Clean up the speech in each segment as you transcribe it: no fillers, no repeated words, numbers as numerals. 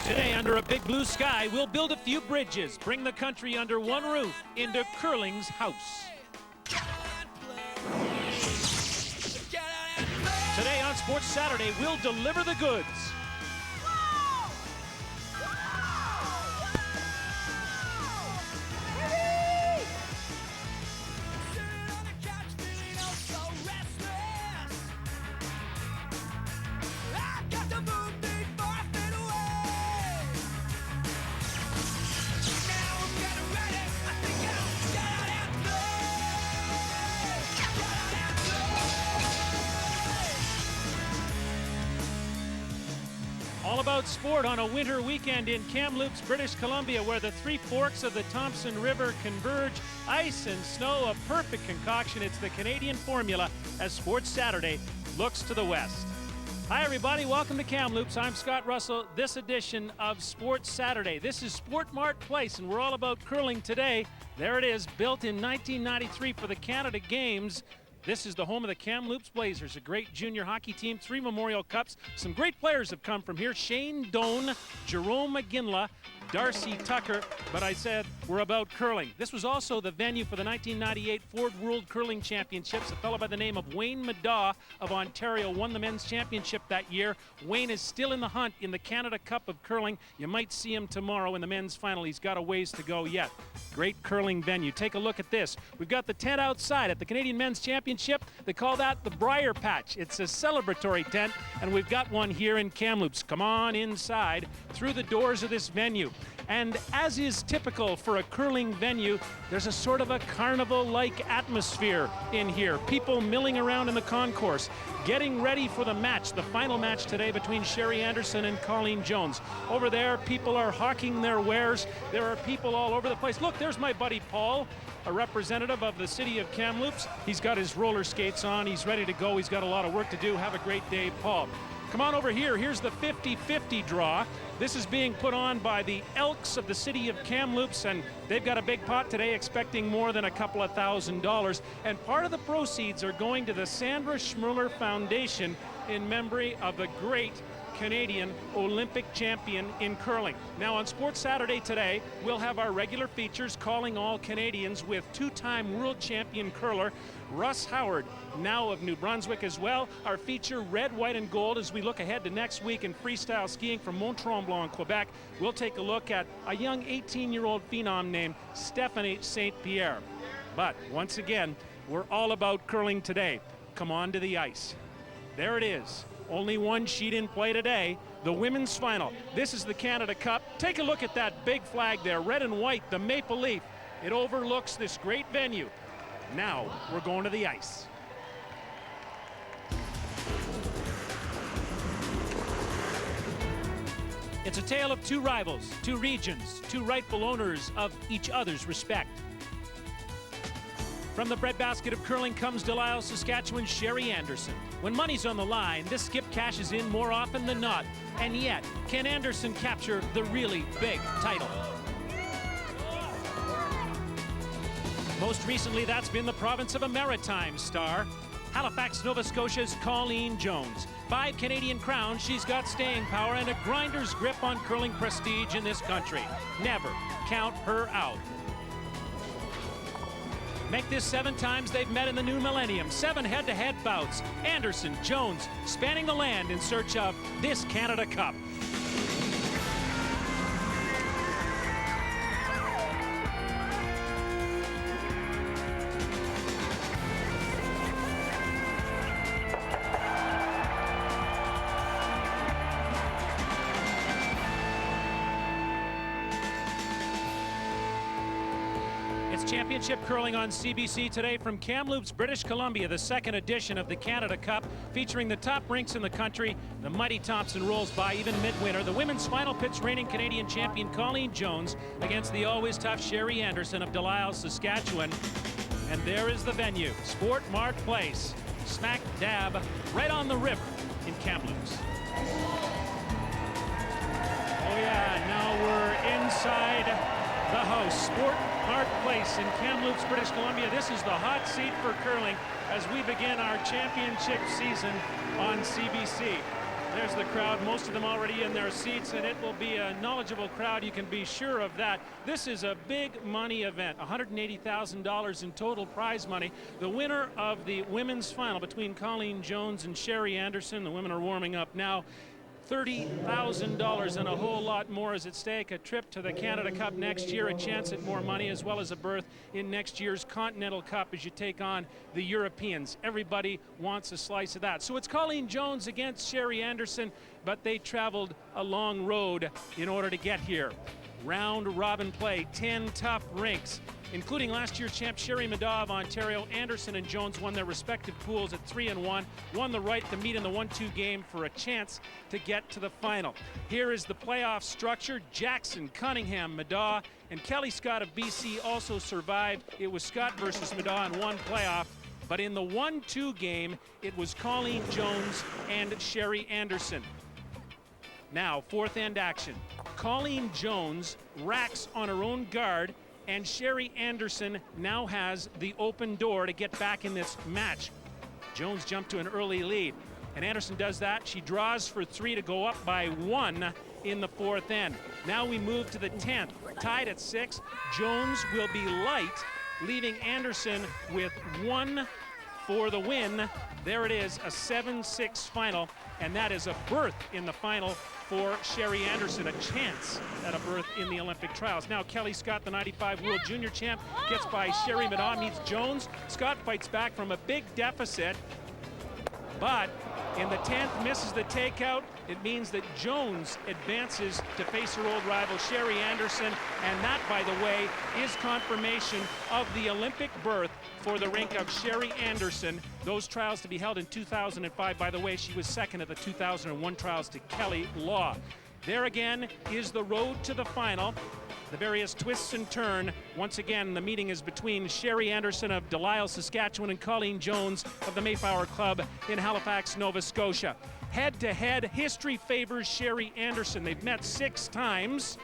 Today, under a big blue sky, we'll build a few bridges, bring the country under one roof into curling's house. Today on Sports Saturday, we'll deliver the goods. All about sport on a winter weekend in Kamloops, British Columbia, where the three forks of the Thompson River converge. Ice and snow, a perfect concoction. It's the Canadian formula as Sports Saturday looks to the west. Hi everybody, welcome to Kamloops. I'm Scott Russell. This edition of Sports Saturday. This is Sport Mart Place, and we're all about curling today. There it is, built in 1993 for the Canada Games. This is the home of the Kamloops Blazers, a great junior hockey team, 3 Memorial Cups. Some great players have come from here. Shane Doan, Jerome McGinley, Darcy Tucker, but I said we're about curling. This was also the venue for the 1998 Ford World Curling Championships. A fellow by the name of Wayne Madaw of Ontario won the men's championship that year. Wayne is still in the hunt in the Canada Cup of Curling. You might see him tomorrow in the men's final. He's got a ways to go yet. Great curling venue. Take a look at this. We've got the tent outside at the Canadian Men's Championship. They call that the Briar Patch. It's a celebratory tent, and we've got one here in Kamloops. Come on inside through the doors of this venue. And as is typical for a curling venue, there's a sort of a carnival-like atmosphere in here. People milling around in the concourse, getting ready for the match, the final match today between Sherry Anderson and Colleen Jones. Over there, people are hawking their wares. There are people all over the place. Look, there's my buddy Paul, a representative of the city of Kamloops. He's got his roller skates on. He's ready to go. He's got a lot of work to do. Have a great day, Paul. Come on over here. Here's the 50-50 draw. This is being put on by the Elks of the city of Kamloops, and they've got a big pot today, expecting more than a couple of $1,000. And part of the proceeds are going to the Sandra Schmuller Foundation in memory of a great Canadian Olympic champion in curling. Now on Sports Saturday today, we'll have our regular features calling all Canadians with two-time world champion curler Russ Howard, now of New Brunswick as well. Our feature Red, White, and Gold as we look ahead to next week in freestyle skiing from Mont-Tremblant, Quebec. We'll take a look at a young 18-year-old phenom named Stephanie St. Pierre. But once again, we're all about curling today. Come on to the ice. There it is. Only one sheet in play today, the women's final. This is the Canada Cup. Take a look at that big flag there, red and white, the maple leaf. It overlooks this great venue. Now we're going to the ice. It's a tale of two rivals, two regions, two rightful owners of each other's respect. From the breadbasket of curling comes Delisle, Saskatchewan's Sherry Anderson. When money's on the line, this skip cashes in more often than not. And yet, can Anderson capture the really big title? Most recently, that's been the province of a maritime star. Halifax, Nova Scotia's Colleen Jones. 5 Canadian crowns, she's got staying power and a grinder's grip on curling prestige in this country. Never count her out. Make this 7 times they've met in the new millennium. 7 head-to-head bouts. Anderson, Jones, spanning the land in search of this Canada Cup. Championship curling on CBC today from Kamloops, British Columbia, the second edition of the Canada Cup, featuring the top rinks in the country. The mighty Thompson rolls by even midwinter. The women's final pits reigning Canadian champion Colleen Jones against the always tough Sherry Anderson of Delisle, Saskatchewan. And there is the venue, Sport Mart Place, smack dab right on the river in Kamloops. Oh yeah, now we're inside the house, Sport Mart Place in Kamloops, British Columbia. This is the hot seat for curling as we begin our championship season on CBC. There's the crowd, most of them already in their seats, and it will be a knowledgeable crowd, you can be sure of that. This is a big money event, $180,000 in total prize money. The winner of the women's final between Colleen Jones and Sherry Anderson, the women are warming up now, $30,000 and a whole lot more is at stake. A trip to the Canada Cup next year, a chance at more money, as well as a berth in next year's Continental Cup as you take on the Europeans. Everybody wants a slice of that. So it's Colleen Jones against Sherry Anderson, but they traveled a long road in order to get here. Round robin play, 10 tough rinks, including last year's champ Sherry Madaw of Ontario. Anderson and Jones won their respective pools at 3-1, won the right to meet in the 1-2 game for a chance to get to the final. Here is the playoff structure. Jackson, Cunningham, Madaw, and Kelly Scott of BC also survived. It was Scott versus Madaw in one playoff, but in the 1-2 game, it was Colleen Jones and Sherry Anderson. Now, fourth end action. Colleen Jones racks on her own guard, and Sherry Anderson now has the open door to get back in this match. Jones jumped to an early lead, and Anderson does that. She draws for 3 to go up by 1 in the fourth end. Now we move to the 10th, tied at 6. Jones will be light, leaving Anderson with 1 for the win. There it is, a 7-6 final, and that is a berth in the final for Sherry Anderson, a chance at a berth in the Olympic trials. Now Kelly Scott, the 95 World Junior champ, gets by Sherry Madaw, meets Jones. Scott fights back from a big deficit, but in the 10th misses the takeout. It means that Jones advances to face her old rival Sherry Anderson, and that, by the way, is confirmation of the Olympic berth for the rink of Sherry Anderson. Those trials to be held in 2005. By the way, she was second at the 2001 trials to Kelly Law. There again is the road to the final. The various twists and turns. Once again, the meeting is between Sherry Anderson of Delisle, Saskatchewan, and Colleen Jones of the Mayflower Club in Halifax, Nova Scotia. Head-to-head, history favors Sherry Anderson. They've met 6 times.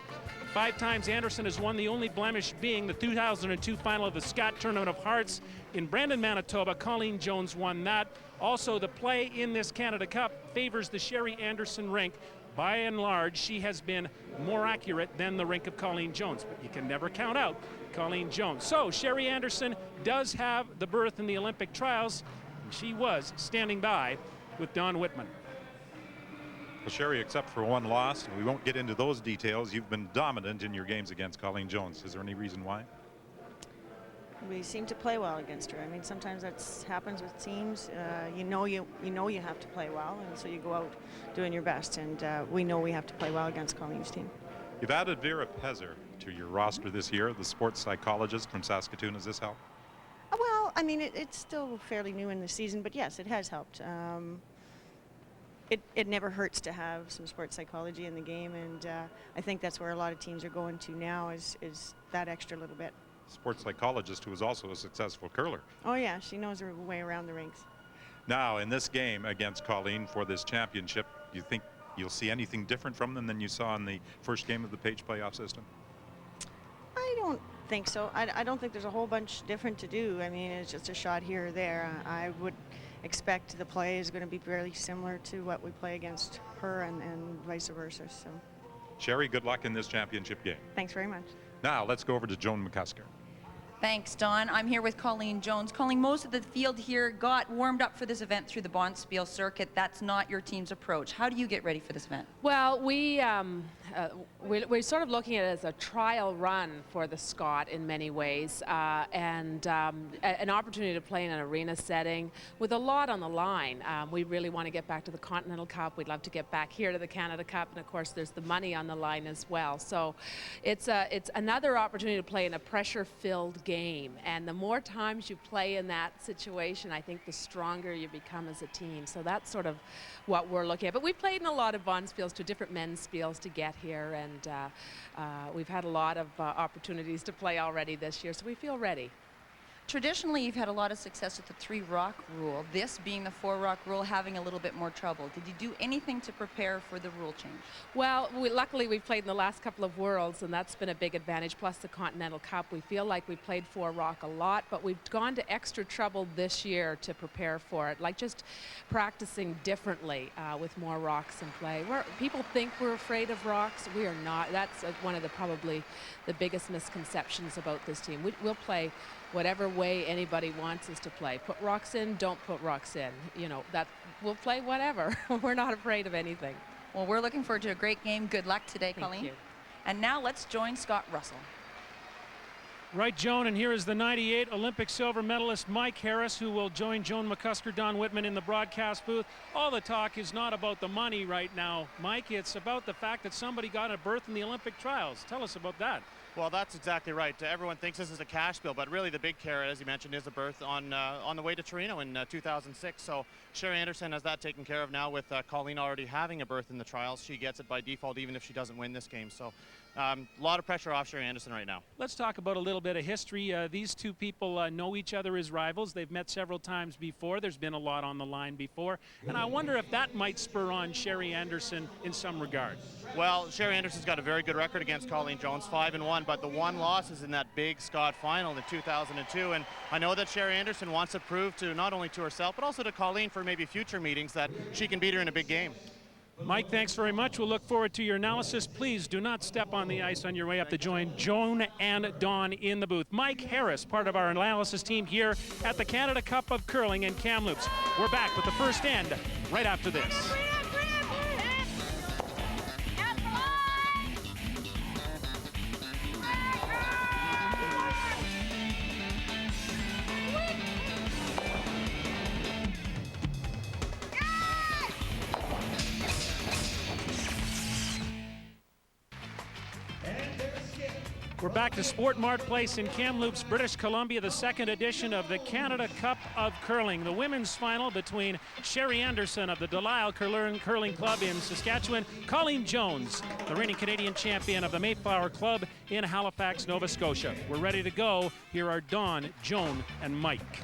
5 times Anderson has won, the only blemish being the 2002 final of the Scott Tournament of Hearts in Brandon, Manitoba. Colleen Jones won that. Also, the play in this Canada Cup favors the Sherry Anderson rink. By and large, she has been more accurate than the rink of Colleen Jones, but you can never count out Colleen Jones. So Sherry Anderson does have the berth in the Olympic trials, and she was standing by with Don Whitman. Well, Sherry, except for one loss, and we won't get into those details, you've been dominant in your games against Colleen Jones. Is there any reason why? We seem to play well against her. I mean, sometimes that happens with teams. You know you have to play well, and so you go out doing your best. And we know we have to play well against Colleen's team. You've added Vera Pezer to your roster this year, the sports psychologist from Saskatoon. Has this helped? Well, I mean, it's still fairly new in the season, but yes, it has helped. It never hurts to have some sports psychology in the game, and I think that's where a lot of teams are going to now is that extra little bit. Sports psychologist who is also a successful curler. Oh yeah, she knows her way around the rinks. Now, in this game against Colleen for this championship, do you think you'll see anything different from them than you saw in the first game of the Page playoff system? I don't think so. I don't think there's a whole bunch different to do. I mean, it's just a shot here or there. I would expect the play is going to be fairly similar to what we play against her and vice versa. So, Sherry, good luck in this championship game. Thanks very much. Now, let's go over to Joan Mccosker. Thanks, Don. I'm here with Colleen Jones. Colleen, most of the field here got warmed up for this event through the Bonspiel circuit. That's not your team's approach. How do you get ready for this event? Well, we're sort of looking at it as a trial run for the Scott in many ways, and an opportunity to play in an arena setting with a lot on the line. We really want to get back to the Continental Cup. We'd love to get back here to the Canada Cup, and of course there's the money on the line as well. So it's another opportunity to play in a pressure-filled game, and the more times you play in that situation, I think the stronger you become as a team. So that's sort of what we're looking at. But we've played in a lot of Bonspiels, to different men's spiels to get here, and we've had a lot of opportunities to play already this year, so we feel ready. Traditionally, you've had a lot of success with the 3-rock rule. This being the 4-rock rule, having a little bit more trouble. Did you do anything to prepare for the rule change? Well, luckily we've played in the last couple of Worlds, and that's been a big advantage, plus the Continental Cup. We feel like we played 4-rock a lot, but we've gone to extra trouble this year to prepare for it, like just practicing differently with more rocks in play. People think we're afraid of rocks. We are not. That's one of probably the biggest misconceptions about this team. We'll play whatever way anybody wants us to play. Put rocks in, don't put rocks in. You know, that we'll play whatever. We're not afraid of anything. Well, we're looking forward to a great game. Good luck today, Colleen. Thank you. And now let's join Scott Russell. Right, Joan, and here is the 98 Olympic silver medalist Mike Harris, who will join Joan Mccosker, Don Whitman in the broadcast booth. All the talk is not about the money right now, Mike. It's about the fact that somebody got a berth in the Olympic trials. Tell us about that. Well, that's exactly right. Everyone thinks this is a cash bill, but really the big carrot, as you mentioned, is a berth on the way to Torino in 2006. So Sherry Anderson has that taken care of now with Colleen already having a berth in the trials. She gets it by default even if she doesn't win this game. So a lot of pressure off Sherry Anderson right now. Let's talk about a little bit of history. These two people know each other as rivals. They've met several times before. There's been a lot on the line before. And I wonder if that might spur on Sherry Anderson in some regard. Well, Sherry Anderson's got a very good record against Colleen Jones, 5-1, but the one loss is in that big Scott final in 2002. And I know that Sherry Anderson wants to prove to not only to herself, but also to Colleen for maybe future meetings that she can beat her in a big game. Mike, thanks very much. We'll look forward to your analysis. Please do not step on the ice on your way up to join Joan and Don in the booth. Mike Harris, part of our analysis team here at the Canada Cup of Curling in Kamloops. We're back with the first end right after this. We're back to Sport Mart Place in Kamloops, British Columbia, the second edition of the Canada Cup of Curling. The women's final between Sherry Anderson of the Delisle Curling Club in Saskatchewan, Colleen Jones, the reigning Canadian champion of the Mayflower Club in Halifax, Nova Scotia. We're ready to go. Here are Don, Joan, and Mike.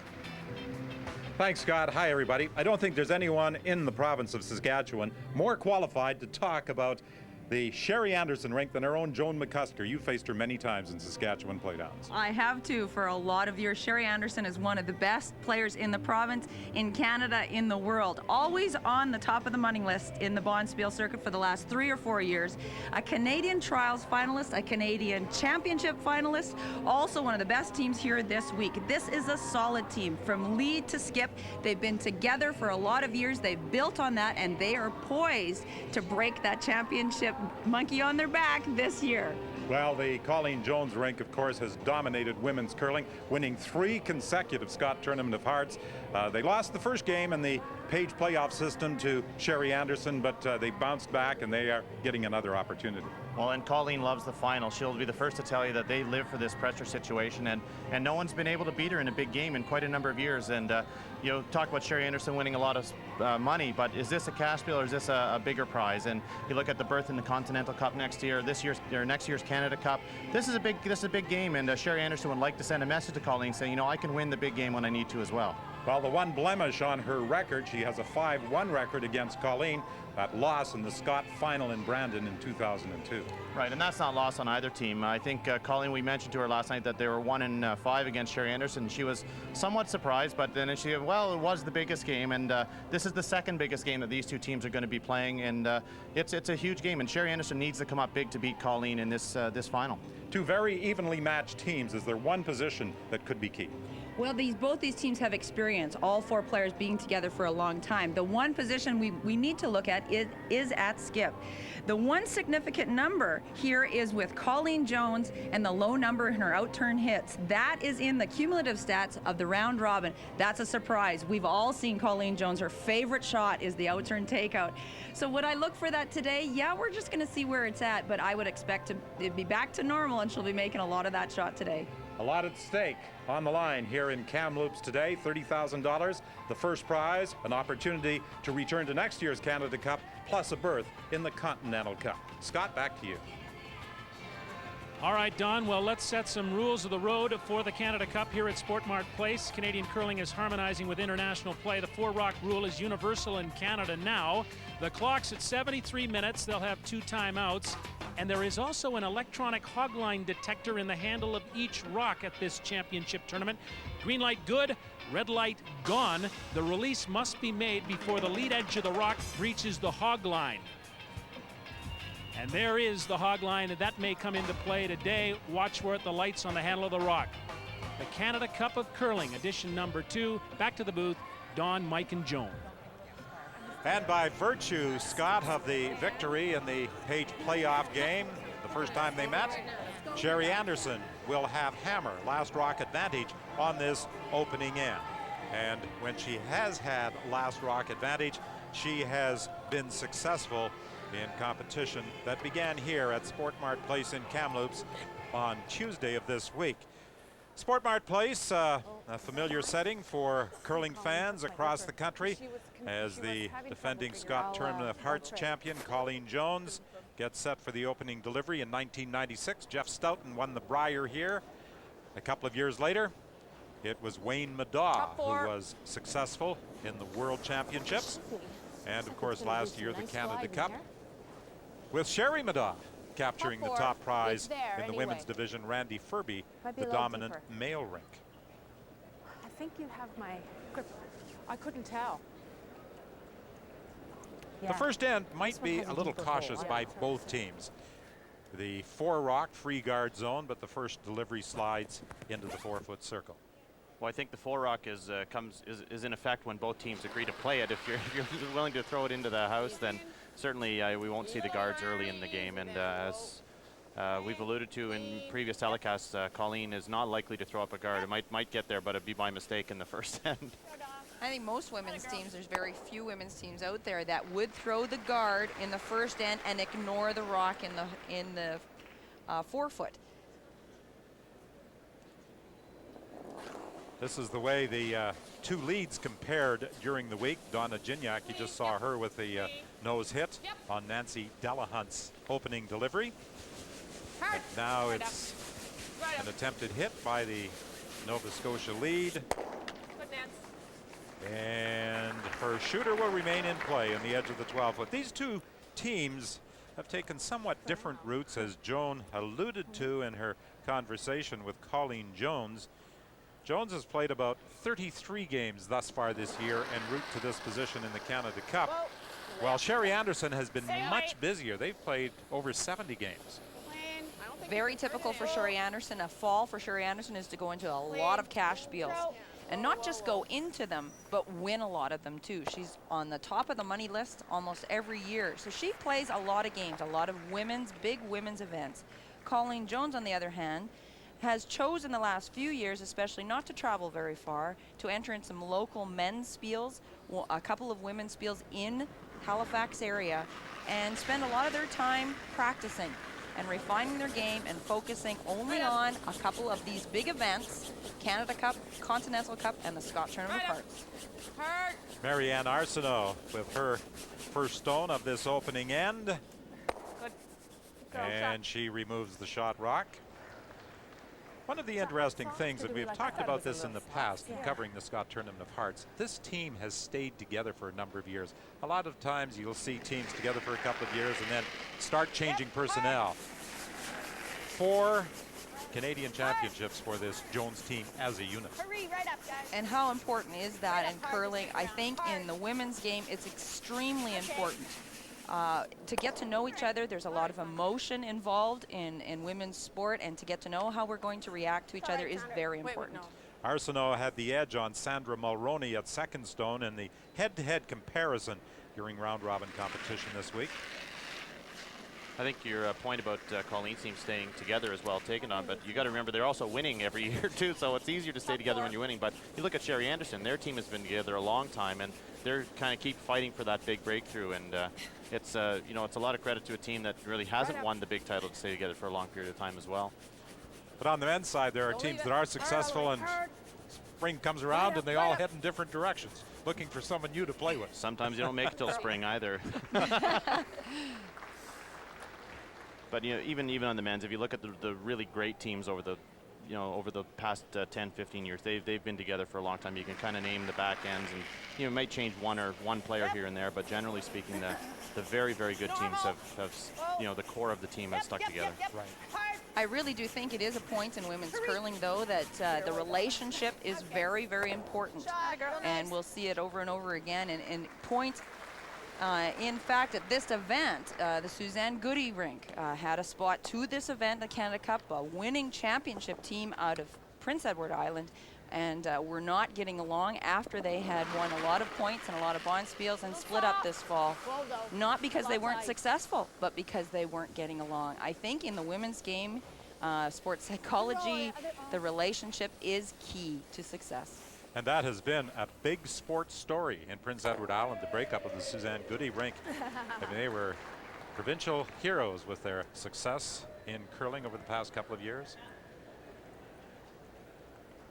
Thanks, Scott. Hi, everybody. I don't think there's anyone in the province of Saskatchewan more qualified to talk about the Sherry Anderson rink than our own Joan Mccosker. You faced her many times in Saskatchewan playdowns. I have too for a lot of years. Sherry Anderson is one of the best players in the province, in Canada, in the world. Always on the top of the money list in the Bonspiel circuit for the last 3 or 4 years. A Canadian Trials finalist, a Canadian Championship finalist, also one of the best teams here this week. This is a solid team from lead to skip. They've been together for a lot of years. They've built on that, and they are poised to break that championship monkey on their back this year. Well, the Colleen Jones rink, of course, has dominated women's curling, winning 3 consecutive Scott Tournament of Hearts. They lost the first game in the Page playoff system to Sherry Anderson, but they bounced back and they are getting another opportunity. Well, and Colleen loves the final. She'll be the first to tell you that they live for this pressure situation, and no one's been able to beat her in a big game in quite a number of years. And you know, talk about Sherry Anderson winning a lot of money, but is this a cash bill or is this a bigger prize? And you look at the berth in the Continental Cup next year, next year's Canada Cup. This is a big game, and Sherry Anderson would like to send a message to Colleen saying, you know, I can win the big game when I need to as well. Well, the one blemish on her record, she has a 5-1 record against Colleen. That loss in the Scott final in Brandon in 2002. Right, and that's not lost on either team. I think Colleen, we mentioned to her last night that they were 1-5 against Sherry Anderson. She was somewhat surprised, but then she said, well, it was the biggest game, and this is the second biggest game that these two teams are going to be playing, and it's a huge game, and Sherry Anderson needs to come up big to beat Colleen in this final. Two very evenly matched teams. Is there one position that could be key? Well, both these teams have experience, all 4 players being together for a long time. The one position we need to look at is at skip. The one significant number here is with Colleen Jones and the low number in her outturn hits. That is in the cumulative stats of the round robin. That's a surprise. We've all seen Colleen Jones. Her favorite shot is the outturn takeout. So would I look for that today? Yeah, we're just going to see where it's at, but I would expect it'd be back to normal, and she'll be making a lot of that shot today. A lot at stake on the line here in Kamloops today, $30,000. The first prize, an opportunity to return to next year's Canada Cup, plus a berth in the Continental Cup. Scott, back to you. All right, Don, well, let's set some rules of the road for the Canada Cup here at Sportmart Place. Canadian curling is harmonizing with international play. The 4-rock rule is universal in Canada now. The clock's at 73 minutes. They'll have 2 timeouts. And there is also an electronic hogline detector in the handle of each rock at this championship tournament. Green light good, red light gone. The release must be made before the lead edge of the rock reaches the hogline. And there is the hog line, and that may come into play today. Watch for it, the lights on the handle of the rock. The Canada Cup of Curling, edition number 2. Back to the booth, Don, Mike, and Joan. And by virtue, Scott, of the victory in the Page playoff game, the first time they met, Sherry Anderson will have hammer, last rock advantage on this opening end. And when she has had last rock advantage, she has been successful in competition that began here at Sportmart Place in Kamloops on Tuesday of this week. Sportmart Place, a familiar setting for curling fans across the country, as the defending Scott Tournament of Hearts champion Colleen Jones gets set for the opening delivery in 1996. Jeff Stoughton won the Brier here. A couple of years later, it was Wayne Madaw who was successful in the World Championships. And of course, last year, the Canada Cup, with Sherry Madaw capturing the top prize in the women's division. Randy Furby, the dominant male rink. I think you have my grip. I couldn't tell. The first end might be a little cautious by both teams. The 4-rock free guard zone, but the first delivery slides into the 4-foot circle. Well, I think the 4-rock is in effect when both teams agree to play it. If you're willing to throw it into the house, then certainly we won't see the guards early in the game. And as we've alluded to in previous telecasts, Colleen is not likely to throw up a guard. It might get there, but it'd be by mistake in the first end. I think most women's teams, there's very few women's teams out there that would throw the guard in the first end and ignore the rock in the 4-foot. This is the way the 2 leads compared during the week. Donna Gignac, you just saw her with the nose hit on Nancy Delahunt's opening delivery. And now it's an attempted hit by the Nova Scotia lead. And her shooter will remain in play on the edge of the 12-foot. These 2 teams have taken somewhat different routes, as Joan alluded to in her conversation with Colleen Jones. Jones has played about 33 games thus far this year en route to this position in the Canada Cup, while Sherry Anderson has been much busier. They've played over 70 games. Very typical for Sherry Anderson. A fall for Sherry Anderson is to go into a lot of cash spiels. And not just go into them, but win a lot of them too. She's on the top of the money list almost every year. So she plays a lot of games, a lot of big women's events. Colleen Jones, on the other hand, has chosen the last few years, especially, not to travel very far, to enter in some local men's spiels, a couple of women's spiels in Halifax area, and spend a lot of their time practicing and refining their game and focusing only on a couple of these big events, Canada Cup, Continental Cup, and the Scott Tournament of Hearts. Marianne Arsenault with her first stone of this opening end. Good. And she removes the shot rock. One of the interesting things, and we've talked about this in the past in covering the Scott Tournament of Hearts, this team has stayed together for a number of years. A lot of times you'll see teams together for a couple of years and then start changing personnel. 4 Canadian championships for this Jones team as a unit. Hurry, right up, guys. And how important is that in curling? I think in the women's game, it's extremely important. To get to know each other. There's a lot of emotion involved in women's sport, and to get to know how we're going to react to each other is very important. Arsenault had the edge on Sandra Mulroney at second stone in the head-to-head comparison during round-robin competition this week. I think your point about Colleen's team staying together is well taken on, but you got to remember they're also winning every year too, so it's easier to stay together when you're winning. But you look at Sherry Anderson, their team has been together a long time, and they're kind of keep fighting for that big breakthrough. And it's you know, it's a lot of credit to a team that really hasn't won the big title to stay together for a long period of time as well. But on the men's side, there are teams that are successful, and spring comes around and they all head in different directions, looking for someone new to play with. Sometimes you don't make it till spring either. But even on the men's, if you look at the really great teams over the over the past 10, 15 years, they've been together for a long time. You can kind of name the back ends, and it might change one player here and there, but generally speaking, the very, very good teams have the core of the team has stuck together. Right. I really do think it is a point in women's curling, though, that the relationship is very, very important. And we'll see it over and over again. And points, in fact, at this event, the Suzanne Goody rink had a spot to this event, the Canada Cup, a winning championship team out of Prince Edward Island. And were not getting along after they had won a lot of points and a lot of bonspiels and split up this fall. Not because they weren't successful, but because they weren't getting along. I think in the women's game, sports psychology, the relationship is key to success. And that has been a big sports story in Prince Edward Island, the breakup of the Suzanne Goody rink. I mean, they were provincial heroes with their success in curling over the past couple of years.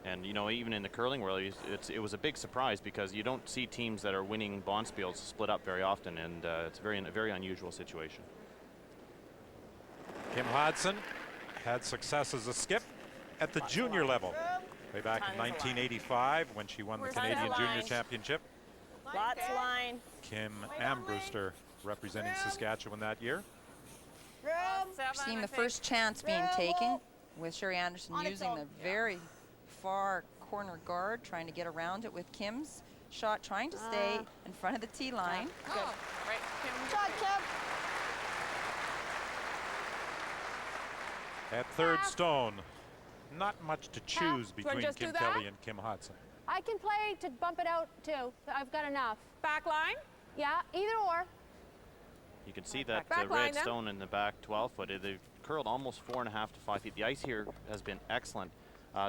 And even in the curling world, it was a big surprise because you don't see teams that are winning bonspiels split up very often, and it's a very unusual situation. Kim Hodson had success as a skip at the junior level way back in 1985 when she won the Canadian Junior Championship. Lots of line. Kim Ambrewster representing Saskatchewan that year. Seeing the first chance being taken with Sherry Anderson using the very far corner guard, trying to get around it with Kim's shot, trying to stay in front of the tee line. Good. Right, Kim. Shot, Kim. At third stone, not much to choose between just Kim do that? Kelly and Kim Hodson. I can play to bump it out too. I've got enough. Back line? Yeah, either or. You can see that Back line red then. stone in the back 12-foot. They've curled almost 4.5 to 5 feet. The ice here has been excellent.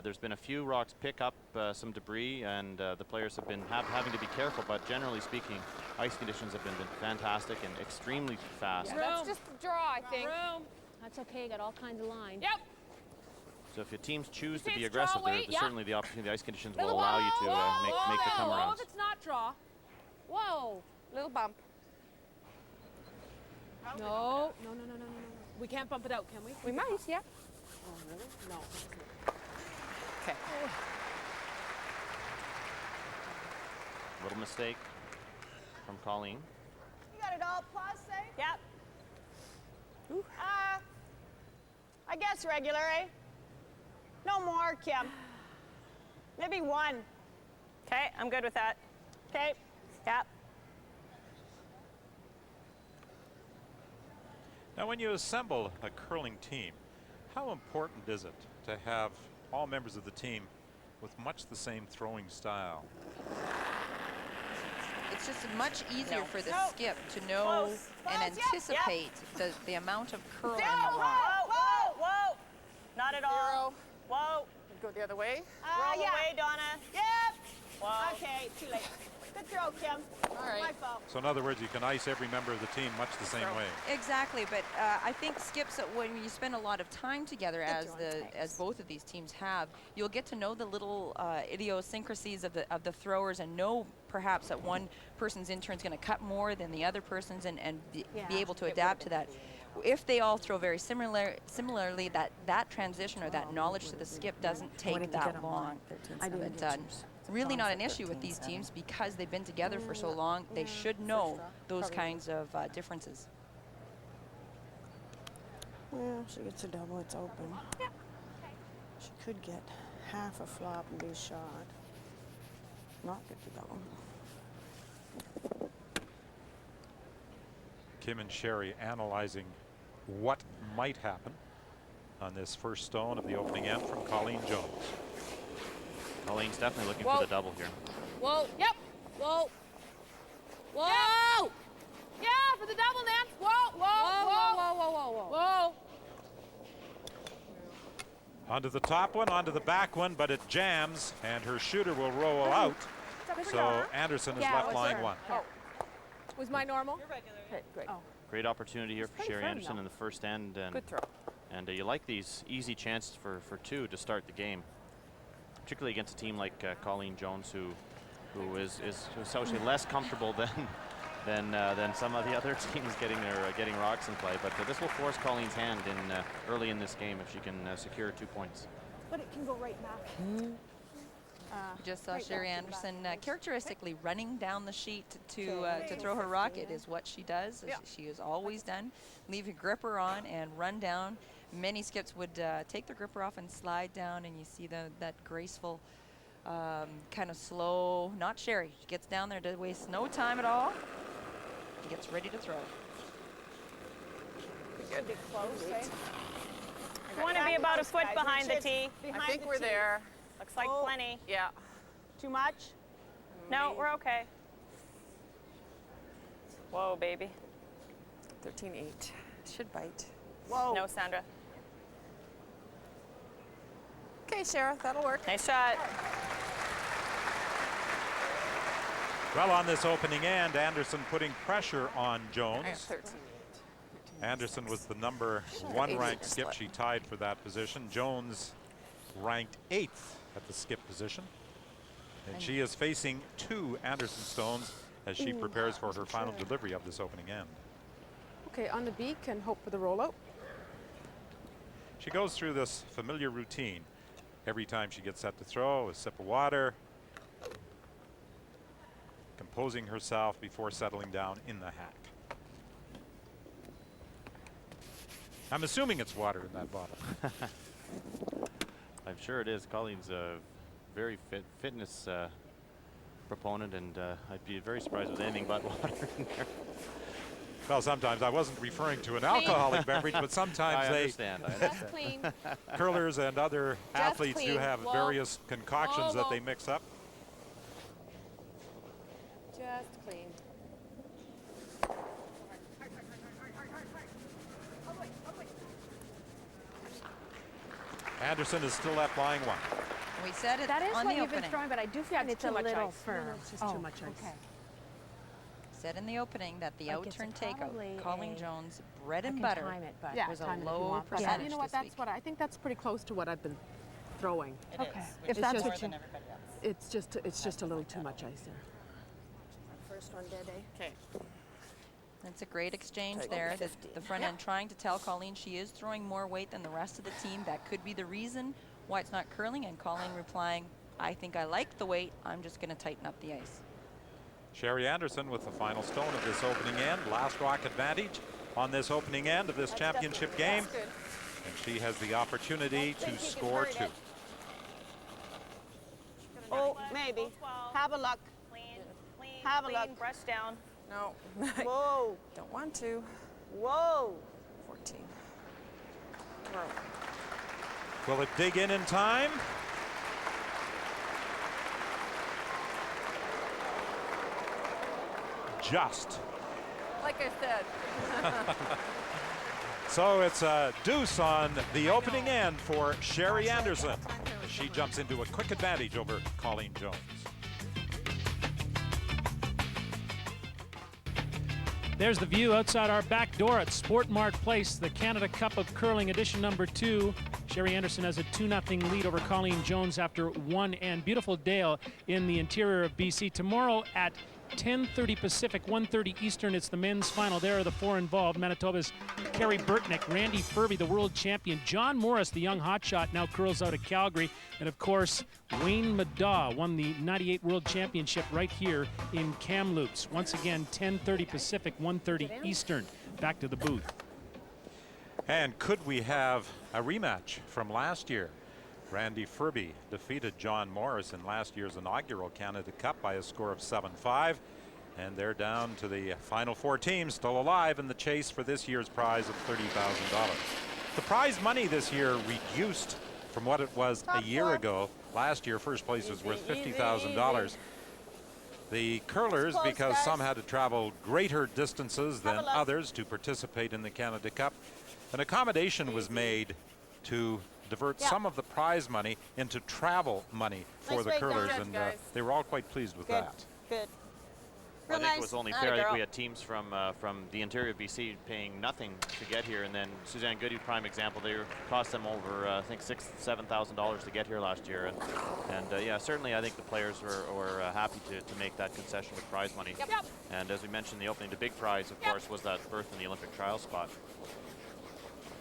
There's been a few rocks pick up some debris, and the players have been having to be careful, but generally speaking, ice conditions have been fantastic and extremely fast. Yeah, that's just a draw, I think. That's okay, got all kinds of line. Yep. So if your teams choose to It's be aggressive, draw, there's wait, certainly the opportunity. The ice conditions will allow you to make the come Whoa, arounds. if it's not draw. Whoa. Little bump. No. We can't bump it out, can we? We might, yeah. Oh, really? No. Okay. Little mistake from Colleen. You got it all, pause, say? Yep. I guess regular, eh? No more, Kim. Maybe one. Okay, I'm good with that. Okay. Yep. Now, when you assemble a curling team, how important is it to have all members of the team with much the same throwing style? It's just much easier for the No. skip to know Close. and Close, yep. anticipate the amount of curl in the Whoa, rock. whoa, Whoa. Not at all. Zero. Whoa. Go the other way. Roll yeah. away, Donna. Yep. Whoa. Okay, too late. Good throw, Kim. All right. My fault. So in other words, you can ice every member of the team much the same way. Exactly, but I think skips, when you spend a lot of time together, as both of these teams have, you'll get to know the little idiosyncrasies of the throwers and know perhaps that one person's in turn is going to cut more than the other person's and be able to adapt to that. If they all throw very similarly, that transition or that knowledge to the skip doesn't take that long. But really not an issue with these teams because they've been together for so long. They should know those kinds of differences. Well, she gets a double, it's open. Yeah. She could get half a flop and be shot. Not get the double. Kim and Sherry analyzing what might happen on this first stone of the opening end from Colleen Jones. Colleen's definitely looking for the double here. Whoa. Yep. Whoa. Whoa. Yeah, for the double, Nance. Whoa. Whoa. Onto the top one, onto the back one, but it jams, and her shooter will roll out. So Anderson is left line one. Oh. Was mine normal? You're regular. Okay, great. Oh. Great opportunity here for pretty Sherry firm, Anderson though. in the first end. And, Good throw. and you like these easy chances for two to start the game, particularly against a team like Colleen Jones, who's essentially less comfortable than some of the other teams getting rocks in play. But this will force Colleen's hand in early in this game if she can secure 2 points. But it can go right back. Just saw Sherry Anderson characteristically running down the sheet to throw her rock. It is what she does. She has always done. Leave your gripper on and run down. Many skips would take their gripper off and slide down, and you see that graceful, kind of slow, not Sherry. She gets down there, to waste no time at all. Gets ready to throw. Should be close, eh? You want to be about a foot behind the tee. I think we're there. Looks like plenty. Yeah. Too much? No, we're okay. Whoa, baby. 13-8. Should bite. Whoa. No, Sandra. Okay, Shara, that'll work. Nice shot. Well, on this opening end, Anderson putting pressure on Jones. 13-8. Anderson was the number 1 ranked skip. She tied for that position. Jones ranked 8th at the skip position. And she is facing 2 Anderson stones as she prepares for her final delivery of this opening end. Okay, on the beak and hope for the rollout. She goes through this familiar routine. Every time she gets set to throw, a sip of water, composing herself before settling down in the hack. I'm assuming it's water in that bottle. I'm sure it is. Colleen's a very fitness proponent, and I'd be very surprised with anything but water in there. Well, sometimes I wasn't referring to an alcoholic beverage, but sometimes I understand. Just clean. curlers and other athletes do clean. have Whoa. various concoctions Whoa, that they whoa. mix up. Just clean. Anderson is still left flying 1. We said it That is on what the you've been opening. throwing, but I do find it's too a much little ice. firm. No, it's just too much ice. Okay. Said in the opening that the Like it's outturn probably takeout, Colleen a- Jones, bread I and can butter, time it, but was a time it if you low want, but percentage you know what? this That's week. what I think. That's pretty close to what I've been throwing. Okay. If It's that's just what you, more than everybody else. it's just a little too much ice there. First one dead, eh? Okay. It's a great exchange Take there. over The 50. front end trying to tell Colleen she is throwing more weight than the rest of the team. That could be the reason why it's not curling, and Colleen replying, I think I like the weight. I'm just going to tighten up the ice. Sherry Anderson with the final stone of this opening end. Last rock advantage on this opening end of this championship game. That's good. And she has the opportunity to score 2. Oh, maybe. Have a look. Clean. Clean. Have a clean. look. Brush down. No. Whoa. Don't want to. Whoa. 14. Will it dig in time? Just. Like I said. So it's a deuce on the opening end for Sherry Anderson as she jumps into a quick advantage over Colleen Jones. There's the view outside our back door at Sport Mart Place, the Canada Cup of Curling edition number 2. Sherry Anderson has a 2-0 lead over Colleen Jones after 1 end. Beautiful Dale in the interior of BC. Tomorrow at 10:30 Pacific, 1:30 Eastern, it's the men's final. There are the 4 involved. Manitoba's Kerry Burtnick, Randy Furby, the world champion. John Morris, the young hotshot, now curls out of Calgary. And of course, Wayne Madaw won the 98 World Championship right here in Kamloops. Once again, 10:30 Pacific, 1:30 Eastern. Back to the booth. And could we have a rematch from last year? Randy Furby defeated John Morris in last year's inaugural Canada Cup by a score of 7-5. And they're down to the final 4 teams still alive in the chase for this year's prize of $30,000. The prize money this year reduced from what it was a year ago. Last year, first place was worth $50,000. The curlers, because some had to travel greater distances than others to participate in the Canada Cup, an accommodation was made to divert some of the prize money into travel money for the curlers, and they were all quite pleased with that. Good. Real I think nice. it was only Atta fair. I think girl. we had teams from the interior of BC paying nothing to get here, and then Suzanne Goody, prime example. They cost them over I think $6,000–7,000 to get here last year, and yeah, certainly I think the players were happy to make that concession with prize money. Yep. And as we mentioned, the opening, the big prize, of course, was that berth in the Olympic trial spot.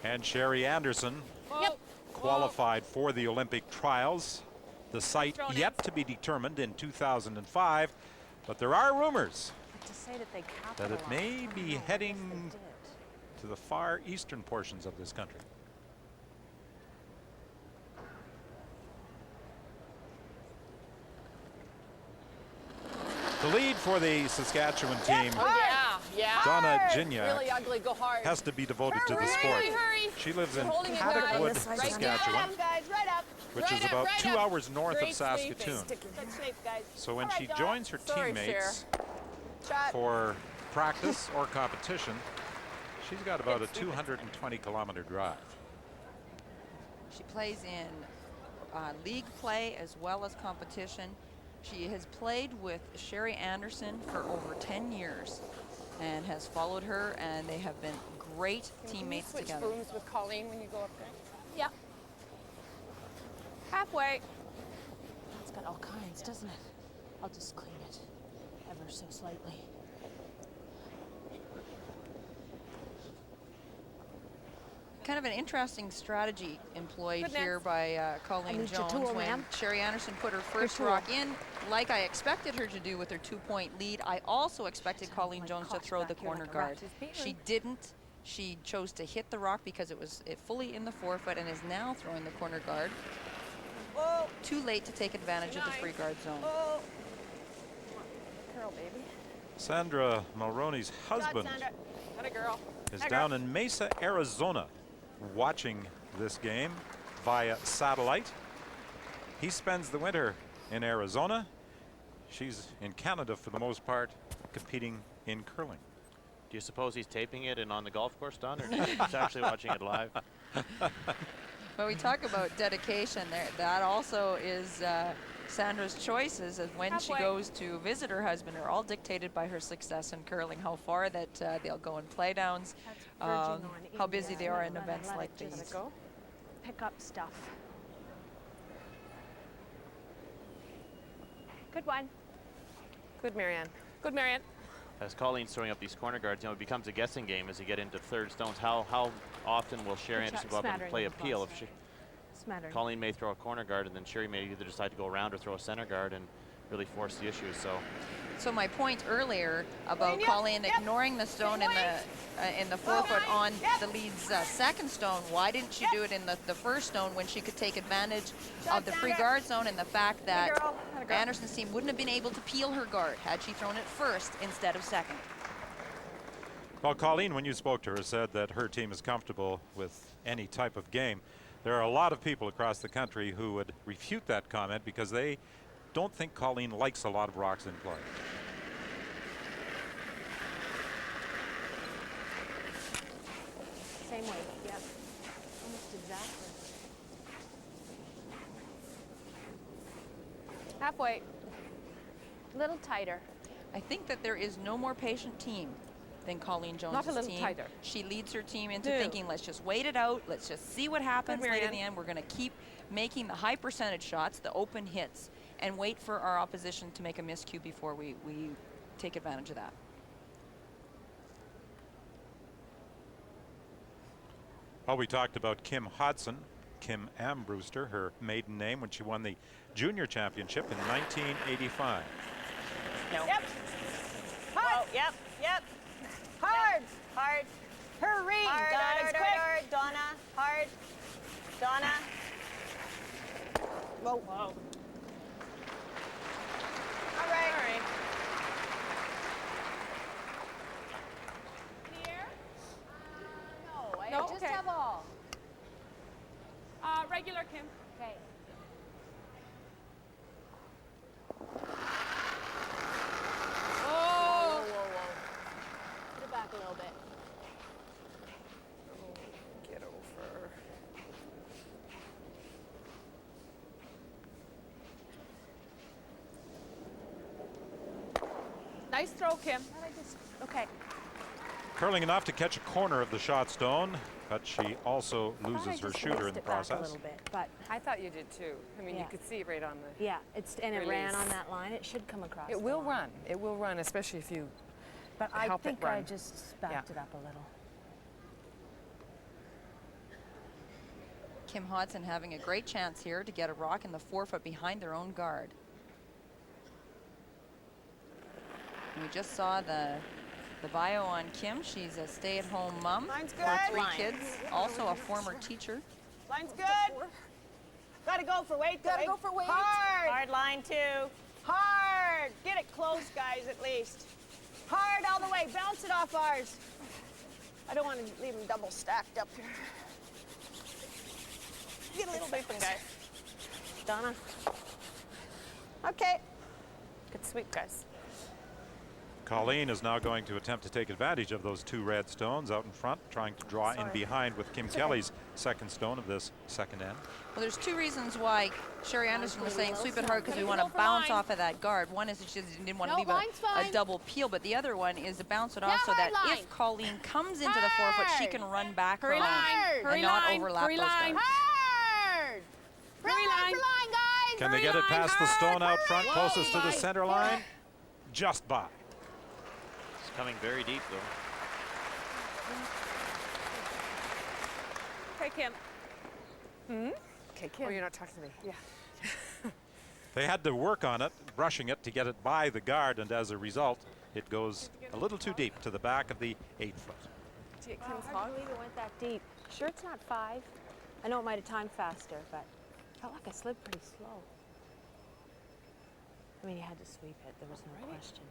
And Sherry Anderson qualified for the Olympic trials. The site yet to be determined in 2005, but there are rumors To say that they that it may capitalized, be I don't know, I guess heading they did. to the far eastern portions of this country. The lead for the Saskatchewan team, Yeah. Donna Hard. Gignac, Really ugly. Go hard. has to be devoted to the sport. Hurry. She lives in Holding it, Paddockwood, guys. Right Saskatchewan, up, guys. Right up. which Right is up, about right 2 up. hours north Great of Saskatoon. sleep. Good shape, guys. So when All right, she Donna. joins her Sorry, teammates Shot. for practice or competition, she's got about a 220-kilometer drive. She plays in league play as well as competition. She has played with Sherry Anderson for over 10 years and has followed her, and they have been great teammates Switch together. booms with Colleen when you go up there. Yeah. Halfway. It's got all kinds, doesn't it? I'll just clean it ever so slightly. Kind of an interesting strategy employed Good here next. by Colleen need your Jones tool, when ma'am. Sherry Anderson put her first tool. rock in, like I expected her to do with her 2-point lead. I also expected Colleen Jones to throw the corner guard. She didn't. She chose to hit the rock because it was fully in the forefoot and is now throwing the corner guard. Whoa. Too late to take advantage of the free guard zone. Oh. Curl, baby. Sandra Mulroney's husband Atta girl. is down in Mesa, Arizona, watching this game via satellite. He spends the winter in Arizona. She's in Canada for the most part, competing in curling. Do you suppose he's taping it and on the golf course, Don, or he's actually watching it live? When we talk about dedication, that also is Sandra's choices of when she Halfway. goes to visit her husband are all dictated by her success in curling, how far that they'll go in play downs, how busy they are in events like these. Go. Pick up stuff. Good one. Good, Marianne. Good, Marianne. As Colleen's throwing up these corner guards, it becomes a guessing game as you get into third stones. How often will Sherry Anderson go up and play a peel? If she, Colleen may throw a corner guard, and then Sherry may either decide to go around or throw a center guard and really force the issue. So my point earlier about Colleen ignoring the stone in the forefoot on the lead's second stone, why didn't she do it in the first stone when she could take advantage of the free guard zone and the fact that Anderson's team wouldn't have been able to peel her guard had she thrown it first instead of second? Well, Colleen, when you spoke to her, said that her team is comfortable with any type of game. There are a lot of people across the country who would refute that comment because they don't think Colleen likes a lot of rocks in play. Same way, yeah. Almost exactly. Halfway. A little tighter. I think that there is no more patient team than Colleen Jones' Not a little team. tighter. She leads her team into No. thinking, let's just wait it out. Let's just see what happens Good, late in Marianne. the end. We're going to keep making the high percentage shots, the open hits, and wait for our opposition to make a miscue before we take advantage of that. Well, we talked about Kim Hodson, Kim Ambrewster, her maiden name when she won the junior championship in 1985. No. Yep. Hard. Yep. Hard. Hard. Hurry, Hard. guys, Hard. quick. Hard. Donna. Hard. Donna. Whoa. Whoa. All right. All right. Here? No, I No, just okay. have all. Regular, Kim. Okay. Oh. Put it back a little bit. Get over. Nice throw, Kim. Okay. Curling enough to catch a corner of the shot stone, but she also loses her shooter in the A process. little bit, but I thought you did too. I mean, you Yeah. could see it right on the. yeah, it ran Release. on that line. It should come across. It the will line. run. It will run, especially if you. But I help it think I run. just backed it up a little. Kim Hodson having a great chance here to get a rock in the 4-foot behind their own guard. We just saw the bio on Kim. She's a stay-at-home mom Line's for good. 3 Line. kids, also a former teacher. Line's good. Gotta go for weight. Gotta go for weight. Hard. Hard line 2. Hard. Get it close, guys, at least. Hard all the way. Bounce it off ours. I don't want to leave them double stacked up here. Get a little bit. guys. Donna. Okay. Good sweep, guys. Colleen is now going to attempt to take advantage of those 2 red stones out in front, trying to draw in behind with Kim Kelly's second stone of this second end. Well, there's 2 reasons why Sherry Anderson was saying sweep it hard, because we want to bounce off of that guard. One is that she didn't want to leave a double peel, but the other one is to bounce it off so that if Colleen comes into the 4-foot, she can run back her own and not overlap those guards. Hard. Hurry line. guys. Can they get it past the stone out front, closest to the center line? Just by. It's coming very deep, though. Okay, Kim. Okay, Kim. Oh, you're not talking to me. Yeah. They had to work on it, brushing it to get it by the guard, and as a result, it goes a little too deep to the back of the 8-foot. Did you get Kim's Hard hog? to believe it went that deep. Sure, it's not 5. I know it might have timed faster, but felt like I slid pretty slow. I mean, you had to sweep it. There was no question.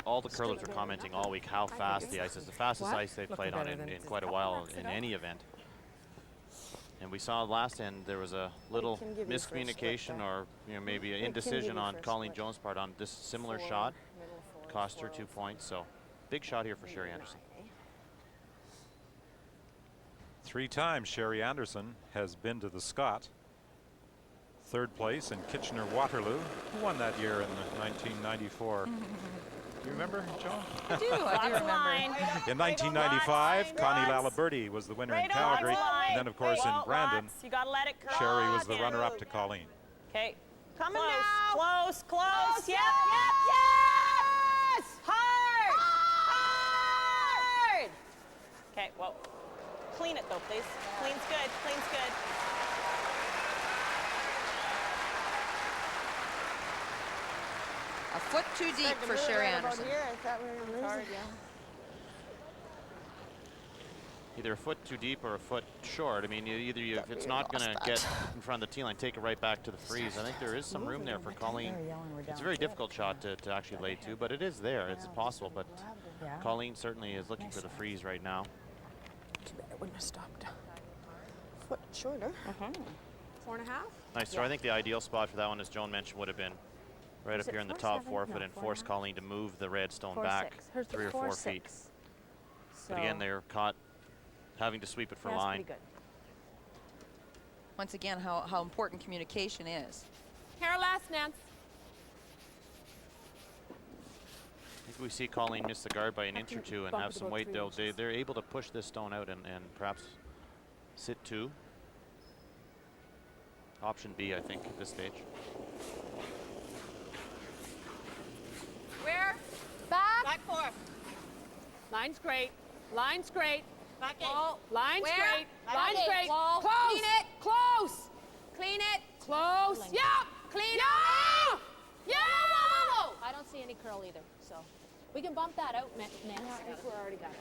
All the curlers are commenting all week how fast the ice is. The fastest ice they've played on in quite a while in any event. And we saw last end there was a little miscommunication or maybe an indecision on Colleen Jones' part on this similar shot. Cost her 2 points. So big shot here for Sherry Anderson. 3 times Sherry Anderson has been to the Scott. 3rd place in Kitchener-Waterloo. Who won that year in 1994? Do you remember, Joan? I do remember. In 1995, Connie Laliberti was the winner in Calgary. And then, of course, in Brandon, You gotta let it curl. Sherry was the runner-up to Colleen. Okay. Coming Close, now. close, close. Yep, Yes! Hard! Hard! Okay, well, clean it though, please. Clean's good, clean's good. A foot too deep for Sherry Anderson. Here, I thought we were going to lose it. Either a foot too deep or a foot short. I mean, if it's not going to get in front of the tee line, take it right back to the freeze. I think there is some room there for Colleen. It's a very difficult shot to actually lay to, but it is there. It's possible, but Colleen certainly is looking for the freeze right now. Too bad it wouldn't have stopped. Foot shorter. 4.5. Nice throw. I think the ideal spot for that one, as Joan mentioned, would have been right up here in the top 4-foot and force Colleen to move the red stone back 3 or 4 feet. But again, they're caught having to sweep it for line. Once again, how important communication is. Hair last, Nance. I think we see Colleen miss the guard by an inch or 2 and have some weight. They're able to push this stone out and perhaps sit 2. Option B, I think, at this stage. Where? Back 4. Line's great. Line's great. Back 8. Line's Where? great. Back Line's 8. great. Wall. Close. Clean it. Close. Clean it. Close. Yep. Clean it. Yeah. I don't see any curl either, so we can bump that out, Nance. I think we're already got it.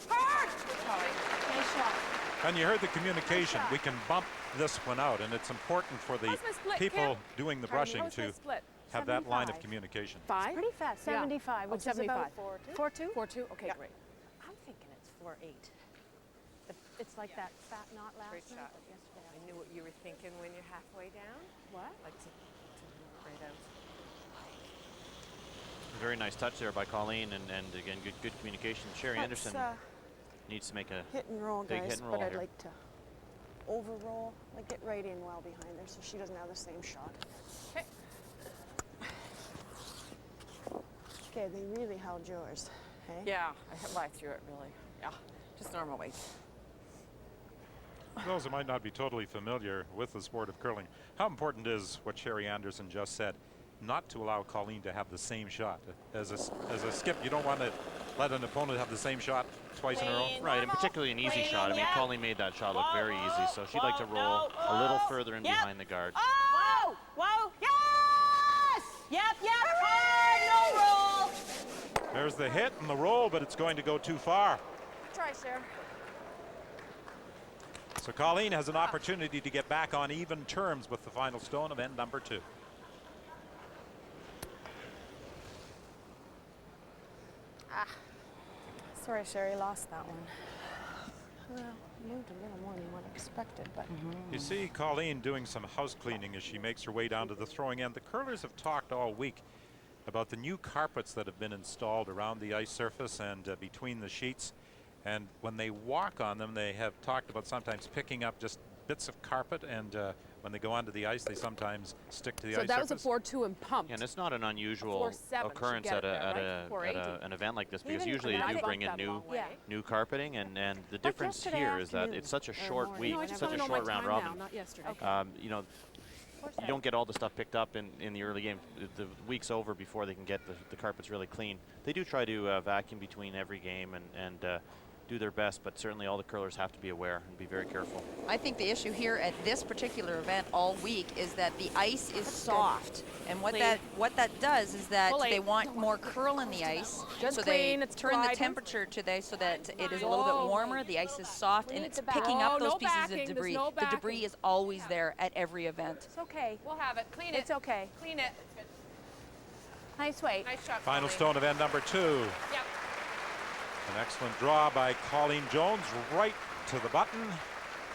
Hard. Nice shot. And you heard the communication. We can bump this one out, and it's important for the How's my split, people Kim? doing the brushing How's my to split? have that line of 75. communication. 5. Pretty fast. 75, which is about 4.2. 4.2. Okay, great. I'm thinking it's 4.8. It's like that fat knot last Great night, shot. but yesterday. I knew what you were thinking when you're halfway down. What? Like to right out. Very nice touch there by Colleen, and again, good communication. Sherry Anderson needs to make a hit and roll, big guys, hit and roll but I'd here. like to over-roll, like get right in well behind her so she doesn't have the same shot. Okay. Okay, they really held yours. Hey? Yeah, I threw it really. Yeah, just normal weight. For those who might not be totally familiar with the sport of curling, how important is what Sherry Anderson just said, not to allow Colleen to have the same shot? As a skip, you don't want to let an opponent have the same shot twice in a row. Right, and particularly an easy shot. I mean, Colleen made that shot look very easy, so she'd like to roll a little further in behind the guard. Whoa! Whoa! Yes! Yep! Hard, no roll! There's the hit and the roll, but it's going to go too far. Try, Cher. So Colleen has an opportunity to get back on even terms with the final stone of end number 2. Sorry, Sherry, lost that one. Well, moved a little more than what I expected, but You see Colleen doing some house cleaning as she makes her way down to the throwing end. The curlers have talked all week about the new carpets that have been installed around the ice surface and between the sheets. And when they walk on them, they have talked about sometimes picking up just bits of carpet, and when they go onto the ice, they sometimes stick to the ice So that was a surface. 4-2 and pumped. And it's not an unusual 4-7 occurrence should at, get it there, right? an event like this, because Even usually when they I do bumped bring in that long way. new carpeting, and the difference yesterday here is that afternoon it's such a or short morning. week, No, I just such want a to know my short round time robin. now, not yesterday. You know, you don't get all the stuff picked up in the early game. The week's over before they can get the carpets really clean. They do try to vacuum between every game and do their best, but certainly all the curlers have to be aware and be very careful. I think the issue here at this particular event all week is that the ice is soft, and what that does is that Pull they eight. want more curl in the ice, Just so clean, they it's turn the gliding. temperature so that it is a little bit warmer. The ice is soft, and need it's the back. picking Oh, up those no pieces backing, of there's debris. no The debris backing. is always there at every event. It's okay. We'll have it. Clean it. It's okay. Clean it. It's good. Nice weight. Nice shot, Final Colleen. stone of end number 2. Yep. An excellent draw by Colleen Jones, right to the button,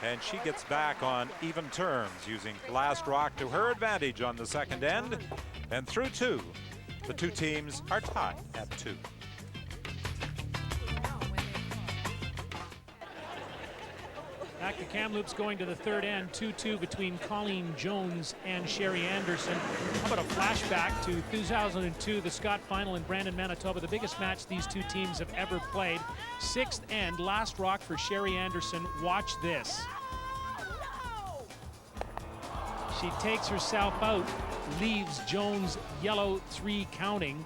and she gets back on even terms using last rock to her advantage on the second end. And through 2, the two teams are tied at 2. Back to Kamloops going to the third end, 2-2 between Colleen Jones and Sherry Anderson. How about a flashback to 2002, the Scott final in Brandon, Manitoba, the biggest match these two teams have ever played. Sixth end, last rock for Sherry Anderson. Watch this. She takes herself out, leaves Jones yellow 3 counting,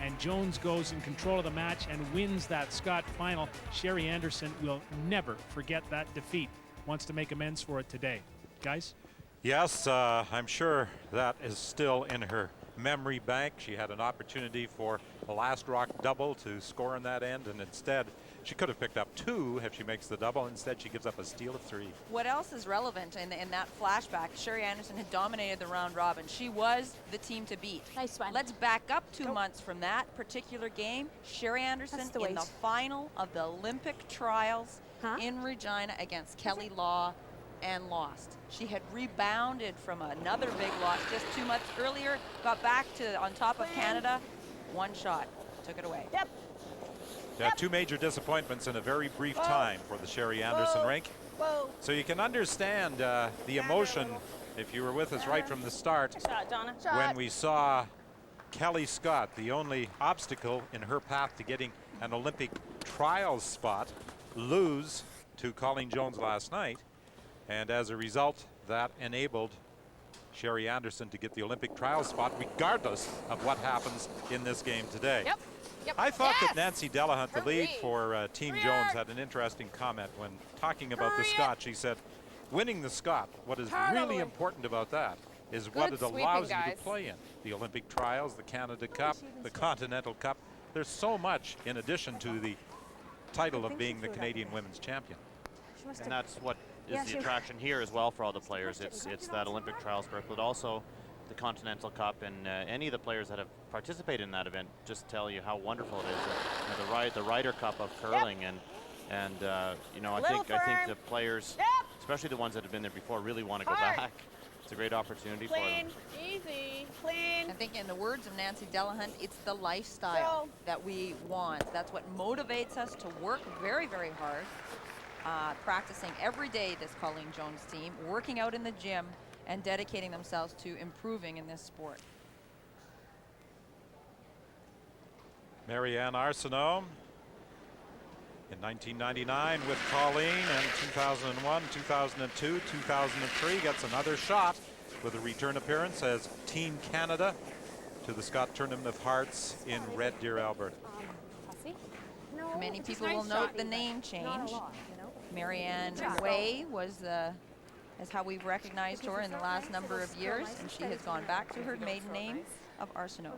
and Jones goes in control of the match and wins that Scott final. Sherry Anderson will never forget that defeat. Wants to make amends for it today. Guys? Yes, I'm sure that is still in her memory bank. She had an opportunity for a last rock double to score in that end, and instead she could have picked up 2 if she makes the double. Instead, she gives up a steal of 3. What else is relevant in that flashback? Sherry Anderson had dominated the round robin. She was the team to beat. Nice one. Let's back up 2 months from that particular game. Sherry Anderson That's the in the weight. final of the Olympic trials in Regina against Kelly Law and lost. She had rebounded from another big loss just 2 months earlier, got back to on top of Canada. 1 shot, took it away. Yep. Yeah, 2 major disappointments in a very brief time for the Sherry Anderson rink. Whoa. So you can understand the emotion, if you were with us right from the start, Shot, Donna. when we saw Kelly Scott, the only obstacle in her path to getting an Olympic trials spot, lose to Colleen Jones last night. And as a result, that enabled Sherry Anderson to get the Olympic trials spot regardless of what happens in this game today. Yep. Yep. I thought Yes! that Nancy Delahunt, the lead Hurry! for Team Jones, had an interesting comment when talking about the Scott. She said, winning the Scott, what is really important about that is what it sweeping, allows you to guys. play in. The Olympic trials, the Canada Cup, the Continental Cup. There's so much in addition to the title of being the Canadian Women's Champion. And that's what is the attraction here as well for all the players. It's that Olympic trials berth, but also the Continental Cup, and any of the players that have participated in that event just tell you how wonderful it is. You know, the Ryder Cup of curling, and you know, I think the players, especially the ones that have been there before, really want to go back. It's a great opportunity for them. Easy. Clean. I think in the words of Nancy Delahunt, it's the lifestyle that we want. That's what motivates us to work very, very hard, practicing every day, this Colleen Jones team, working out in the gym, and dedicating themselves to improving in this sport. Marianne Arsenault in 1999 with Colleen, and 2001, 2002, 2003 gets another shot with a return appearance as Team Canada to the Scott Tournament of Hearts in Red Deer, Alberta. Many people will note the name change. Marianne Way was as how we've recognized her in the last number of years, and she has gone back to her maiden name of Arsenault.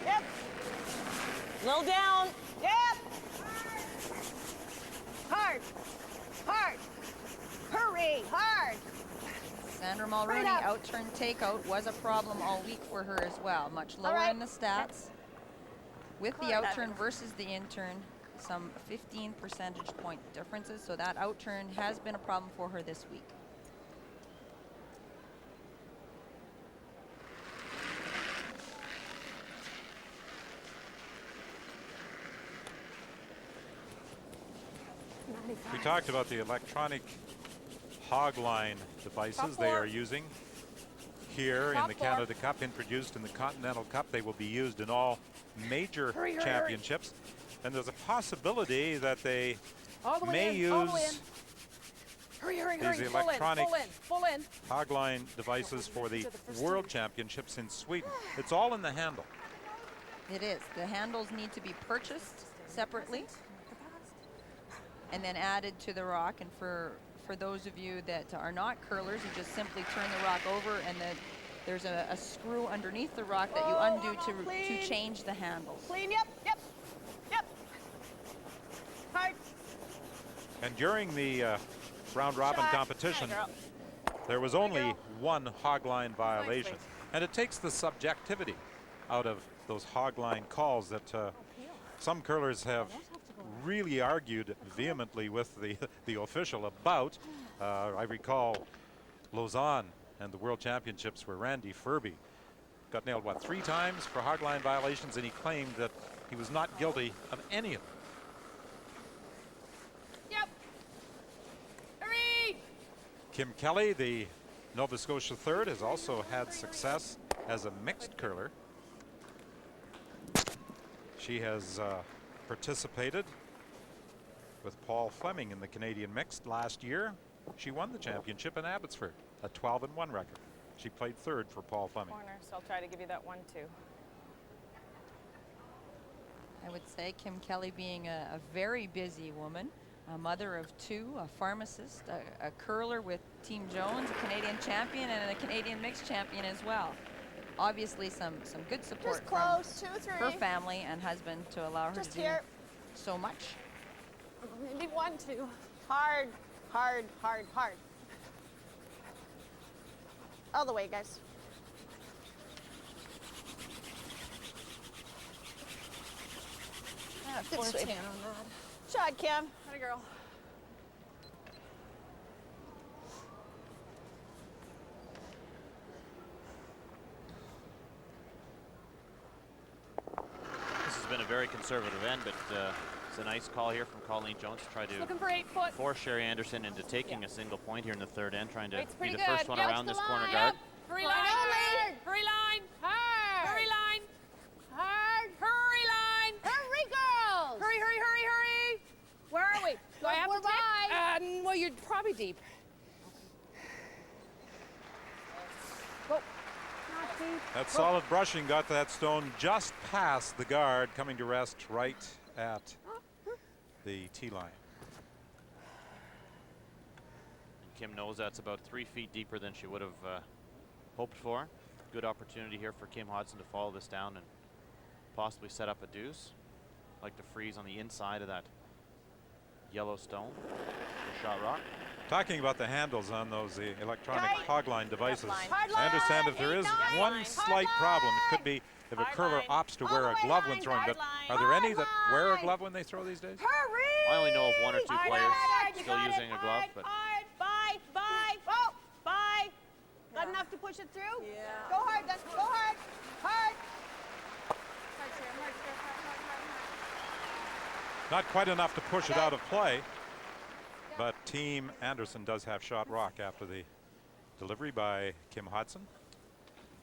Yep. Slow down. Yep. Hard. Hard. Hurry. Hard. Sandra Mulroney out-turn takeout was a problem all week for her as well. Much lower in the stats. With the out-turn versus the in-turn, some 15 percentage point differences. So that out-turn has been a problem for her this week. We talked about the electronic hog line devices they are using here in the Canada Cup, introduced in the Continental Cup. They will be used in all major championships. And there's a possibility that they may use these electronic hog line devices for the World Championships in Sweden. It's all in the handle. It is. The handles need to be purchased separately and then added to the rock. And for those of you that are not curlers, you just simply turn the rock over, and then there's a screw underneath the rock that you undo to change the handles. Clean. Yep. Yep. Yep. Hard. And during the round robin competition, there was only one hog line violation, and it takes the subjectivity out of those hog line calls that some curlers have really argued vehemently with the official about. I recall Lausanne and the World Championships where Randy Ferbey got nailed, what, 3 times for hog line violations, and he claimed that he was not guilty of any of them. Yep. Hurry. Kim Kelly, the Nova Scotia third, has also had success as a mixed curler. She has participated with Paul Fleming in the Canadian mixed last year. She won the championship in Abbotsford, a 12-1 record. She played third for Paul Fleming. Corner, so I'll try to give you that 1-2. I would say Kim Kelly being a very busy woman, a mother of 2, a pharmacist, a curler with Team Jones, a Canadian champion, and a Canadian mixed champion as well. Obviously some good support from her family and husband to allow her to do so much. Maybe 1-2. Hard, hard, hard, hard. All the way, guys. Good sweep. Shot, Kim. Atta girl. This has been a very conservative end, but it's a nice call here from Colleen Jones to try to force Sherry Anderson into taking a single point here in the third end, trying to be the first one around this corner guard. Hurry line, hurry line, hard, hurry line, hard, hurry line, hurry girls, hurry, hurry, hurry, hurry. Where are we? Do I have to take? Well, you're probably deep. Go. Not deep. That solid brushing got that stone just past the guard, coming to rest right at the tee line. And Kim knows that's about 3 feet deeper than she would have hoped for. Good opportunity here for Kim Hodson to follow this down and possibly set up a deuce. Like to freeze on the inside of that yellow stone for shot rock. Talking about the handles on those electronic hogline devices, I understand if there is one slight problem, it could be if a curler opts to wear a glove when throwing. But are there any that wear a glove when they throw these days? I only know of 1 or 2 players still using a glove, but Got enough to push it through? Yeah. Go hard, then. Go hard. Hard. Not quite enough to push it out of play, but Team Anderson does have shot rock after the delivery by Kim Hodson.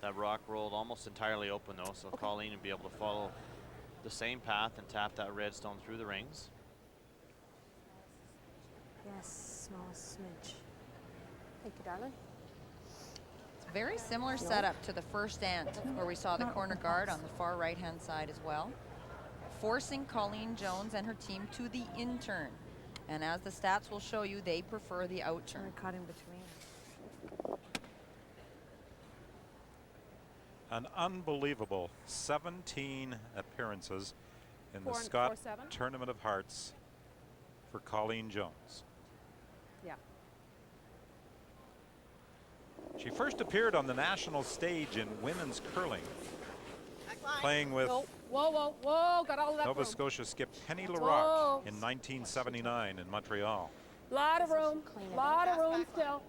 That rock rolled almost entirely open though, so Colleen would be able to follow the same path and tap that red stone through the rings. Yes, smallest smidge. Thank you, darling. It's a very similar setup to the first ant, where we saw the corner guard on the far right-hand side as well, forcing Colleen Jones and her team to the in-turn. And as the stats will show you, they prefer the out-turn. I caught in between. An unbelievable 17 appearances in the Scott Tournament of Hearts for Colleen Jones. Yeah. She first appeared on the national stage in women's curling, playing with Whoa, got all of that Nova room. Scotia skip Penny Larocque in 1979 in Montreal. Lot of room still.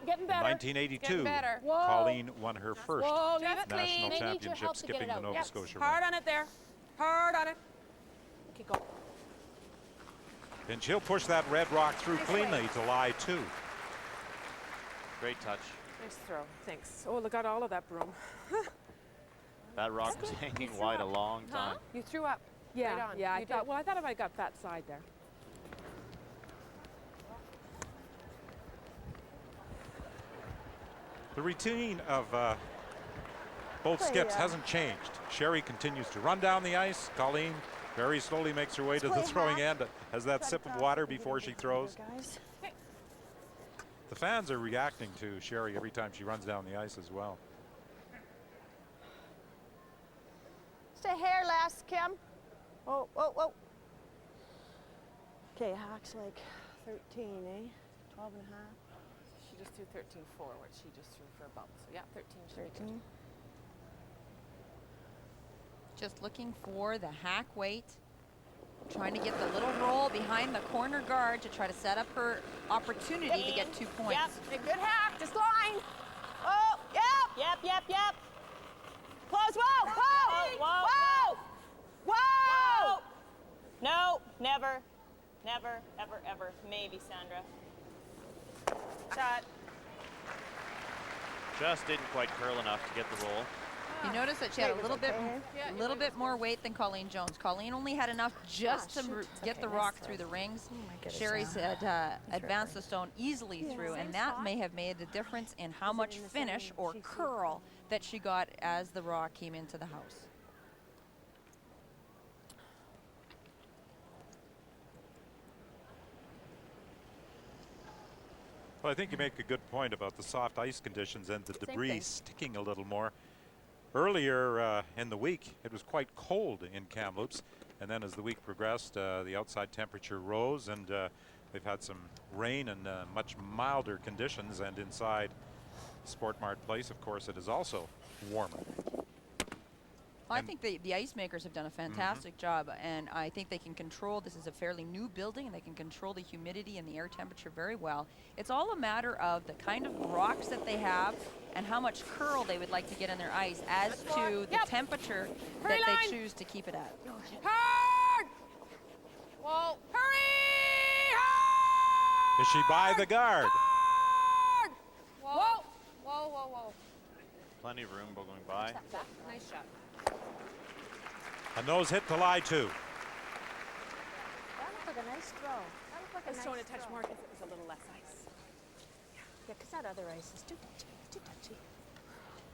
Getting better. 1982, better. Colleen won her first Whoa, national clean. championship skipping the Nova Scotia Hard rink. on it there. Hard on it. Okay, go. And she'll push that red rock through cleanly to lie 2. Great touch. Nice throw. Thanks. Oh, look at all of that broom. That rock was hanging wide a long time. You threw up. Yeah, Right on. yeah. I You thought, did. well, I thought I might have got that side there. The routine of both skips hasn't changed. Sherry continues to run down the ice. Colleen very slowly makes her way to the throwing end, has that sip of water before she throws. The fans are reacting to Sherry every time she runs down the ice as well. Stay here, lass, Kim. Oh. Okay, Hack's like 13, eh? 12 and a half. She just threw 13 forward. She just threw for a bubble. So yeah, 13 should be good. Just looking for the hack weight, trying to get the little roll behind the corner guard to try to set up her opportunity to get 2 points. Yep, good hack, just line. Oh, yep. Close, whoa. No, never, ever. Maybe, Sandra. Shot. Just didn't quite curl enough to get the roll. You notice that she had a little bit more weight than Colleen Jones. Colleen only had enough just to get the rock through the rings. Sherry's had advanced the stone easily through, and that may have made the difference in how much finish or curl that she got as the rock came into the house. Well, I think you make a good point about the soft ice conditions and the debris sticking a little more. Earlier in the week, it was quite cold in Kamloops, and then as the week progressed, the outside temperature rose, and they've had some rain and much milder conditions, and inside Sport Mart Place, of course, it is also warmer. Well, I think the ice makers have done a fantastic job, and I think they can control, this is a fairly new building, and they can control the humidity and the air temperature very well. It's all a matter of the kind of rocks that they have and how much curl they would like to get in their ice as to the temperature that they choose to keep it at. Hard! Whoa, hurry! Hard! Is she by the guard? Hard! Whoa. Plenty of room going by. Nice shot. A nose hit to lie 2. That looked like a nice throw. I was throwing a touch more because it was a little less ice. Yeah, because that other ice is too touchy.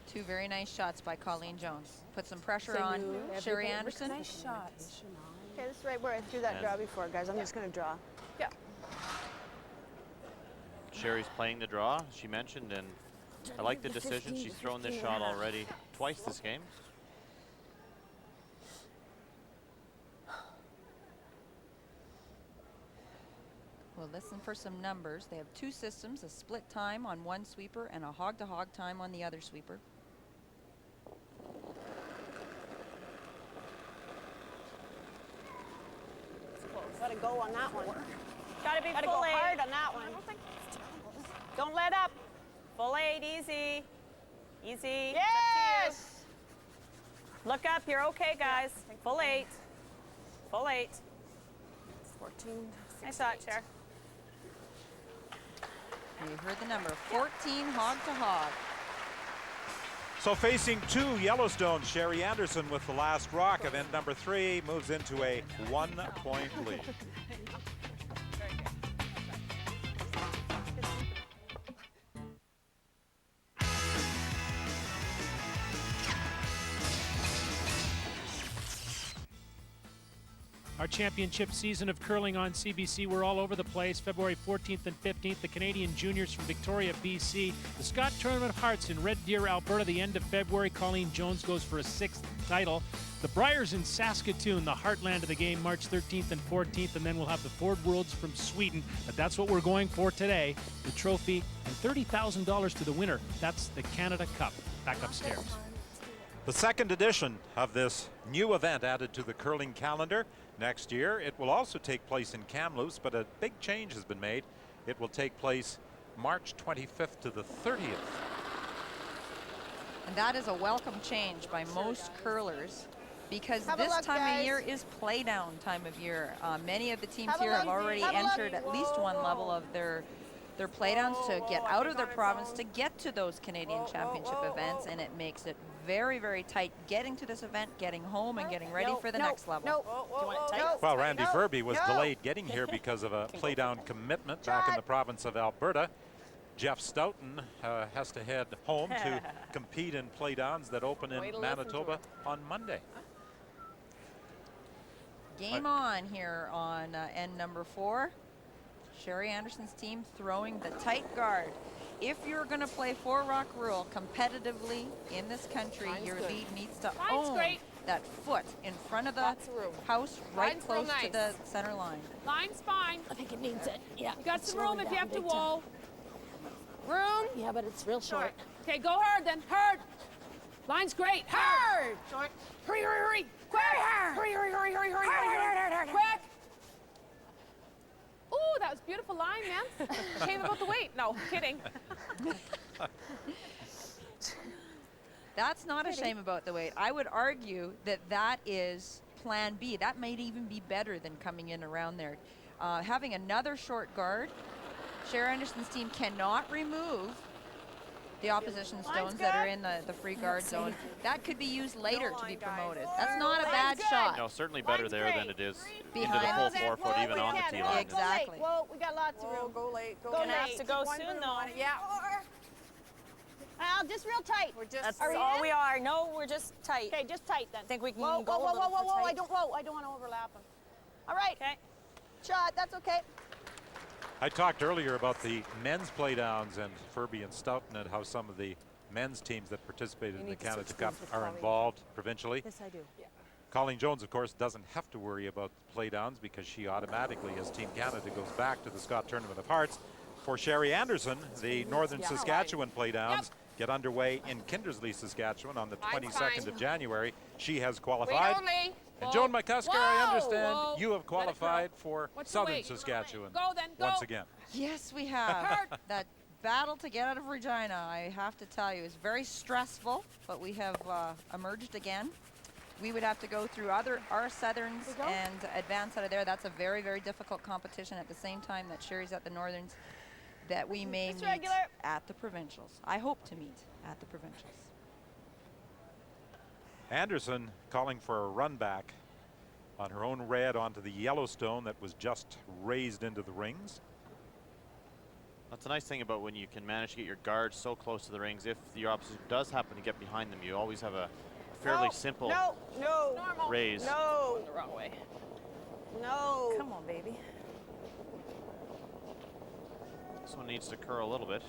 2 very nice shots by Colleen Jones. Put some pressure on Sherry Anderson. Nice shots. Okay, this is right where I threw that draw before, guys. I'm just going to draw. Yeah. Sherry's playing the draw, she mentioned, and I like the decision. She's thrown this shot already twice this game. We'll listen for some numbers. They have 2 systems, a split time on one sweeper and a hog-to-hog time on the other sweeper. Gotta go on that one. Gotta be full 8. Hard on that one. Don't let up. Full 8, easy. Easy. Yes! Look up, you're okay, guys. Full 8. Full 8. 14. Nice shot, Cher. You heard the number, 14 hog to hog. So facing 2 Yellowstones, Sherry Anderson with the last rock. Event number 3 moves into a 1-point lead. Our championship season of curling on CBC. We're all over the place. February 14th and 15th, the Canadian juniors from Victoria, BC. The Scott Tournament of Hearts in Red Deer, Alberta, the end of February. Colleen Jones goes for a 6th title. The Briars in Saskatoon, the heartland of the game, March 13th and 14th. And then we'll have the Ford Worlds from Sweden. But that's what we're going for today. The trophy and $30,000 to the winner. That's the Canada Cup. Back upstairs. The second edition of this new event added to the curling calendar. Next year, it will also take place in Kamloops, but a big change has been made. It will take place March 25th to the 30th. And that is a welcome change by most curlers, because Have a this look, time guys. of year is play down time of year. Many of the teams Have a here have look. already Have a look. entered at least one level of their play downs to get out of their province to get to those Canadian Championship events, and it makes it very, very tight getting to this event, getting home, and getting ready for the next level. No. Do you want it tight? Well, Randy Furby was delayed getting here because of a play-down commitment back in the province of Alberta. Jeff Stoughton has to head home to compete in play-downs that open in Manitoba on Monday. Game on here on end number 4. Sherry Anderson's team throwing the tight guard. If you're going to play 4-rock rule competitively in this country, your lead needs to own that foot in front of the house, right close to the center line. Line's fine. I think it needs it. Yeah. You got some room if you have to wall. Room. Yeah, but it's real short. Okay, go hard then. Hard. Line's great. Hard. Short. Hurry, hurry, hurry. Quick. Hurry, hurry, hurry, hurry, hurry, hurry. Quick. Ooh, that was beautiful line, man. Shame about the weight. No, kidding. That's not a shame about the weight. I would argue that that is plan B. That might even be better than coming in around there. Having another short guard, Sherry Anderson's team cannot remove the opposition stones that are in the free guard zone. That could be used later to be promoted. That's not a bad shot. No, certainly better there than it is into Behind the full 4 foot, even on the tee line. Exactly. Whoa, we got lots of room. Go late. Go Gonna late. have to go soon, though. Yeah. Al, just real tight. We're just. That's Are all we we are. No, we're just tight. Okay, just tight then. Think we can whoa, go whoa, a whoa, little whoa, bit whoa, tight? I don't want to overlap them. All right. Okay. Shot, that's okay. I talked earlier about the men's playdowns and Furby and Stoughton and how some of the men's teams that participated in the Canada Cup are involved provincially. Yes, I do. Yeah. Colleen Jones, of course, doesn't have to worry about the playdowns because she automatically, as Team Canada, goes back to the Scott Tournament of Hearts. For Sherry Anderson, the Northern Saskatchewan playdowns get underway in Kindersley, Saskatchewan on the 22nd of January. She has qualified. And Joan Mccosker, I understand you have qualified for Southern Saskatchewan once again. Yes, we have. That battle to get out of Regina, I have to tell you, is very stressful, but we have emerged again. We would have to go through our Southerns and advance out of there. That's a very, very difficult competition at the same time that Sherry's at the Northerns, that we may meet at the provincials. I hope to meet at the provincials. Anderson calling for a run back on her own red onto the Yellowstone that was just raised into the rings. That's a nice thing about when you can manage to get your guards so close to the rings. If your opposition does happen to get behind them, you always have a fairly simple raise. No. The wrong way. No. Come on, baby. This one needs to curl a little bit.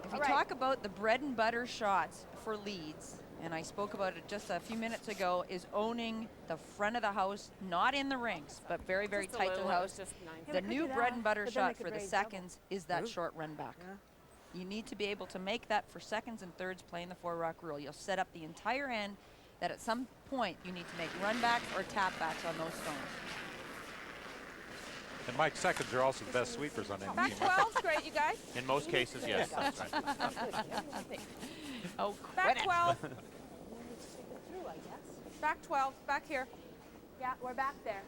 If you talk about the bread and butter shots for leads, and I spoke about it just a few minutes ago, is owning the front of the house, not in the rings, but very, very tight to the house. The new bread and butter shot for the seconds is that short run back. You need to be able to make that for seconds and thirds playing the 4-rock rule. You'll set up the entire end that at some point you need to make run backs or tap backs on those stones. And Mike seconds are also the best sweepers on any Back team. 12's great, you guys. In most cases, yes. Oh, Back 12. Back 12. Back here. Yeah, we're back there.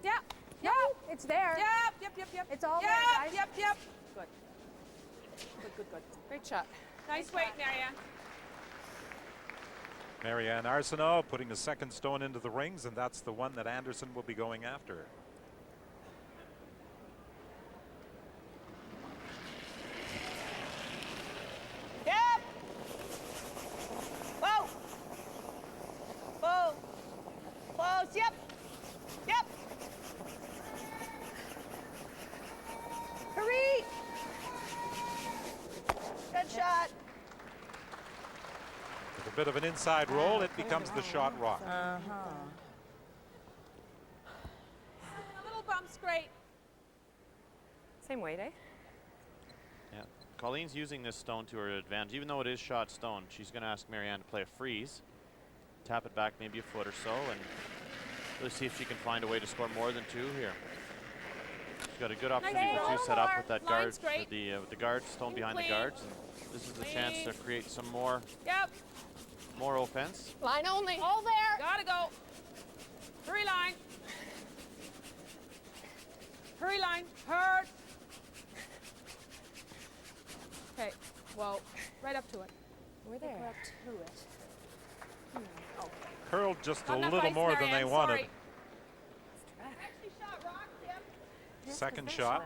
Yep. No, it's there. Yep. It's all Yep, there, guys. Yep. Good. Good. Great shot. Nice weight, Marianne. Marianne Arsenault putting a second stone into the rings, and that's the one that Anderson will be going after. Yep. Whoa. Whoa. Close. Yep. Hurry. Good shot. With a bit of an inside roll, it becomes the shot rock. A little bump's great. Same weight, eh? Yeah. Colleen's using this stone to her advantage. Even though it is shot stone, she's going to ask Marianne to play a freeze. Tap it back maybe a foot or so and really see if she can find a way to score more than 2 here. She's got a good opportunity for 2 set up with that guard, with the guard stone behind the guards. And this is the chance to create some more offense. Line only. All there. Gotta go. Hurry line. Hurry line. Hurt. Okay. Whoa. Right up to it. We're there. We're up to it. Curled just a Enough little ice, more than they Marianne, wanted. sorry. Second shot.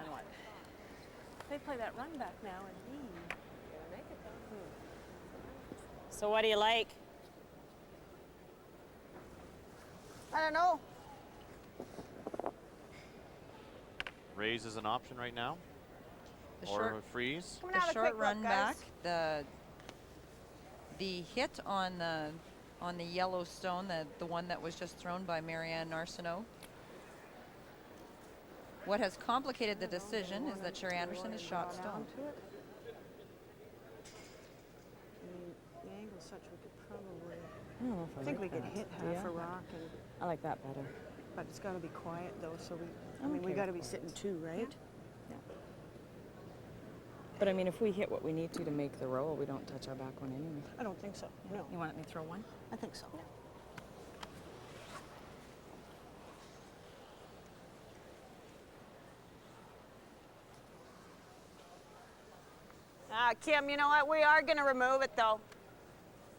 They play that run back now and lead. So what do you like? I don't know. Raise is an option right now. The Or short, a freeze. Coming out the a short quick run look, guys. back, the hit on the yellow stone, the one that was just thrown by Marianne Arsenault. What has complicated the decision is that Sherry Anderson is shot stone. The angle's such we could probably. I don't know if I think we could hit half a Yeah. rock, and I like that better. but it's got to be quiet though. So we, I I'm mean, we okay got to with be sitting 2, right? But I mean, if we hit what we need to make the roll, we don't touch our back one anyway. I don't think so. No, You want me to throw one? I think so. Kim, you know what? We are going to remove it though.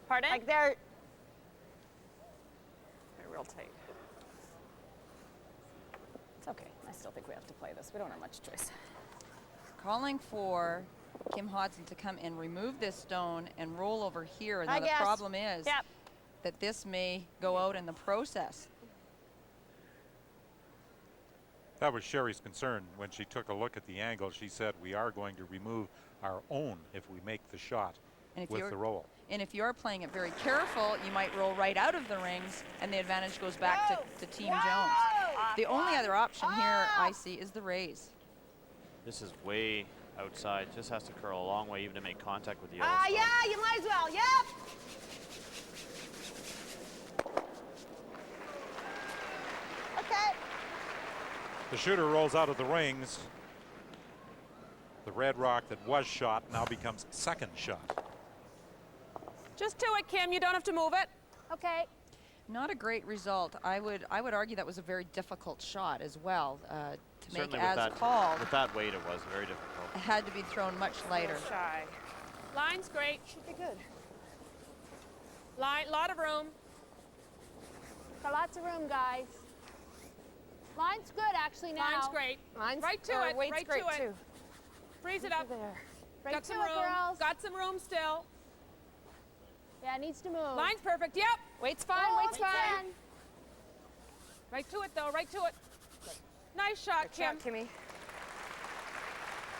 Pardon? Like they're Real tight. It's okay. I still think we have to play this. We don't have much choice. Calling for Kim Hodson to come and remove this stone and roll over here. Now I the guess. problem is Yep. that this may go out in the process. That was Sherry's concern when she took a look at the angle. She said, we are going to remove our own if we make the shot with the roll. And if you're playing it very careful, you might roll right out of the rings and the advantage goes back to Team Jones. The only other option here I see is the raise. This is way outside. Just has to curl a long way even to make contact with the yellow stone. yeah, you might as well. Yep. Okay. The shooter rolls out of the rings. The red rock that was shot now becomes second shot. Just to it, Kim. You don't have to move it. Okay. Not a great result. I would argue that was a very difficult shot as well to Certainly make as called. with that weight, it was very difficult. It had to be thrown much lighter. Shy. Line's great. Should be good. Line, lot of room. Got lots of room, guys. Line's good actually now. Line's great. Mine's Right to it. Weight's Right great to it. too. Freeze it up. There. Right Got to some it, room. girls. Got some room still. Yeah, it needs to move. Line's perfect. Yep. Weight's fine. Weight's Weight's fine. in. Right to it, though. Right to it. Nice shot, Good Kim. shot, Kimmy.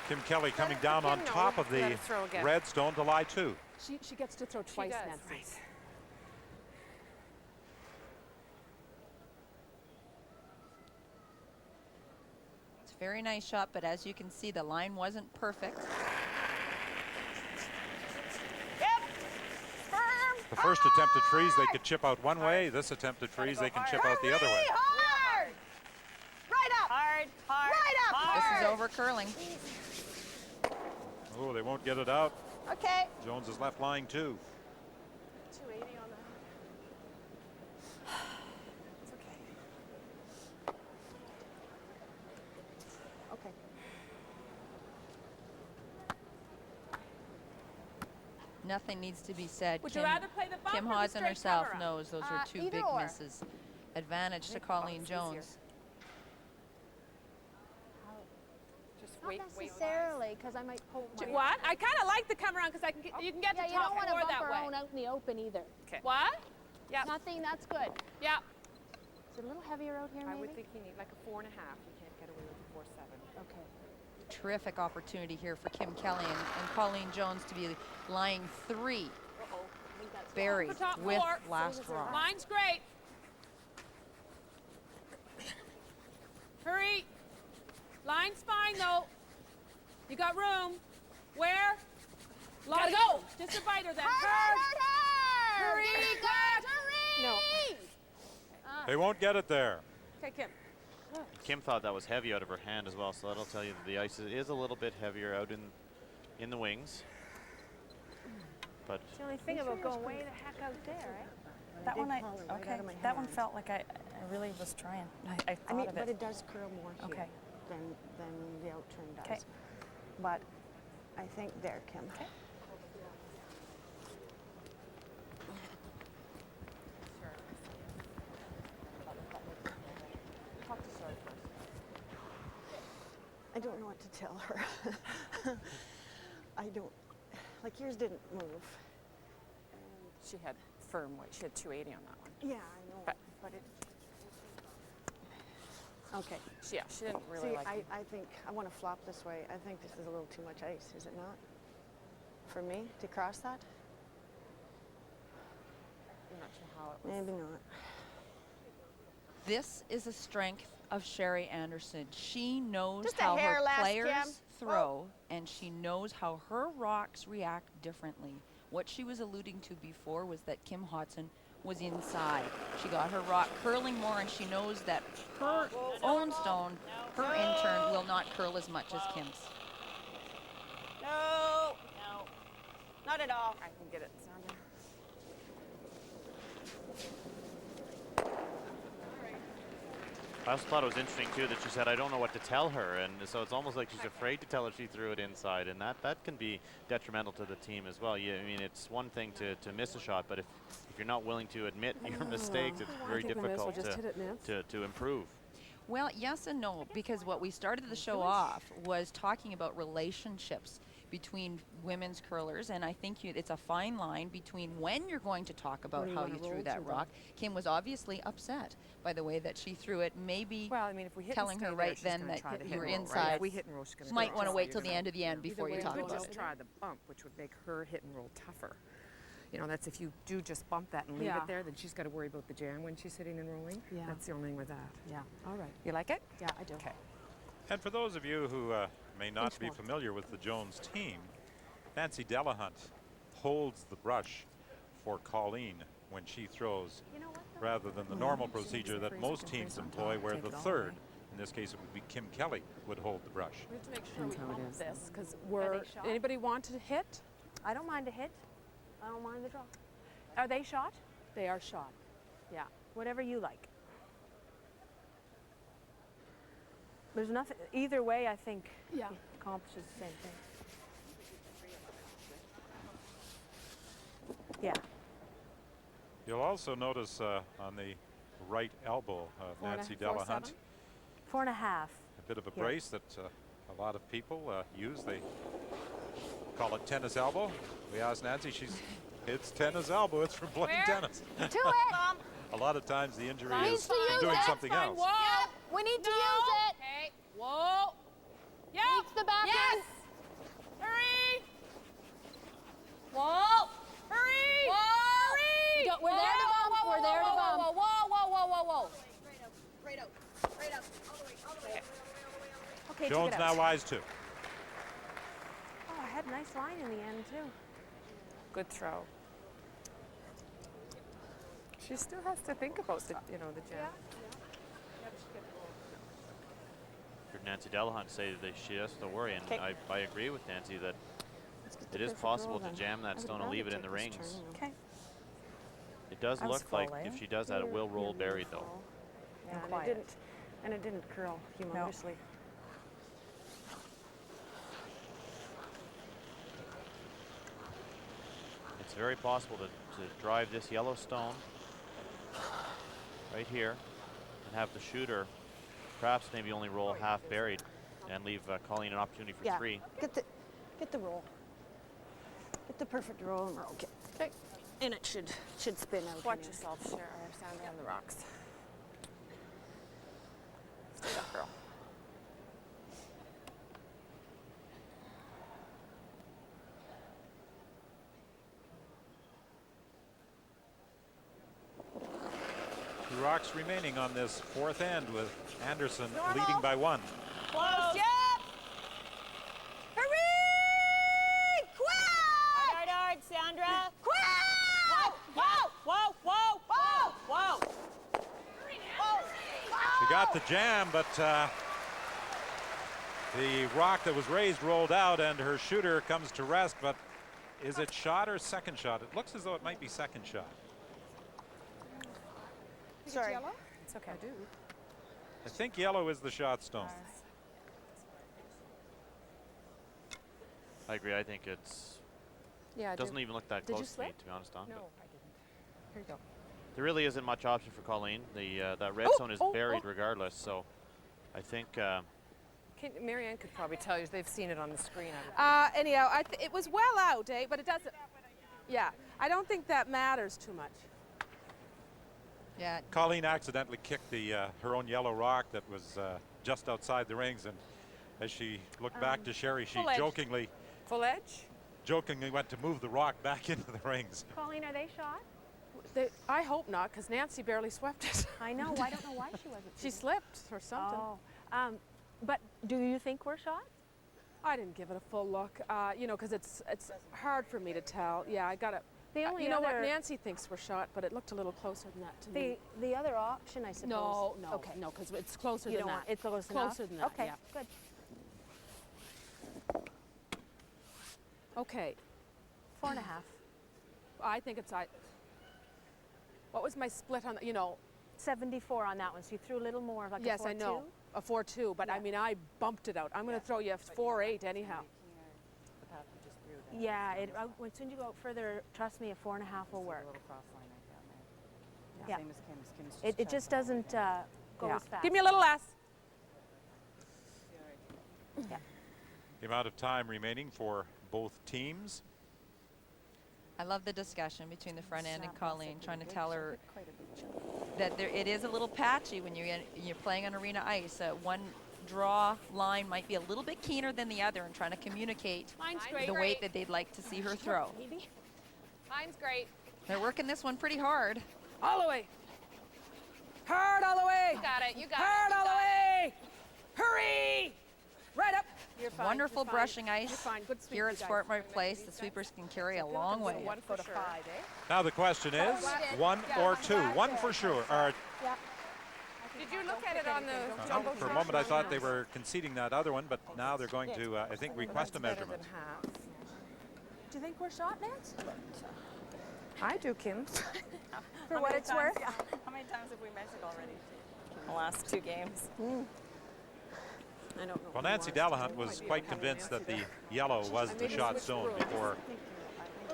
Kim Kelly coming down Kim on know. top of Let the it throw again. red stone to lie 2. She gets to throw twice, does. Nancy. Right. It's a very nice shot, but as you can see, the line wasn't perfect. The first attempt at freeze, they could chip out one way. This attempt at freeze, they can chip out the other way. Hard. Right up. Hard. Right up. This is over curling. Oh, they won't get it out. Okay. Jones is left lying 2. 280 on the Nothing needs to be said. Would you rather play the bump Kim or the Hodson straight herself cover-up? knows those are two either big or. misses. Advantage to Colleen Jones. Just not necessarily, because I might pull my... What? I kind of like the come around because you can get Yeah, to you don't top want to four bump that our way. own out in the open either. Okay. What? Yeah. Nothing, that's good. Yeah. Is it a little heavier out here, maybe? I would think you need like a 4.5. You can't get away with a 4.7. Okay. Terrific opportunity here for Kim Kelly and Colleen Jones to be lying 3. Uh-oh. I think that's Buried For top with four. last rock. Line's great. Hurry. Line's fine, though. You got room. Where? Gotta go. Just a biter then. Hurry. No. They won't get it there. Okay, Kim. Kim thought that was heavy out of her hand as well, so that'll tell you that the ice is a little bit heavier out in the wings. But It's the only thing about going way the heck out there, eh? That one, did pull it right out of my that one hand. felt like I really was trying. I thought I mean, of but it. it does curl more here Okay. than the outturn does. Okay. But I think there, Kim. Okay. I don't know what to tell her. I don't, like yours didn't move. She had firm weight. She had 280 on that one. Yeah, I know, but it, okay. Yeah, she didn't really See, like it. I think, I want to flop this way. I think this is a little too much ice, is it not? For me to cross that? I'm not sure how it was. Maybe not. This is a strength of Sherry Anderson. She knows Just a how hair her less, players Kim. throw, and she knows how her rocks react differently. What she was alluding to before was that Kim Hodson was inside. She got her rock curling more, and she knows that her own stone, her in turn, will not curl as much as Kim's. No. Not at all. I can get it, Sandra. I also thought it was interesting too that she said, I don't know what to tell her, and so it's almost like she's afraid to tell her she threw it inside, and that can be detrimental to the team as well. I mean, it's one thing to miss a shot, but if you're not willing to admit your mistakes, it's very difficult to improve. Well, yes and no, because what we started the show off was talking about relationships between women's curlers, and I think it's a fine line between when you're going to talk about how you threw that rock. Kim was obviously upset by the way that she threw it, maybe Well, I mean, if we hit telling and her stay there, right she's then gonna that try the you hit were and roll, right? inside. If we hit and roll, she's gonna Might try want to it. wait till the end of the end before you You talk could about just it. try the bump, which would make her hit and roll tougher. You know, that's if you do just bump that and leave Yeah. it there, then she's got to worry about the jam when she's hitting and rolling. Yeah. That's the only thing with that. Yeah. All right. You like it? Yeah, I do. Okay. And for those of you who may not be familiar with the Jones team, Nancy Delahunt holds the brush for Colleen when she throws, rather than the normal procedure that most teams employ, where the third, in this case it would be Kim Kelly, would hold the brush. We have to make sure we Depends how it bump is. this because Are they shot? anybody want to hit? I don't mind a hit. I don't mind the draw. Are they shot? They are shot. Yeah. Whatever you like. There's nothing, either way, I think Yeah. accomplishes the same thing. Yeah. You'll also notice on the right elbow of Nancy 4.7? Delahunt 4.5. a bit of a Here. brace that a lot of people use. They call it tennis elbow. We asked Nancy, it's tennis elbow, it's for playing tennis. To it! A lot of times the injury Needs is to use doing it. something else. Whoa. Yeah, we need to use it. Okay. Whoa. Yeah. Needs the back Yes. end. Hurry. Whoa. Hurry. Whoa. Hurry. We're there to bump. Whoa, We're there to whoa, bump. whoa, whoa, whoa, whoa, whoa, whoa. Okay, Jones take it out. now lies too. Oh, I had a nice line in the end, too. Good throw. She still has to think about the, the jam. Heard Nancy Delahunt say that she has to worry, and Okay. I agree with Nancy that Let's get it the is perfect possible roll to then. jam I that would stone and rather leave it in take the this rings. turn, Okay. It does That was look like full, eh? if she does that, it will roll buried though. Yeah, and quiet. it didn't curl humongously. It's very possible to drive this yellow stone right here and have the shooter perhaps maybe only roll half buried and leave Colleen an opportunity for 3. Get the roll. Get the perfect roll and we're okay. Okay. And it should spin out. Watch yourself, Sandra, on the rocks. Stay up, girl. Two rocks remaining on this 4th end with Anderson leading by 1. Close. Yep. Hurry! Quick! Hard, Sandra. Quick! Whoa! Whoa! Whoa! Whoa! Whoa! She got the jam, but the rock that was raised rolled out and her shooter comes to rest. But is it shot or second shot? It looks as though it might be second shot. Sorry. It's okay. I do. I think yellow is the shot stone. I agree. I think it's doesn't even look that close to me, to be honest, Don. No, I didn't. Here you go. There really isn't much option for Colleen. That red zone is buried regardless, so I think Marianne could probably tell you. They've seen it on the screen. Anyhow, it was well out, but it doesn't. Yeah, I don't think that matters too much. Yeah. Colleen accidentally kicked her own yellow rock that was just outside the rings, and as she looked back to Sherry, she jokingly went to move the rock back into the rings. Colleen, are they shot? I hope not, because Nancy barely swept it. I know. I don't know why she wasn't. She slipped or something. Oh. But do you think we're shot? I didn't give it a full look, because it's hard for me to tell. Yeah, I got to. You know what? Nancy thinks we're shot, but it looked a little closer than that to me. The other option, I suppose. No, because it's closer You than don't that. want it's close closer than that. Okay, Yeah. good. Okay. 4.5. I think it's what was my split on? 74 on that one. So you threw a little more, like yes, a 4.2. I know, a 4.2. But I mean, I bumped it out. I'm going to throw you a 4.8 anyhow. Yeah, as soon as you go further, trust me, a 4.5 will work. Yeah. It just doesn't go as fast. Give me a little less. Yeah. The amount of time remaining for both teams. I love the discussion between the front end and Colleen, trying to tell her that it is a little patchy when you're playing on arena ice. One draw line might be a little bit keener than the other, and trying to communicate the way that they'd like to see her throw. Mine's great. They're working this one pretty hard. All the way. Hard all the way. You got it. You got hard it. all the way. Hurry. Right up. You're fine. Wonderful You're fine. brushing ice. You're fine. Good sweep, Here at you guys. Sport Mart Place, the sweepers can carry a long way. 1 foot of 5, Now the question is, 1 or 2? 1 for sure. Did you look at it on the jumbo For a moment I thought they were conceding that other one, but now they're going to, I think, request a measurement. Do you think we're shot, Nance? I do, Kim. For what it's worth? How many times have we measured already in the last 2 games? I don't know. Well, Nancy Delahunt was quite convinced that the yellow was the shot stone before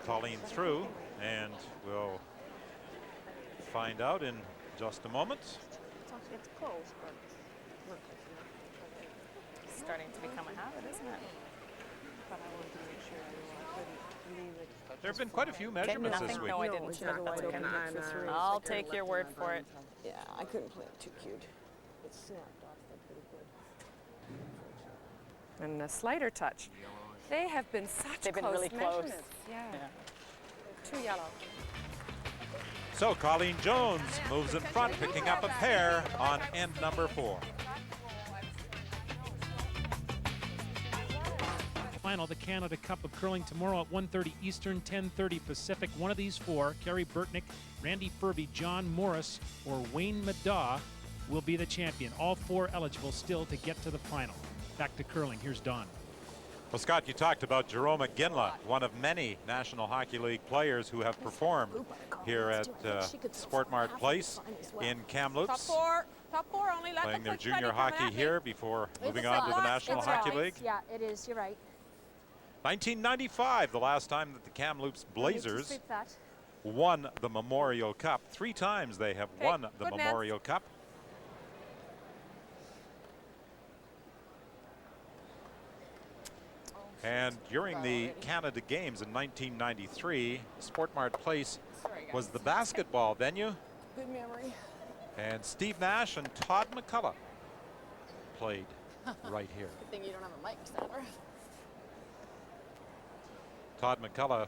Colleen threw, and we'll find out in just a moment. It's close, but it's starting to become a habit, isn't it? But I wanted to make sure I couldn't leave it. There have been quite a few measurements this week. No, I didn't. That's okay. I'll take your word for it. Yeah, I couldn't play it too cute. It snapped off there pretty good. And a slighter touch. They have been such They've been really close. measurements. Yeah. Too yellow. So Colleen Jones moves in front, picking up a pair on end number 4. Final, the Canada Cup of Curling tomorrow at 1:30 Eastern, 10:30 Pacific. One of these 4, Carrie Burtnick, Randy Furby, John Morris, or Wayne Madaw, will be the champion. All 4 eligible still to get to the final. Back to curling. Here's Don. Well, Scott, you talked about Jerome Ginla, one of many National Hockey League players who have performed here at Sport Mart Place in Kamloops. Top four only. Let Playing them their push, ready, junior coming hockey at me. here before moving on to the National It's Hockey right. League. Yeah, it is. You're right. 1995, the last time that the Kamloops Blazers Sweep that. won the Memorial Cup. 3 times they have won the good Memorial Cup. And during the Canada Games in 1993, Sport Mart Place was the basketball venue. Good memory. And Steve Nash and Todd McCullough played right here. Good thing you don't have a mic, Sandra. Todd McCullough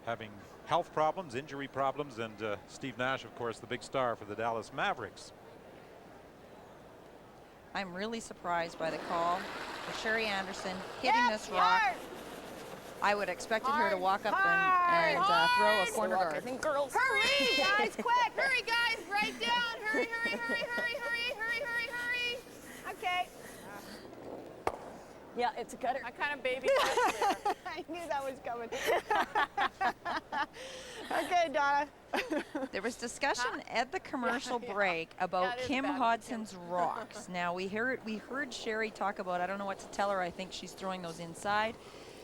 having health problems, injury problems, and Steve Nash, of course, the big star for the Dallas Mavericks. I'm really surprised by the call for Sherry Anderson hitting this rock. I would expected her to walk up and throw a corner guard. I think girls. Hurry, guys, quick! Hurry, guys, right down! Hurry, hurry, hurry, hurry, hurry, hurry, hurry, hurry! Okay. Yeah, it's a cutter. I kind of baby. I knew that was coming. Okay, Donna. There was discussion at the commercial break about Kim Hodson's rocks. Now we heard Sherry talk about, I don't know what to tell her, I think she's throwing those inside.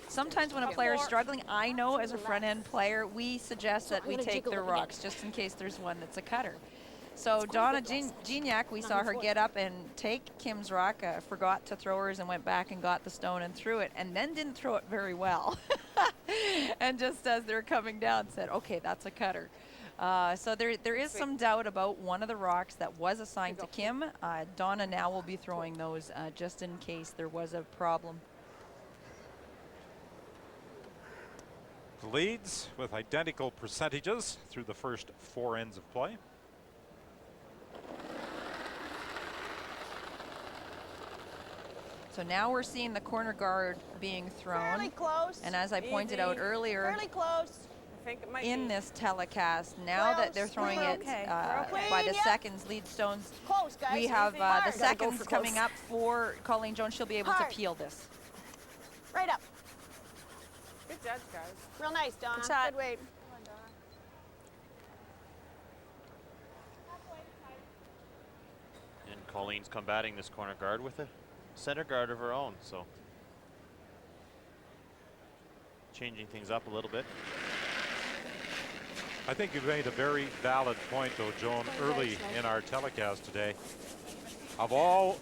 Sometimes when a player is struggling, I know as a front end player, we suggest that we take their rocks just in case there's one that's a cutter. So Donna Gignac, we saw her get up and take Kim's rock, forgot to throw hers and went back and got the stone and threw it, and then didn't throw it very well. And just as they're coming down said, okay, that's a cutter. So there is some doubt about one of the rocks that was assigned to Kim. Donna now will be throwing those just in case there was a problem. The leads with identical percentages through the first 4 ends of play. So now we're seeing the corner guard being thrown. Fairly close. And as I pointed out earlier, fairly close. I think it might in this telecast, now that they're throwing it by the seconds, lead stones, Close, guys. we have the seconds close. coming up for Colleen Jones. She'll be able to peel this. Right up. Good judge, guys. Real nice, Donna. Good shot. Good weight. And Colleen's combating this corner guard with a center guard of her own, so changing things up a little bit. I think you've made a very valid point, though, Joan, early in our telecast today. Of all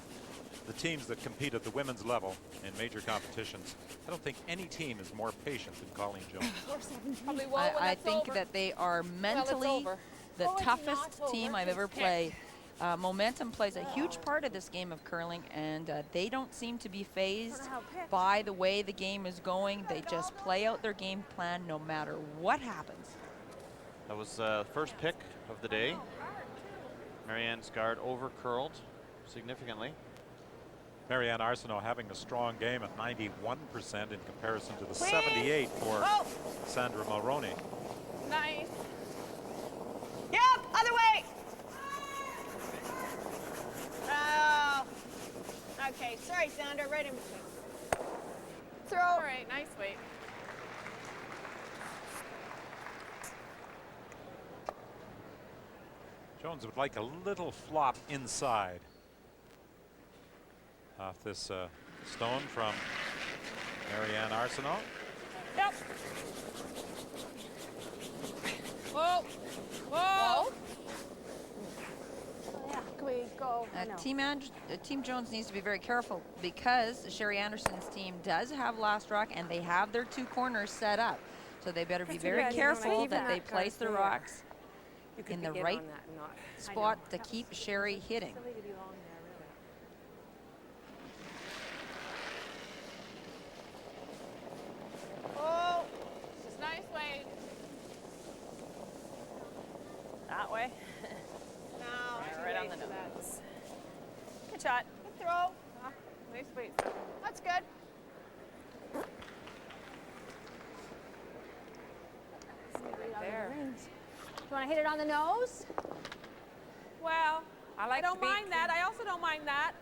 the teams that compete at the women's level in major competitions, I don't think any team is more patient than Colleen Jones. I think that they are mentally the toughest team I've ever played. Momentum plays a huge part of this game of curling, and they don't seem to be phased by the way the game is going. They just play out their game plan no matter what happens. That was the first pick of the day. Marianne's guard over curled significantly. Marianne Arsenault having a strong game at 91% in comparison to the 78 for Sandra Mulroney. Nice. Yep, other way. Oh. Okay, sorry, Sandra, right in between. Throw. All right, nice weight. Jones would like a little flop inside off this stone from Marianne Arsenault. Yep. Whoa. Whoa. Yeah, can we go? Team Jones needs to be very careful because Sherry Anderson's team does have last rock and they have their 2 corners set up. So they better be very careful that they place their rocks in the right spot to keep Sherry hitting. Oh. Just nice weight. That way. No. Right on the nose. Good shot. Good throw. Nice weight. That's good. There. Do you want to hit it on the nose? Well, I don't mind that. I also don't mind that.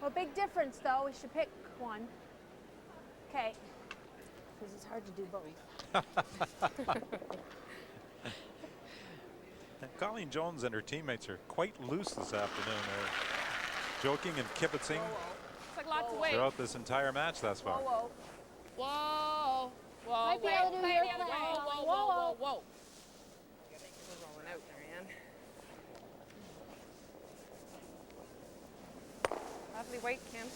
Well, big difference, though. We should pick one. Okay. Because it's hard to do both. And Colleen Jones and her teammates are quite loose this afternoon. They're joking and kibitzing. It's like lots of weight. throughout this entire match thus far. Whoa, Whoa. Whoa. Might be Wait, able to do wait, your whoa, thing. whoa, whoa, Whoa, whoa, whoa. We're rolling out, Marianne. Lovely weight, Kim.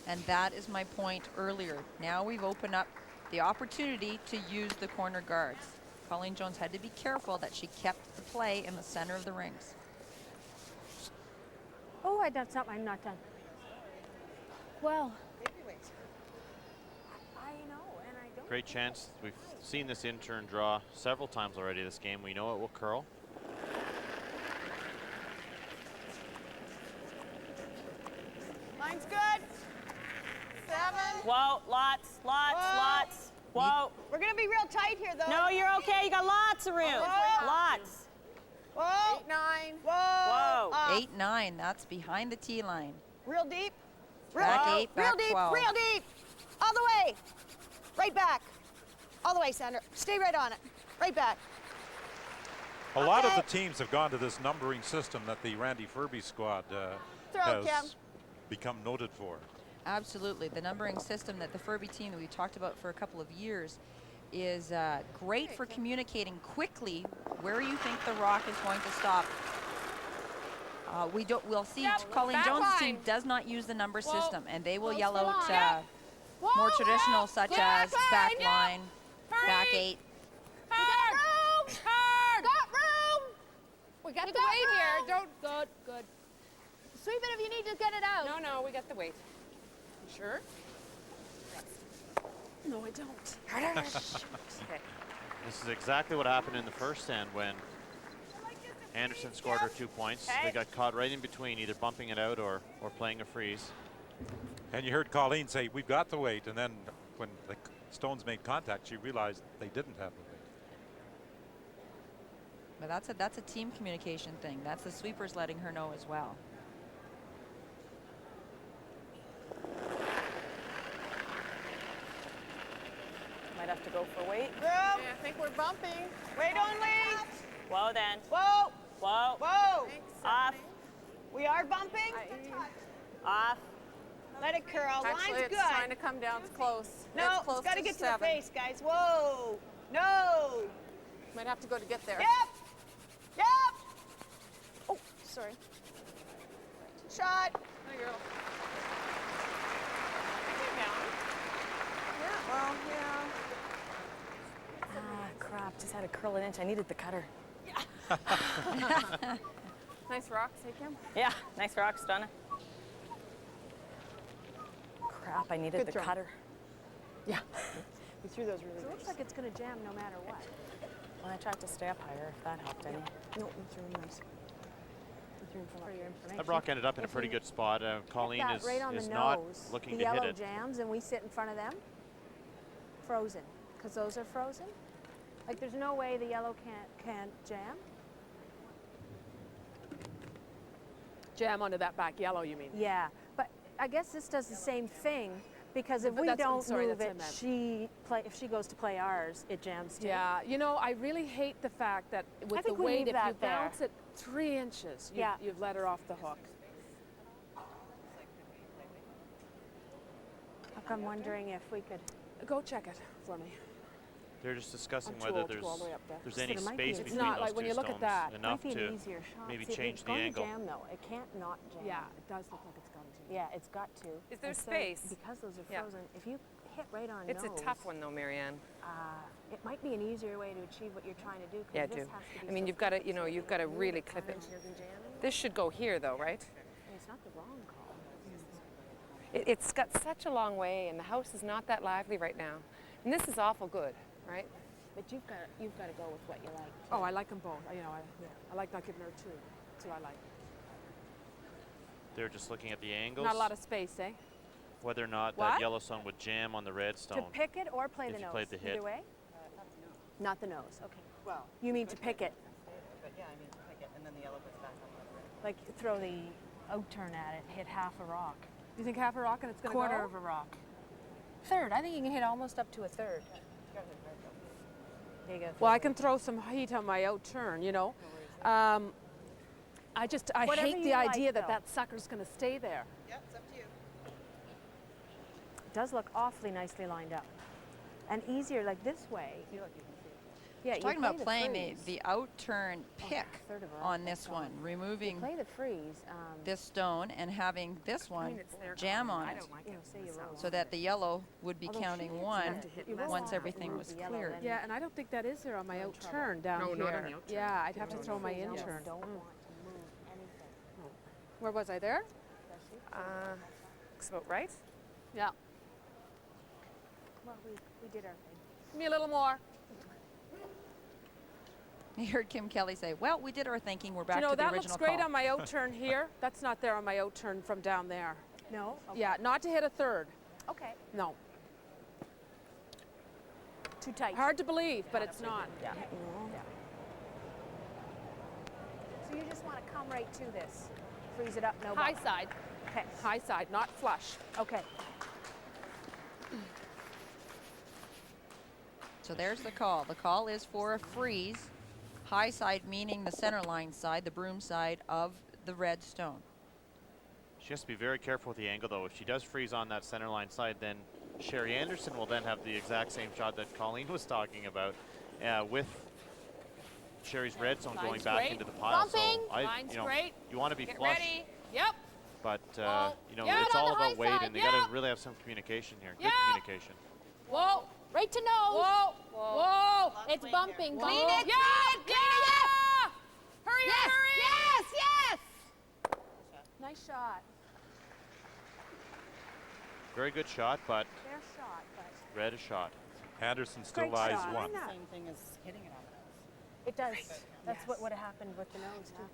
And that is my point earlier. Now we've opened up the opportunity to use the corner guards. Colleen Jones had to be careful that she kept the play in the center of the rings. Oh, I done something. I'm not done. Well, I know, and I don't. Great chance. We've seen this in-turn draw several times already this game. We know it will curl. Line's good. 7. Whoa, lots. Whoa. We're going to be real tight here, though. No, you're okay. You got lots of room. Whoa. Lots. Whoa. 8, 9. Whoa. Whoa. 8, 9, that's behind the tee line. Real deep. Back 8, back real deep, 12. real deep. All the way. Right back. All the way, Sandra. Stay right on it. Right back. A lot of the teams have gone to this numbering system that the Randy Furby squad Throw, Kim. has become noted for. Absolutely. The numbering system that the Furby team that we've talked about for a couple of years is great for communicating quickly where you think the rock is going to stop. We'll see Colleen back Jones' line. team does not use the number Whoa. system, and they will Close yell the out line. more traditional such as back line, line, Hurry. back 8. Hard. room. Hard. Got room. We got We the got weight here. room. Don't. Good. Sweep it if you need to get it out. No, we got the weight. You sure? No, I don't. Okay. This is exactly what happened in the first end when Anderson scored her 2 points. They got caught right in between, either bumping it out or playing a freeze. And you heard Colleen say, we've got the weight. And then when the stones made contact, she realized they didn't have the weight. But that's a team communication thing. That's the sweepers letting her know as well. Might have to go for weight. Room. Yeah, I think we're bumping. Weight only. Whoa, then. Whoa. Whoa. Whoa. Off. We are bumping. Off. Let it curl. Actually, Line's it's good. trying to come down. It's close. No, it's close it's got to to get to 7. the face, guys. Whoa. No. Might have to go to get there. Yep. Yep. Oh, sorry. Shot. There you go. Well, yeah. Crap. Just had a curl an inch. I needed the cutter. Nice rocks, hey, Kim? Yeah. Nice rocks, Donna. Crap. I needed the cutter. Yeah. We threw those really It looks like it's going to jam no matter what. Well, I tried to stay up higher, if that helped any. No, we threw them nice. We threw them For your information. That rock ended up in a pretty good spot. Colleen Hit that right on is the not nose. looking the to hit yellow it. jams, and we sit in front of them. Frozen, because those are frozen. Like there's no way the yellow can't jam. Jam onto that back yellow, you mean? Yeah, but I guess this does the same thing because if But we that's- I'm don't sorry, move that's it, what I meant. if she goes to play ours, it jams too. Yeah, you know, I really hate the fact that with the think we weight, leave if that you there. bounce it 3 inches, Yeah. you've let her off the hook. I'm wondering if we could. Go check it for me. They're just discussing I'm too whether old to go all the way up there. there's So any there might be space an- between It's not those like when two you look at stones that. enough Might be to an easier shot. maybe See, change it's the going angle. to jam though. It can't not jam. Yeah, it does look like it's going to. Yeah, it's got to. Is there And so space? Because those are Yeah. frozen. If you hit right on It's nose, a tough one, though, Marianne. it might be an easier way to achieve what you're trying to do. 'Cause Yeah, I this do. has to be I mean, so you've got to, flat, you know, so you've got to move really it clip it. doesn't jam it. This should go here, though, right? And it's not the wrong call. It's got such a long way, and the house is not that lively right now. And this is awful good, right? But you've got to go with what you like. Oh, I like them both. You know, I like not giving her two. Two I like. They're just looking at the angles, Not a lot of space, eh? whether or not What? that yellow stone would jam on the red To stone. pick it or play If the you nose. played the hit. Either way. Not the nose. Okay. Well, You mean to pick it, but yeah, I mean, pick it, and then the yellow goes back on. like throw the out turn at it, hit half a rock, You think half a rock and it's going to go? quarter of a rock, third. I think you can hit almost up to a third. There you go. Well, I can throw some heat on my out turn, you know. I Whatever hate you the like, idea that though. that sucker's going to stay there. Yep, it's up to you. It does look awfully nicely lined up. And easier like this way. Yeah, She's talking play about the playing freeze. the out-turn pick third of her on outfit's this one, gone. removing Play the freeze. this stone and having this one jam on it, Say you roll so on that it. the yellow would be Although she counting hits one it. You roll once on it, everything remove was the yellow, cleared. then Yeah, and I don't think that is there on my You're in out-turn trouble. down No, here. not on the out-turn. Yeah, I'd have to throw my You in-turn. don't want to move anything. Where was I there? Looks about right. Yeah. Well, we did our thing. Give me a little more. You heard Kim Kelly say, well, we did our thinking, we're back You know, to the that original looks great call. on my out-turn here. That's not there on my out-turn from down there. No? Okay. Yeah, not to hit a third. Okay. No. Too tight. Hard to believe, but it's not. Yeah. So you just want to come right to this. Freeze it up, no High bump. side. Okay. High side, not flush. Okay. So there's the call. The call is for a freeze. High side meaning the center line side, the broom side of the red stone. She has to be very careful with the angle, though. If she does freeze on that center line side, then Sherry Anderson will then have the exact same shot that Colleen was talking about, with Sherry's red zone going Line's back great. into the pile. Bumping. So Line's you know, great. you want to be Get flush, ready. Yep. but Whoa. you know, Yeah, it's on all the high about weight, side. and they got Yep. to really have some communication here. Good Yep. communication. Whoa. Right to nose. Whoa. Whoa. It's bumping. Whoa. Clean it. Yeah. Yeah. Hurry, Yes. hurry. Yes. Yes. Nice shot. Very good shot, but Fair shot, but red is shot. Anderson still Great lies shot. one. Same thing as hitting it on the nose. it does. That's what would have happened with the nose too.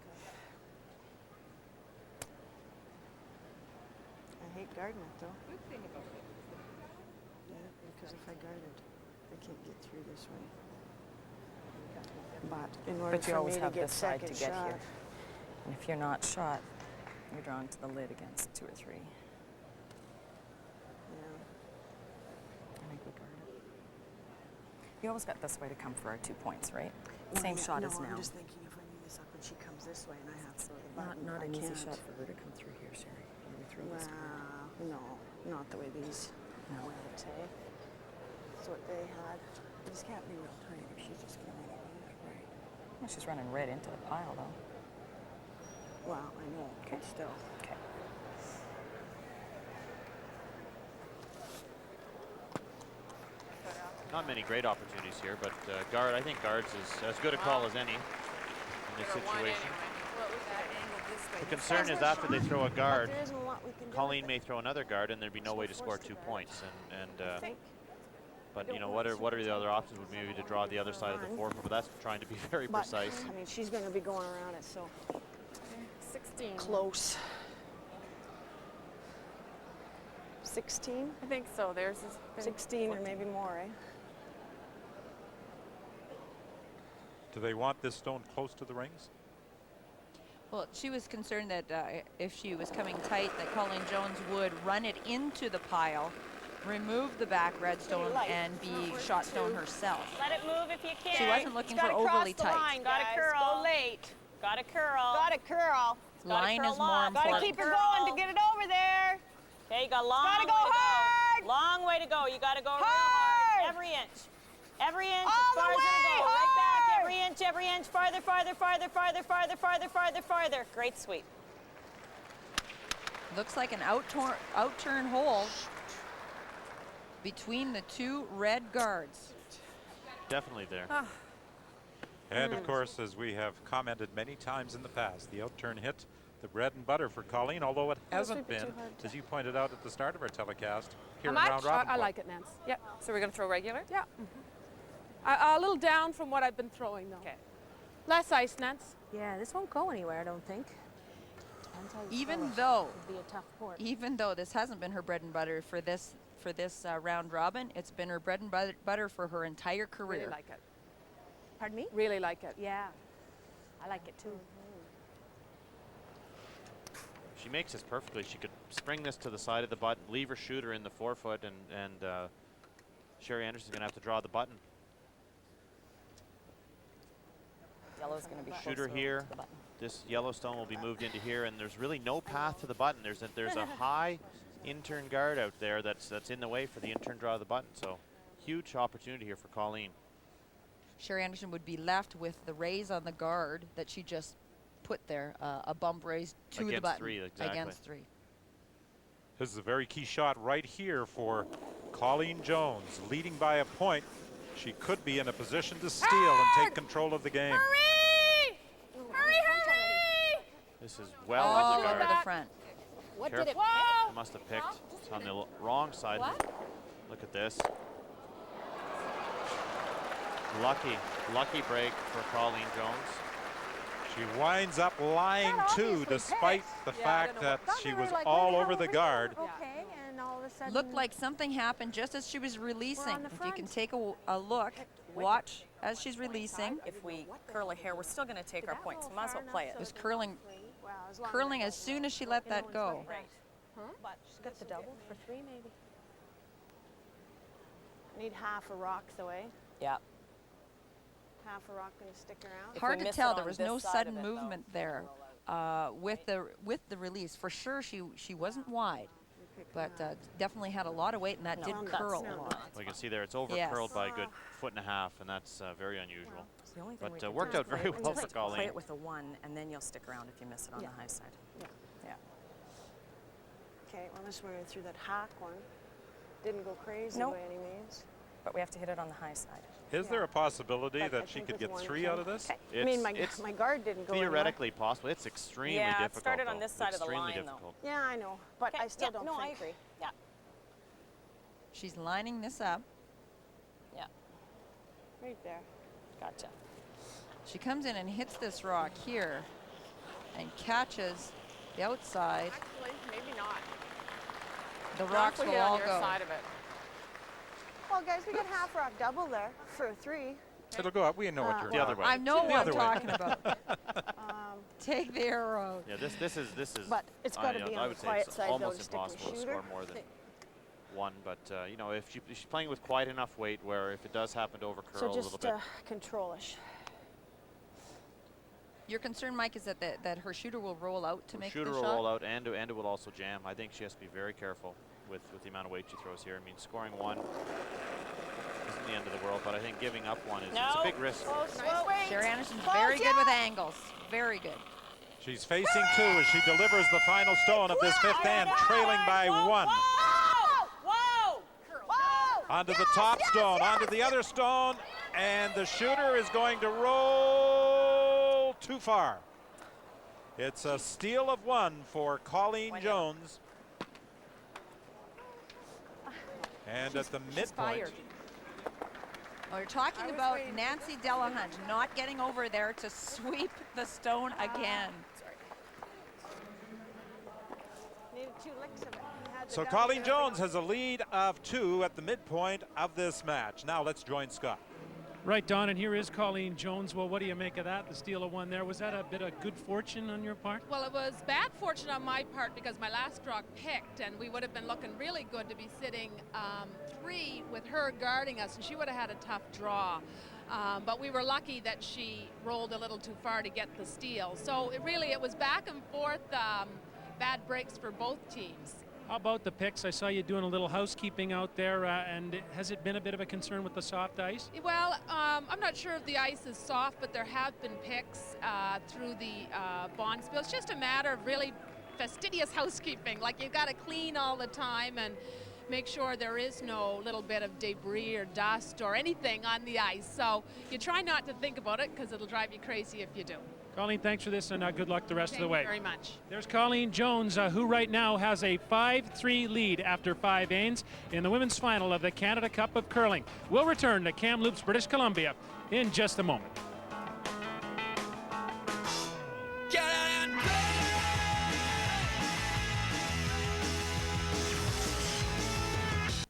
I hate guarding it though. Yeah, because if I guard it, I can't get through this way. But in order But you for always me to have get this side to second get shot, here. And if you're not shot, you're drawn to the lid against 2 or 3. yeah. I think we guard it. You always got this way to come for our 2 points, right? No, Same yeah, shot no, as now. I'm just thinking if I move this up and she comes this way and I have to throw the button, Not I an easy can't. shot for her to come through here, Sherry. You throw this guy. No, not the way these No. went, eh? That's what they had. These can't be real tight if she's just going to run it right. Well, she's running red into the pile, though. Well, I know, but still. Okay. Not many great opportunities here, but guard. I think guards is as good a call as any in this situation. The concern is after they throw a guard, There isn't a lot we can do Colleen with may it. throw another guard, and there'd be no way to score 2 points. But you know, what are the other options? Would maybe to draw the other side of the forfeit, but that's trying to be very But, precise. I mean, she's going to be going around it, so 16. close. 16? I think so. There's 16 or maybe more, eh? Do they want this stone close to the rings? Well, she was concerned that if she was coming tight, that Colleen Jones would run it into the pile, remove the back red stone, and be shot stone herself. Let it move if you can. She wasn't looking for Gotta overly cross the tight. line, Got to Guys, curl. go late. Got to curl. Got to curl. Line is more Got important. to keep her going to get it over there. Okay, you got a long Gotta way go to hard. go. Long way to go. You got to go real Hard. hard. Every inch. Every inch All as the far as it'll way. go. Right back. Hard. Every inch. Farther, farther, farther, farther, farther, farther, farther, farther. Great sweep. Looks like an out-turn hole between the 2 red guards. Definitely there. And of course, as we have commented many times in the past, the out-turn hit the bread and butter for Colleen, although it hasn't been, as you pointed out at the start of our telecast, here in round robin. I like it, Nance. Yep. So we're going to throw regular? Yeah. A little down from what I've been throwing, though. Okay. Less ice, Nance. Yeah, this won't go anywhere, I don't think. Depends how you Even throw it. though, It'd be a tough port. even though this hasn't been her bread and butter for this round robin, it's been her bread and butter for her entire career. Really like it. Pardon me? Really like it. Yeah, I like it too. She makes this perfectly. She could spring this to the side of the button, leave her shooter in the forefoot, and Sherry Anderson's going to have to draw the button. Yellow's going to be Shooter closer here. to the button. this Yellowstone will be moved into here, and there's really no path to the button. There's a high intern guard out there that's in the way for the intern draw of the button. So huge opportunity here for Colleen. Sherry Anderson would be left with the raise on the guard that she just put there, a bump raise to the button. Three, exactly. Against 3. This is a very key shot right here for Colleen Jones, leading by a point. She could be in a position to steal and take control of the game. Hurry! Hurry, hurry! This is well All on the over guard. the front. What Careful. did it pick? Must have picked. It's on the wrong side. What? Look at this. Lucky break for Colleen Jones. She winds up lying too, despite the fact that she was all over the guard. Okay, and all of a sudden. Looked like something happened just as she was releasing. the If you can front. take a look, watch as she's releasing. If we curl her hair, we're still going to take our points. Might as well play It was it. curling, Well, as long curling as soon as she let that go. Right. But she's got the double for 3 maybe. Need half a rock though, eh? Yeah. Half a rock going to stick around. If Hard we to miss tell. it There on was this no side sudden of it, though, movement there with the release. For sure, she wasn't wide, but definitely had a lot of weight, and that did curl a lot. Well, you can see there it's over Yes. curled by a good 1.5 feet, and that's very unusual. It's the only thing we But can worked do out is play very it- well just for Colleen. Play it with a 1, and then you'll stick around if you miss it on the high side. Yeah. Okay, well, this one through that hack one. Didn't go crazy Nope. by any means. But we have to hit it on the high side. Is there a possibility But I that she think could with get one 3 out of this? I mean, It's my guard didn't go anywhere. theoretically possible. It's extremely Yeah, it difficult. started on though. this side of the Extremely line, though. difficult. Yeah, I know, but I still don't no, think. I agree. Yeah. She's lining this up. Yeah. Right there. Gotcha. She comes in and hits this rock here and catches the outside. Actually, maybe not. The Not rocks if we will hit on all your go. side of it. Well, guys, we got half rock double there for 3. It'll go up. We know what you're The other way. I know The what I'm other way. talking about. Take the arrow. Yeah, this is. But it's gotta be on I the would say quiet it's side, though, almost to stick a impossible to shooter. score more than 1. But you know, if she's playing with quite enough weight, where if it does happen to overcurl So a little just bit, control-ish. Your concern, Mike, is that her shooter will roll out to make shooter the will shot? roll out and it will also jam. I think she has to be very careful with the amount of weight she throws here. I mean, scoring 1 isn't the end of the world, but I think giving up 1 is it's a big risk. Sherry Anderson's very good with angles. Very good. She's facing 2 as she delivers the final stone of this 5th hand, trailing by 1. Whoa! Onto the top stone, onto the other stone, and the shooter is going to roll too far. It's a steal of 1 for Colleen Jones. And at the midpoint, Oh, you're talking about Nancy Delahunt not getting over there to sweep the stone again. Needed 2 licks of it. Had the so double Colleen there. Jones has a lead of 2 at the midpoint of this match. Now let's join Scott. Right, Don, and here is Colleen Jones. Well, what do you make of that? The steal of 1 there. Was that a bit of good fortune on your part? Well, it was bad fortune on my part because my last rock picked, and we would have been looking really good to be sitting 3 with her guarding us, and she would have had a tough draw. But we were lucky that she rolled a little too far to get the steal. So it was back and forth, bad breaks for both teams. How about the picks? I saw you doing a little housekeeping out there, and has it been a bit of a concern with the soft ice? Well, I'm not sure if the ice is soft, but there have been picks through the bond spill. It's just a matter of really fastidious housekeeping. Like, you've got to clean all the time and make sure there is no little bit of debris or dust or anything on the ice. So you try not to think about it because it'll drive you crazy if you do. Colleen, thanks for this, and good luck the rest of the Thank way. you very much. There's Colleen Jones, who right now has a 5-3 lead after 5 games in the women's final of the Canada Cup of Curling. We'll return to Kamloops, British Columbia in just a moment.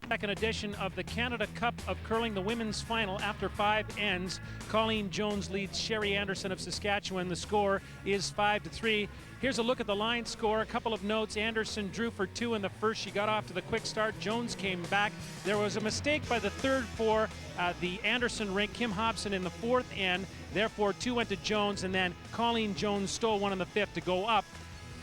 Second edition of the Canada Cup of Curling, the women's final after 5 ends. Colleen Jones leads Sherry Anderson of Saskatchewan. The score is 5-3. Here's a look at the line score. A couple of notes. Anderson drew for 2 in the first. She got off to the quick start. Jones came back. There was a mistake by the third for the Anderson rink. Kim Hobson in the fourth end. Therefore, 2 went to Jones, and then Colleen Jones stole one in the fifth to go up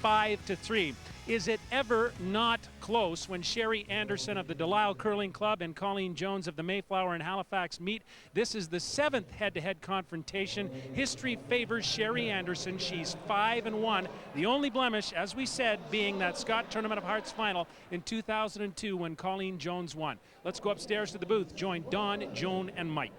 5-3. Is it ever not close when Sherry Anderson of the Delisle Curling Club and Colleen Jones of the Mayflower and Halifax meet? This is the 7th head-to-head confrontation. History favors Sherry Anderson. She's 5-1. The only blemish, as we said, being that Scott Tournament of Hearts final in 2002 when Colleen Jones won. Let's go upstairs to the booth. Join Don, Joan, and Mike.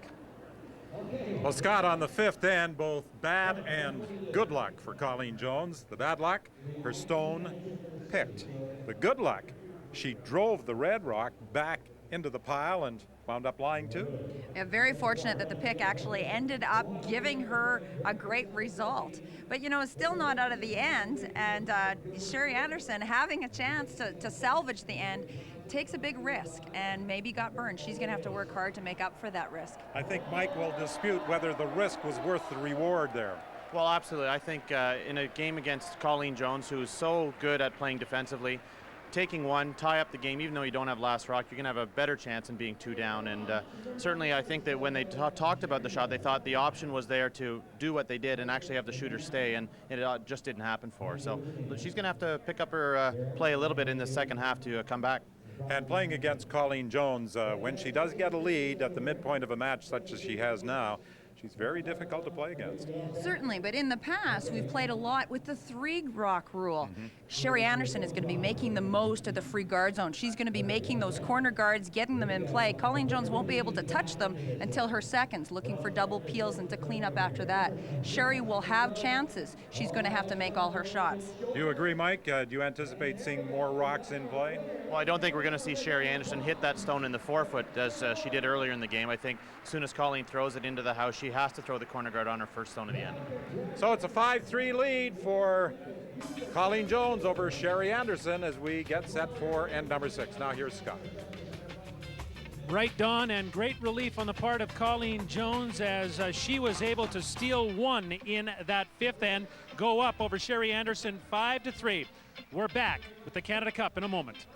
Well, Scott, on the 5th end, both bad and good luck for Colleen Jones. The bad luck, her stone picked. The good luck, she drove the red rock back into the pile and wound up lying too. Yeah, very fortunate that the pick actually ended up giving her a great result. But you know, it's still not out of the end, and Sherry Anderson having a chance to salvage the end takes a big risk and maybe got burned. She's going to have to work hard to make up for that risk. I think Mike will dispute whether the risk was worth the reward there. Well, absolutely. I think in a game against Colleen Jones, who's so good at playing defensively, taking one, tie up the game, even though you don't have last rock, you're going to have a better chance in being 2 down. And certainly I think that when they talked about the shot, they thought the option was there to do what they did and actually have the shooter stay, and it just didn't happen for her. So she's going to have to pick up her play a little bit in the second half to come back. And playing against Colleen Jones, when she does get a lead at the midpoint of a match such as she has now, she's very difficult to play against. Certainly, but in the past, we've played a lot with the 3 rock rule. Sherry Anderson is going to be making the most of the free guard zone. She's going to be making those corner guards, getting them in play. Colleen Jones won't be able to touch them until her seconds, looking for double peels and to clean up after that. Sherry will have chances. She's going to have to make all her shots. Do you agree, Mike? Do you anticipate seeing more rocks in play? Well, I don't think we're going to see Sherry Anderson hit that stone in the forefoot as she did earlier in the game. I think as soon as Colleen throws it into the house, she has to throw the corner guard on her first stone at the end. So it's a 5-3 lead for Colleen Jones over Sherry Anderson as we get set for end number 6. Now here's Scott. Right, Don, and great relief on the part of Colleen Jones as she was able to steal 1 in that 5th end, go up over Sherry Anderson 5-3. We're back with the Canada Cup in a moment.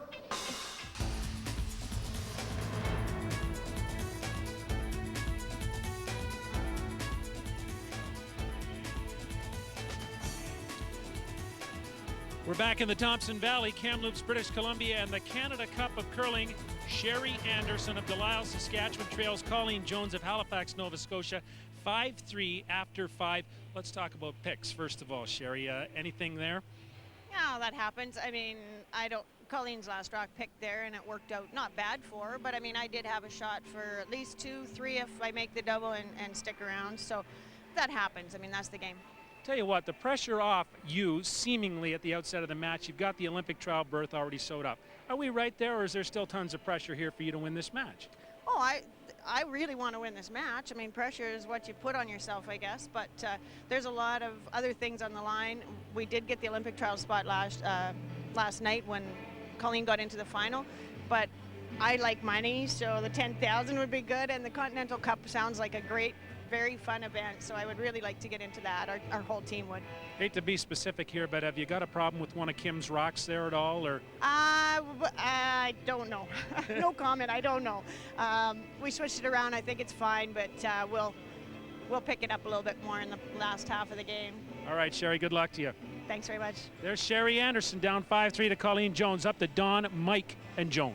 We're back in the Thompson Valley, Kamloops, British Columbia, and the Canada Cup of Curling. Sherry Anderson of Delisle, Saskatchewan trails Colleen Jones of Halifax, Nova Scotia, 5-3 after 5. Let's talk about picks first of all, Sherry. Anything there? Yeah, that happens. I mean, Colleen's last rock picked there, and it worked out not bad for her, but I mean, I did have a shot for at least 2, 3 if I make the double and stick around. So that happens. I mean, that's the game. Tell you what, the pressure off you seemingly at the outset of the match. You've got the Olympic trial berth already sewed up. Are we right there, or is there still tons of pressure here for you to win this match? Oh, I really want to win this match. I mean, pressure is what you put on yourself, I guess, but there's a lot of other things on the line. We did get the Olympic trial spot last night when Colleen got into the final, but I like money, so the 10,000 would be good, and the Continental Cup sounds like a great, very fun event, so I would really like to get into that. Our whole team would. Hate to be specific here, but have you got a problem with one of Kim's rocks there at all, or? I don't know. No comment. I don't know. We switched it around. I think it's fine, but we'll pick it up a little bit more in the last half of the game. All right, Sherry. Good luck to you. Thanks very much. There's Sherry Anderson down 5-3 to Colleen Jones. Up to Don, Mike, and Joan.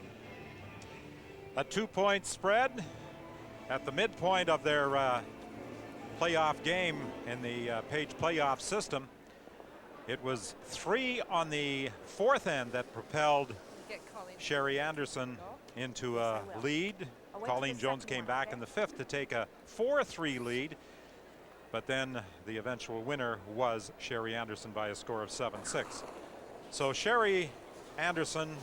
A 2-point spread at the midpoint of their playoff game in the Page playoff system. It was 3 on the 4th end that propelled Sherry Anderson into a lead. Colleen Jones came back in the 5th to take a 4-3 lead, but then the eventual winner was Sherry Anderson by a score of 7-6. So Sherry Anderson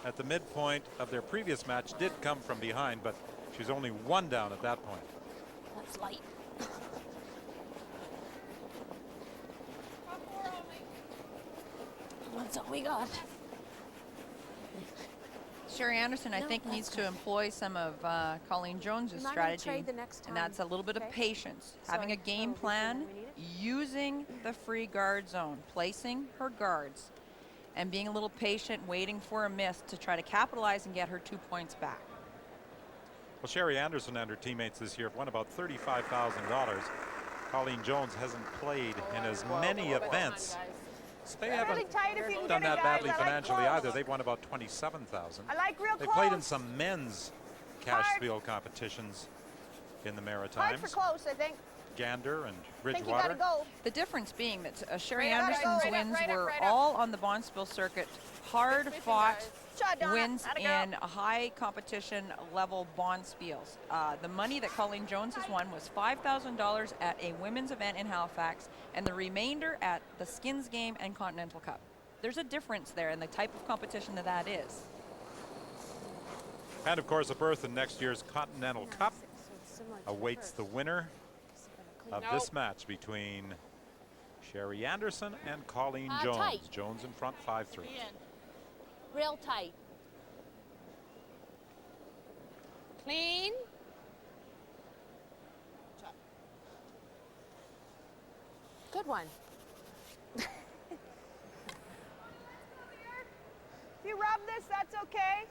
at the midpoint of their previous match did come from behind, but she's only 1 down at that point. That's light. That's all we got. Sherry Anderson, I think, needs to employ some of Colleen Jones's I'm not gonna strategy, trade the next and time, that's a little bit of okay? patience. Having a Sorry, game so plan, we need it? using the free guard zone, placing her guards, and being a little patient, waiting for a miss to try to capitalize and get her 2 points back. Well, Sherry Anderson and her teammates this year have won about $35,000. Colleen Jones hasn't played in as many events. So they haven't Really tight if you can done get it, that guys. badly I like financially close. either. They've won about 27,000. I like real They close. played in some men's cash Hard. field competitions in the Hard for Maritimes. close, I think. Gander and I think you gotta Bridgewater. go. The difference being that Sherry Right up, Anderson's right up, wins right up, were right up. all on the Bonspiel circuit, hard-fought Shot, Donna. wins Atta girl. in high competition level Bonspiels. The money that Colleen Jones has won was $5,000 at a women's event in Halifax, and the remainder at the Skins Game and Continental Cup. There's a difference there in the type of competition that is. And of course, a berth in next year's Continental Cup So it's similar to awaits the first. winner of Nope. this match between Sherry Anderson and Colleen Jones. Tight. Jones in front 5-3. Real tight. Clean. Good one. If you rub this, that's okay.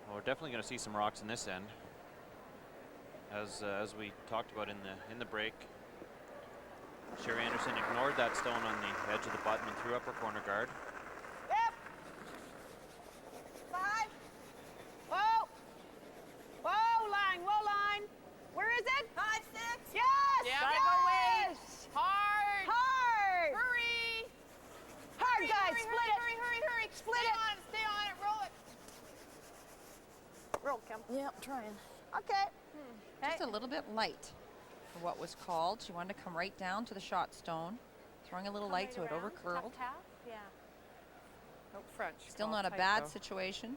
Well, we're definitely going to see some rocks in this end, as we talked about in the break. Sherry Anderson ignored that stone on the edge of the button and threw up her corner guard. Yep. 5. Whoa. Whoa, line, whoa, line. Where is it? 5, 6. Yes. Yeah, Gotta go away. yes. Hard. Hard. Hurry. Hard, guys. Hurry, Split hurry, it. hurry, hurry, hurry. Split Stay it. on it, stay on it, roll it. Roll, Kim. Yep, trying. Okay. Just a little bit light for what was called. She wanted to come right down to the shot stone, throwing a little Come light right so it around. overcurled. Tap, tap. Yeah. Out front. Still All not a tight, bad though. situation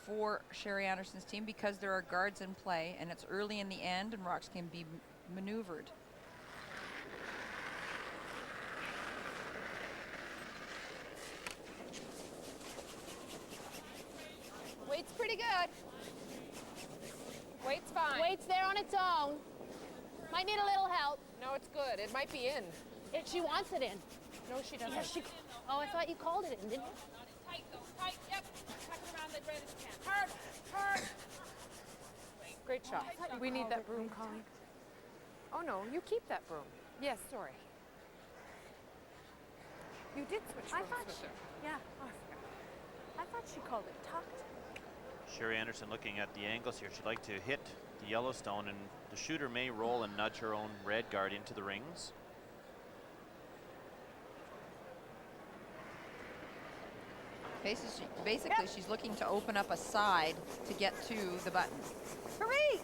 for Sherry Anderson's team because there are guards in play and it's early in the end and rocks can be maneuvered. Weight's pretty good. Weight's fine. Weight's there on its own. Might need a little help. No, it's good. It might be in. She wants it in. No, she doesn't. Yeah, oh, I thought you called it in, didn't you? Tight though, tight, yep. Tuck it around the red as you can. Hard, hard. Great shot. We need that broom, Colleen. Oh, no, you keep that broom. Yes, sorry. You did switch I brooms thought with she, her. yeah. I thought she called it tucked. Sherry Anderson looking at the angles here. She'd like to hit the Yellowstone, and the shooter may roll and nudge her own red guard into the rings. Basically, she's looking to open up a side to get to the button. Hurry.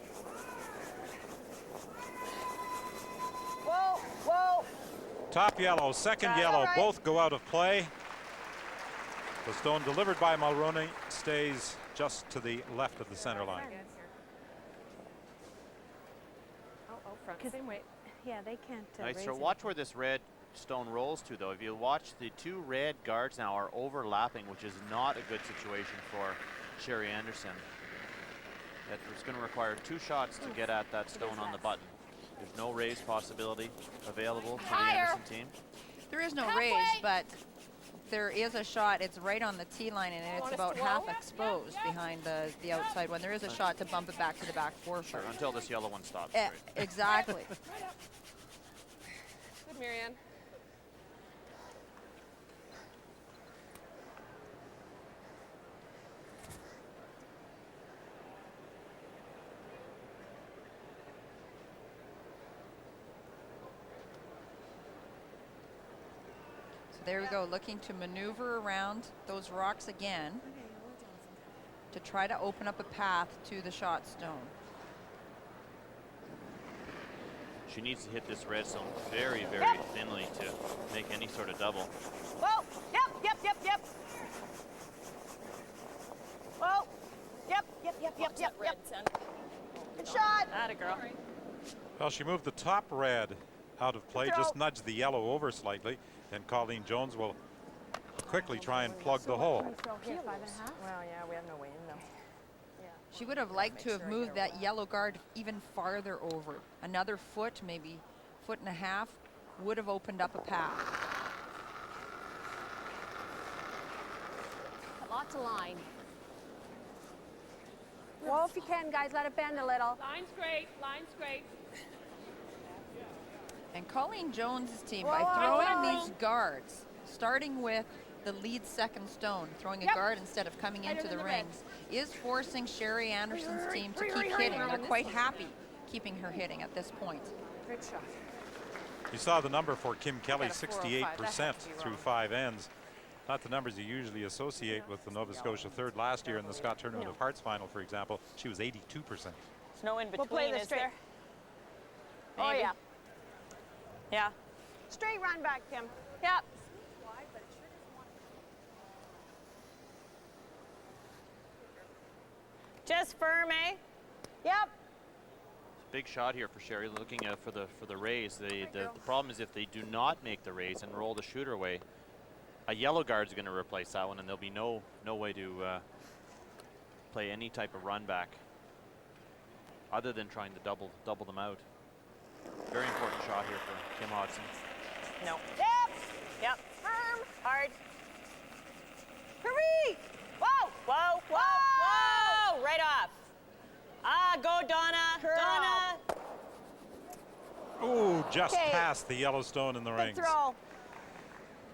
Whoa, whoa. Top yellow, second That's yellow, all right. both go out of play. The stone delivered by Mulroney stays just to the left of the center line. Oh, front. Same weight. Yeah, they can't Nice raise throw. it. Watch where this red stone rolls to, though. If you watch, the two red guards now are overlapping, which is not a good situation for Sherry Anderson. It's going to require 2 shots to get at that stone on the button. There's no raise possibility available for the Anderson team. There is no Halfway. raise, but there is a shot. It's right on the tee line, and it's Want us about to half roll? exposed behind the outside one. There is a shot to bump it back to the back four. Sure, until this yellow one stops. Eh, Right. exactly. Good, Marianne. So there we go, looking to maneuver around those rocks again to try to open up a path to the shot stone. She needs to hit this red zone very, very thinly to make any sort of double. Whoa. Yep, yep, yep, yep. Whoa. Yep, yep, yep, yep, yep, yep. Good shot. Atta girl. Well, she moved the top red out of play. Just nudge the yellow over slightly, and Colleen Jones will quickly try and plug the hole. Well, yeah, we have no way in though. She would have liked to have moved that yellow guard even farther over. Another foot, maybe foot and a half, would have opened up a path. Lots of line. Well, if you can, guys, let it bend a little. Line's great. Line's great. And Colleen Jones' team, by throwing these guards, starting with the lead second stone, throwing a guard instead of coming into the rings, is forcing Sherry Anderson's team to keep hitting. They're quite happy keeping her hitting at this point. Great shot. You saw the number for Kim Kelly, 68% through 5 ends. Not the numbers you usually associate with the Nova Scotia third last year in the Scott Tournament of Hearts final, for example. She was 82%. There's no in between, is there? Oh, yeah. Yeah. Straight run back, Kim. Yep. Just firm, eh? Yep. Big shot here for Sherry, looking for the raise. The problem is if they do not make the raise and roll the shooter away, a yellow guard's going to replace that one, and there'll be no way to play any type of run back other than trying to double them out. Very important shot here for Kim Hodson. No. Yep. Yep. Firm. Hard. Hurry! Whoa! Whoa! Whoa! Whoa! Right off. Ah, go Donna. Donna. Ooh, just past the Yellowstone in the rings. Throw.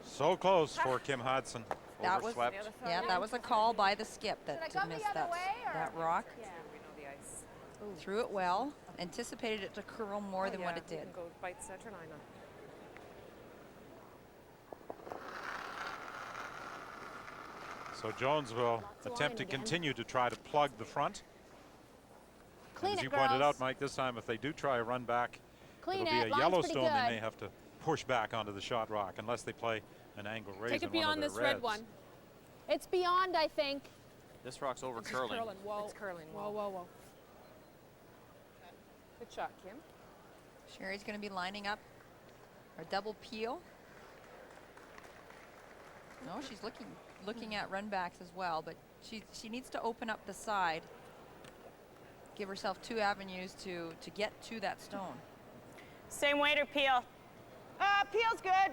So close for Kim Hodson. That was, that was a call by the skip that missed that rock. Yeah, we know the ice. Threw it well, anticipated it to curl more than what it did. Go bite center line on. So Jones will attempt to continue to try to plug the front. Clean As it, you pointed girls. out, Mike, this time if they do try a run back, Clean it'll be it. a Line's Yellowstone. pretty They good. may have to push back onto the shot rock unless they play an angle raise. Take it in one beyond of this their red reds. one. It's beyond, I think. This rock's over curling. Whoa. It's curling. Whoa, whoa, whoa. Good shot, Kim. Sherry's going to be lining up a double peel. No, she's looking at run backs as well, but she needs to open up the side, give herself 2 avenues to get to that stone. Same weight or peel? Peel's good.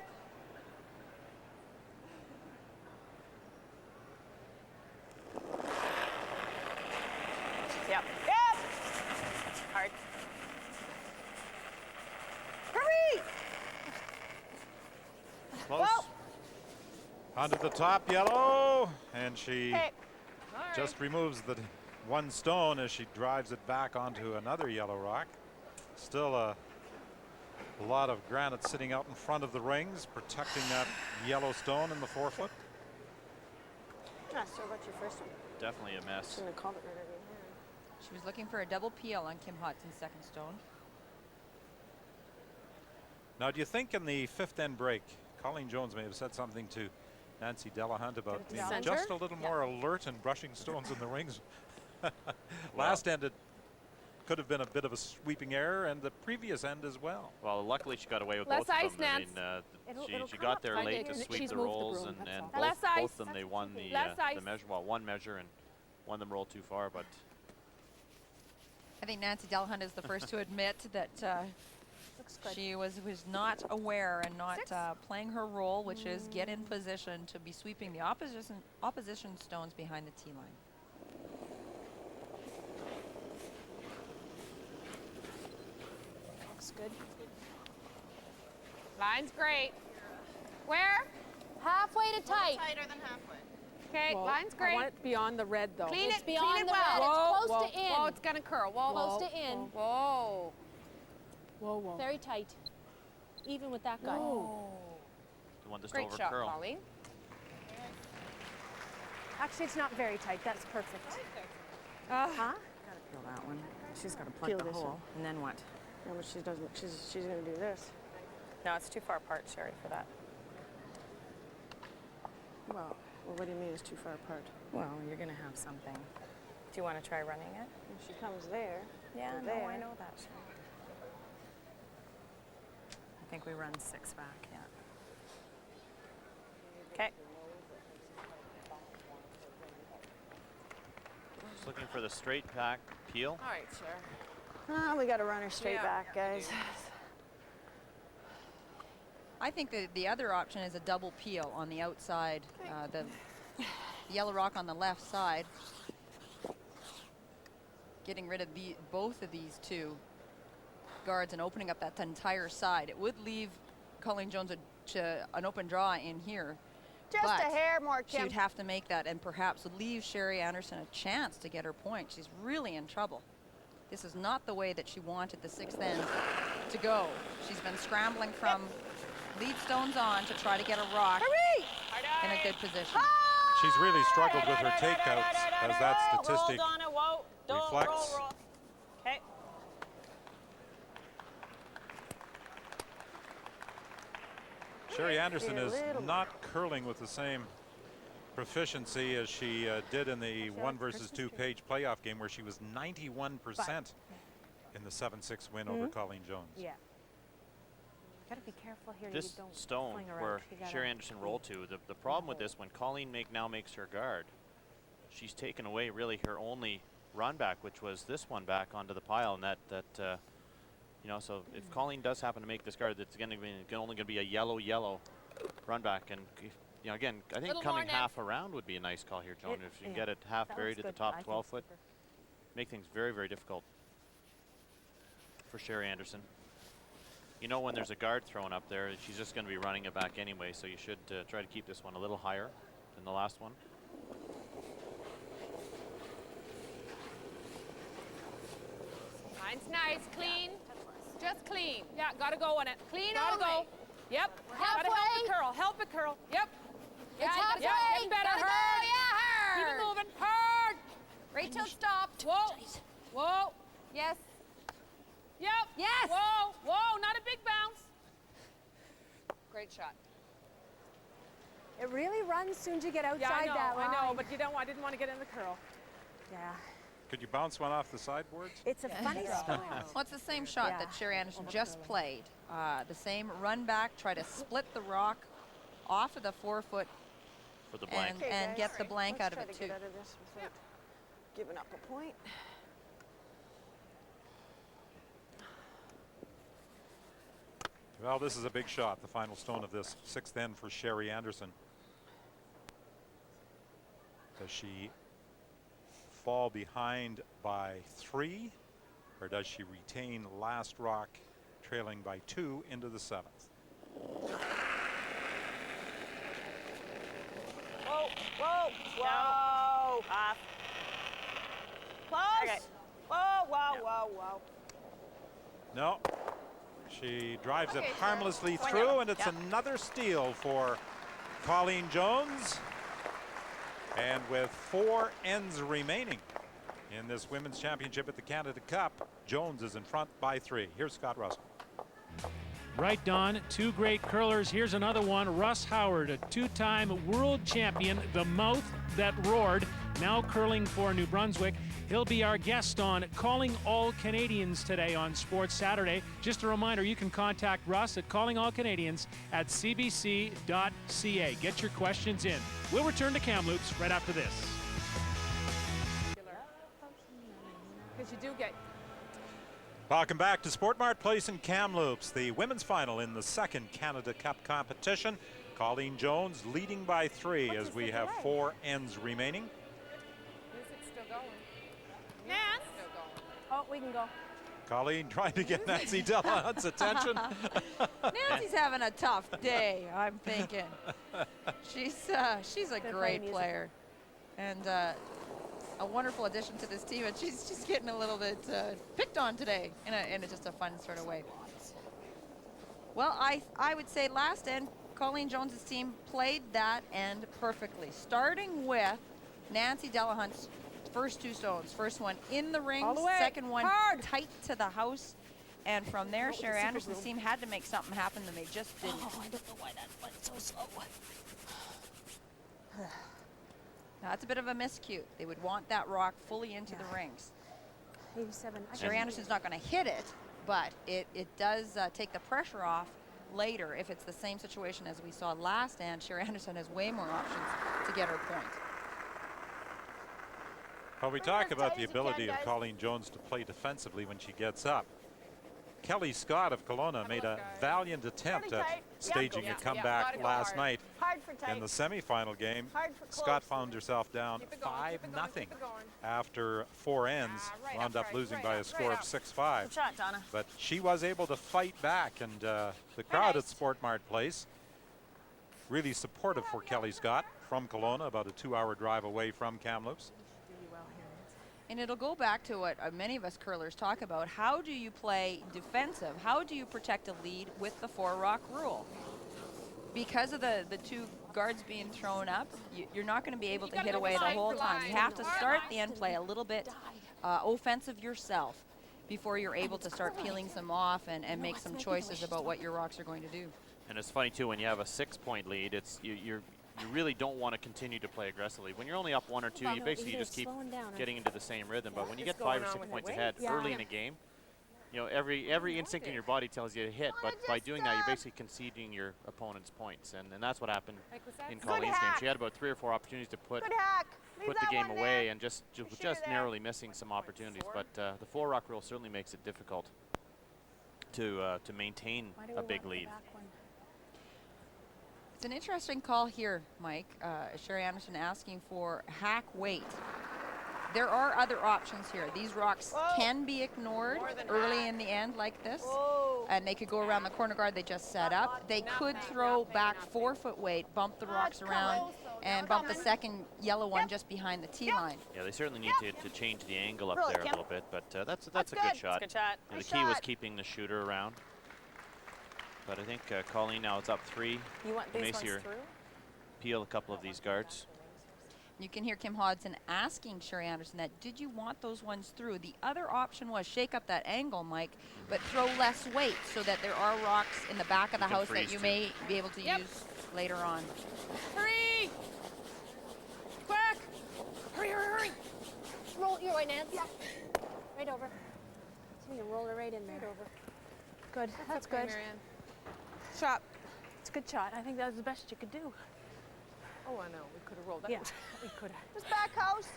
Yep. Yep. Hard. Hurry! Close. Whoa. Onto the top, yellow, and she just removes the one stone as she drives it back onto another yellow rock. Still a lot of granite sitting out in front of the rings, protecting that yellow stone in the 4-foot. Ah, so about your first one. Definitely a mess. Shouldn't have called it right over your hand. She was looking for a double peel on Kim Hodson's second stone. Now, do you think in the 5th end break, Colleen Jones may have said something to Nancy Delahunt about being just a little more alert and brushing stones in the rings? Last end it could have been a bit of a sweeping error, and the previous end as well. Well, luckily she got away with Less both ice, of them. I Nance. mean, she got there late to sweep the rolls, and Less both ice. of them they won the ice. measure. Well, one measure, and one of them rolled too far, but I think Nancy Delahunt is the first to admit that she was not aware and not playing her role, which is get in position to be sweeping the opposition stones behind the tee line. Looks good. Line's great. Where? Halfway to tight. Tighter than halfway. Okay, line's great. I want it beyond the red, though. Clean It's it beyond clean it the well. red. It's close to in. Whoa, it's gonna curl. Whoa, Close whoa. to in. Whoa. Whoa, whoa. Very tight. Even with that guy. the one just Great over shot, curl. Colleen. Actually, it's not very tight. That's perfect. Huh? Gotta peel that one. She's gotta plug the hole. And then what? No, but she doesn't. She's gonna do this. No, it's too far apart, Sherry, for that. Well, what do you mean it's too far apart? Well, you're gonna have something. Do you want to try running it? If she comes there. Yeah, or no, there. I know that, Sherry. think we run 6 back, yeah. Okay. Just looking for the straight back peel. All right, Cher. We got to run her straight Yeah, back, yeah, guys. I think the other option is a double peel on the outside, the yellow rock on the left side. Getting rid of both of these two guards and opening up that entire side. It would leave Colleen Jones an open draw in here. Just but a hair more, Kim. she'd have to make that and perhaps leave Sherry Anderson a chance to get her point. She's really in trouble. This is not the way that she wanted the 6th end to go. She's been scrambling from lead stones on to try to get a rock in a good position. She's really struggled with her takeouts as that statistic Hold on, whoa. Don't reflects. roll. Okay. Sherry Anderson is not curling with the same proficiency as she did in the 1 versus 2 page playoff game, where she was 91% in the 7-6 win over Colleen Jones. Yeah. Got to be careful here. This you don't stone fling around. where You gotta Sherry Anderson rolled to, the problem with this, when Colleen now makes her guard, she's taken away really her only run back, which was this one back onto the pile, and that you know, so if Colleen does happen to make this guard, it's only going to be a yellow run back, and if, you know, again, I think coming half around would be a nice call here, Joan. If you can get it half buried at the top 12 foot, make things very, very difficult for Sherry Anderson. You know, when there's a guard thrown up there, she's just going to be running it back anyway, so you should try to keep this one a little higher than the last one. Mine's nice, clean. Just clean. Yeah, gotta go on it. Clean gotta only. go. Yep. Gotta help it curl. Help it curl. Yep. It's halfway. Getting better. Gotta go, Hard. yeah, Keep hard. it moving. Hard. Rachel stopped. Whoa. Whoa. Yes. Yep. Yes. Whoa. Whoa. Not a big bounce. Great shot. It really runs soon as you get outside Yeah, I know. that line. I know, but you don't. I didn't want to get in the curl. Yeah. Could you bounce one off the sideboards? It's a funny spot. Well, it's the same shot that Sherry Anderson just played. The same run back, try to split the rock off of the 4 foot For the blank. and get the blank out of it too. Get out of this without giving up a point. Well, this is a big shot, the final stone of this 6th end for Sherry Anderson. Does she fall behind by 3, or does she retain last rock trailing by 2 into the 7th? Whoa, whoa, whoa. Off. Close. Okay. Whoa, whoa, whoa, whoa. No. She drives it harmlessly through, and it's another steal for Colleen Jones. And with 4 ends remaining in this women's championship at the Canada Cup, Jones is in front by 3. Here's Scott Russell. Right, Don. 2 great curlers. Here's another one. Russ Howard, a 2-time world champion, the mouth that roared, now curling for New Brunswick. He'll be our guest on Calling All Canadians today on Sports Saturday. Just a reminder, you can contact Russ at callingallcanadians@cbc.ca. Get your questions in. We'll return to Kamloops right after this. Because you do get. Welcome back to Sportmart Place in Kamloops, the women's final in the 2nd Canada Cup competition. Colleen Jones leading by 3 as we have 4 ends remaining. Music's still going. Nance. Still going. Oh, we can go. Colleen trying to get Nancy Delahunt's attention. Nancy's having a tough day, I'm thinking. She's a great player and a wonderful addition to this team, and she's just getting a little bit picked on today in just a fun sort of way. Well, I would say last end, Colleen Jones's team played that end perfectly, starting with Nancy Delahunt's first 2 stones. First one in the ring, second one tight to the house. And from there, Sherry Anderson's team had to make something happen, and they just didn't. Oh, I don't know why that went so slow. Now, that's a bit of a miscue. They would want that rock fully into the rings. 87. Sherry Anderson's not going to hit it, but it does take the pressure off later, if it's the same situation as we saw last stand, Sherry Anderson has way more options to get her point. Well, we talk about the ability of Colleen Jones to play defensively when she gets up. Kelly Scott of Kelowna made a valiant attempt at staging a comeback last night. In the semifinal game, Scott found herself down 5-0 after 4 ends, wound up losing by a score of 6-5. But she was able to fight back, and the crowd at Sportmart Place really supportive for Kelly Scott from Kelowna, about a 2-hour drive away from Kamloops. And it'll go back to what many of us curlers talk about. How do you play defensive? How do you protect a lead with the 4-rock rule? Because of the 2 guards being thrown up, you're not going to be able to hit away the whole time. You have to start the end play a little bit offensive yourself before you're able to start peeling some off and make some choices about what your rocks are going to do. And it's funny too, when you have a 6-point lead, it's you really don't want to continue to play aggressively. When you're only up 1 or 2, you basically just keep getting into the same rhythm. But when you get 5 or 6 points ahead early in a game, you know, every instinct in your body tells you to hit. But by doing that, you're basically conceding your opponent's points, and that's what happened in Colleen's game. She had about 3 or 4 opportunities to put the game away, and just narrowly missing some opportunities. But the 4-rock rule certainly makes it difficult to maintain a big lead. It's an interesting call here, Mike. Sherry Anderson asking for hack weight. There are other options here. These rocks can be ignored early in the end like this, and they could go around the corner guard they just set up. They could throw back 4-foot weight, bump the rocks around, and bump the second yellow one just behind the tee line. Yeah, they certainly need to change the angle up there a little bit, but that's a good shot. And the key was keeping the shooter around. But I think Colleen now is up 3. You want these ones through? Peel a couple of these guards. You can hear Kim Hodson asking Sherry Anderson that, did you want those ones through? The other option was shake up that angle, Mike, but throw less weight so that there are rocks in the back of the house that you may be able to use later on. Hurry! Quick! Hurry, hurry, hurry! Roll your way, Nance. Yeah. Right over. So you roll it right in there. Right over. Good. That's okay, good. Marianne. Shot. It's a good shot. I think that was the best you could do. Oh, I know. We could have rolled that. Yeah, we could have. Just back house.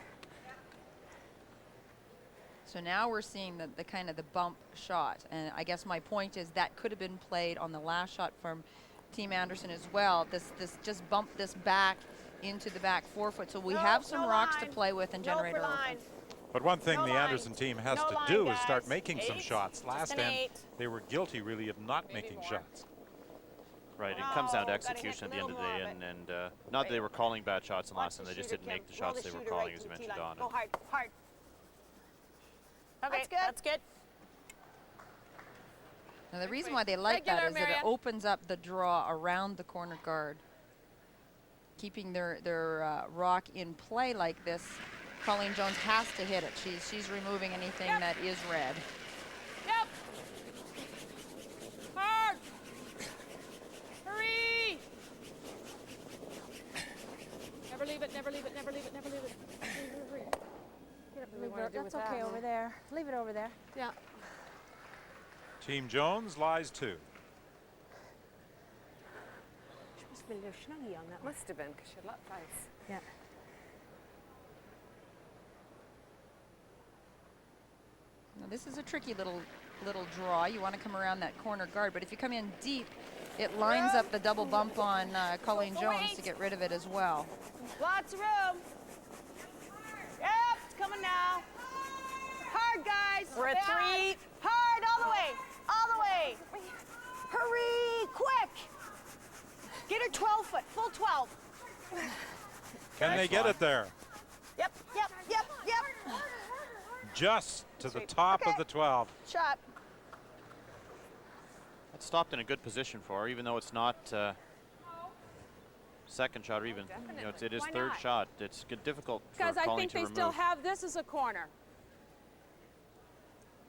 So now we're seeing the kind of the bump shot, and I guess my point is that could have been played on the last shot from Team Anderson as well. This just bumped this back into the back 4-foot, so we have some rocks to play with and generate our open. But one thing the Anderson team has to do is start making some shots. Last end, they were guilty really of not making shots. Right, it comes down to execution at the end of the day, and not that they were calling bad shots in last time, they just didn't make the shots they were calling, as you mentioned, Don. Go hard, hard. Okay, that's good. Now the reason why they like that is that it opens up the draw around the corner guard. Keeping their rock in play like this, Colleen Jones has to hit it. She's removing anything that is red. Yep. Hard. Hurry. Never leave it, never leave it, never leave it, never leave it. Hurry. That's okay over there. Leave it over there. Yeah. Team Jones lies 2. She must have been a little snuggy on that one. Must have been, because she had a lot of ice. Yeah. Now this is a tricky little draw. You want to come around that corner guard, but if you come in deep, it lines up the double bump on Colleen Jones to get rid of it as well. Lots of room. Yep, it's coming now. Hard, guys. We're at 3. Hard, all the way. All the way. Hurry, quick. Get her 12-foot, full 12. Can they get it there? Yep, yep, yep, yep. Just to the top of the 12. Shot. That stopped in a good position for her, even though it's not second shot or even, you know, it is third shot. It's difficult for Because I Colleen think to they still remove. have this as a corner.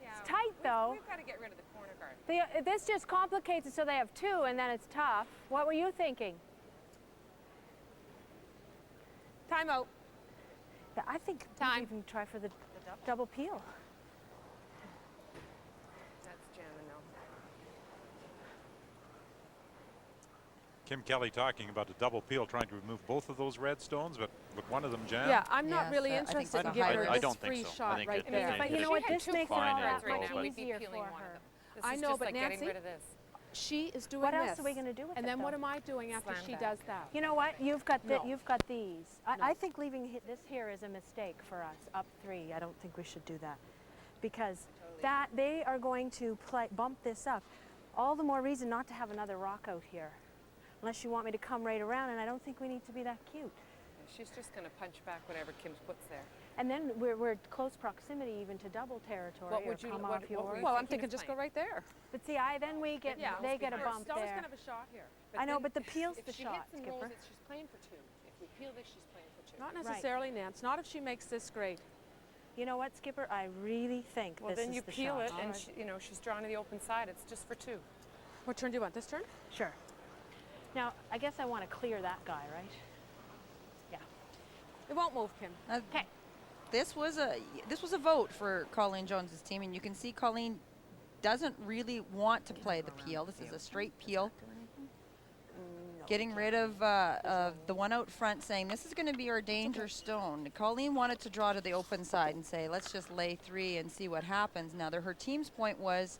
It's tight, though. We've got to get rid of the corner guard. This just complicates it so they have 2, and then it's tough. What were you thinking? Timeout. Yeah, I think Time. we even try for the double peel. That's jamming now. Kim Kelly talking about a double peel, trying to remove both of those red stones, but with one of them jammed. Yeah, I'm not Yes, really I think interested it's in a giving her hybrid. I this don't think free so. I shot think right it- there. But you know what? This makes it all fine that arrows much roll, but- easier peeling for one of her. them. This I is know, just but like Nancy, getting rid of this. She is doing What this. else are we going to do with And it, then what though? am I doing after Slam she back. does that? You know what? You've got No. you've got these. No. I think leaving this here is a mistake for us. Up 3. I don't think we should do that because that they are going to bump this up. All the more reason not to have another rock out here, unless you want me to come right around. And I don't think we need to be that cute. She's just going to punch back whatever Kim puts there. And then we're close proximity even to double territory. What or would you- come what- off what yours. were you Well, I'm thinking thinking of just go playing? right there. But see, then they get a bump Stowe's there. going to have a shot here. I know, then but the peel's if the she shot, hits and rolls Skipper. it, she's playing for 2. If we peel this, she's playing for 2. Not necessarily, Nance. Not if she makes this great. You know what, Skipper? I really think Well, this then is you the peel shot. it, and she's drawn to the open side. It's just for 2. What turn do you want? This turn? Sure. Now, I guess I want to clear that guy, right? Yeah. It won't move, Kim. Okay. This was a vote for Colleen Jones's team, and you can see Colleen doesn't really want to play the peel. This is a straight peel. Getting rid of the one out front, saying this is going to be our danger stone. Colleen wanted to draw to the open side and say, let's just lay 3 and see what happens. Now, her team's point was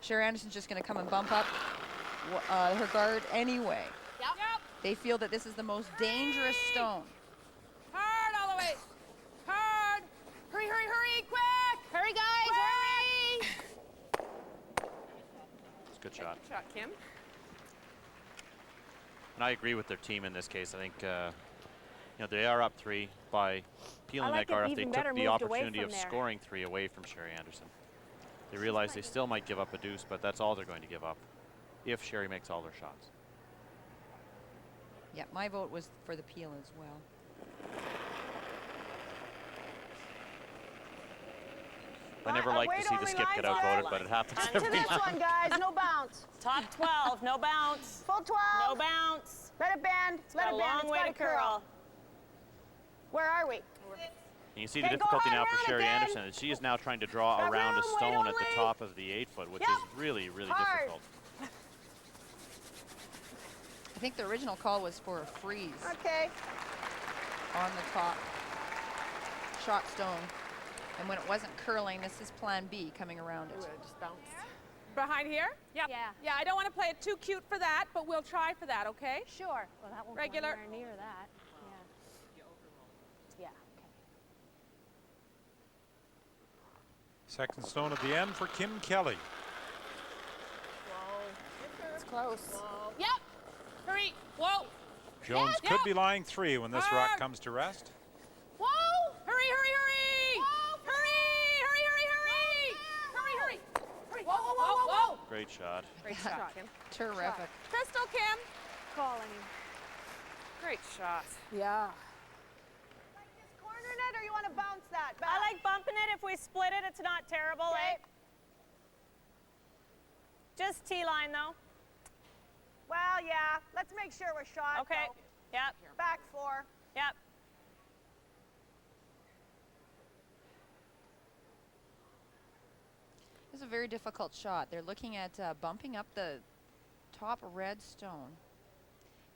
Sherry Anderson's just going to come and bump up her guard anyway. Yep. They feel that this is the most dangerous stone. Hard all the way. Hard. Hurry, hurry, hurry, quick. Hurry, guys, hurry! It's a good shot. Good shot, Kim. And I agree with their team in this case. I think they are up 3 by peeling like that guard it if they even took better the moved away opportunity from of there. scoring 3 away from Sherry Anderson. They realize they still might give up a deuce, but that's all they're going to give up if Sherry makes all their shots. Yeah, my vote was for the peel as well. I never like to see the skip get outvoted, but it happens To every this time. one, guys. No bounce. Top 12, no bounce. Full 12. No bounce. Let it bend. Let got it a bend. long It's way got to curl. Where are we? And you see the Okay, go difficulty hard now for around Sherry again. Anderson, and she is now trying to draw Got around a room, wait stone at the only. top of the 8-foot, which Yep. is really, really Hard. difficult. I think the original call was for a freeze Okay. on the top shot stone. And when it wasn't curling, this is plan B coming around it. Just bounce. Behind here? Yep. Yeah. Yeah, I don't want to play it too cute for that, but we'll try for that, okay? Sure. Well, that won't Regular. go anywhere near that. Yeah. Yeah. Okay. Second stone at the end for Kim Kelly. It's close. Yep. Hurry. Whoa. Jones Yeah, could yeah. be lying 3 when this Hard. rock comes to rest. Whoa. Hurry, hurry, hurry! Whoa. Hurry, hurry, hurry, hurry! Hurry, hurry! Hurry! Whoa, whoa, whoa, whoa, whoa. Great shot. Great shot, Kim. Terrific. Crystal, Kim. Calling. Great shot. Yeah. Like this corner net, or you want to bounce that back? I like bumping it. If we split it, it's not terrible, Okay. eh? Just T-line, though. Well, yeah. Let's make sure we're shot. Okay. though. Yep. Back 4. Yep. This is a very difficult shot. They're looking at bumping up the top red stone.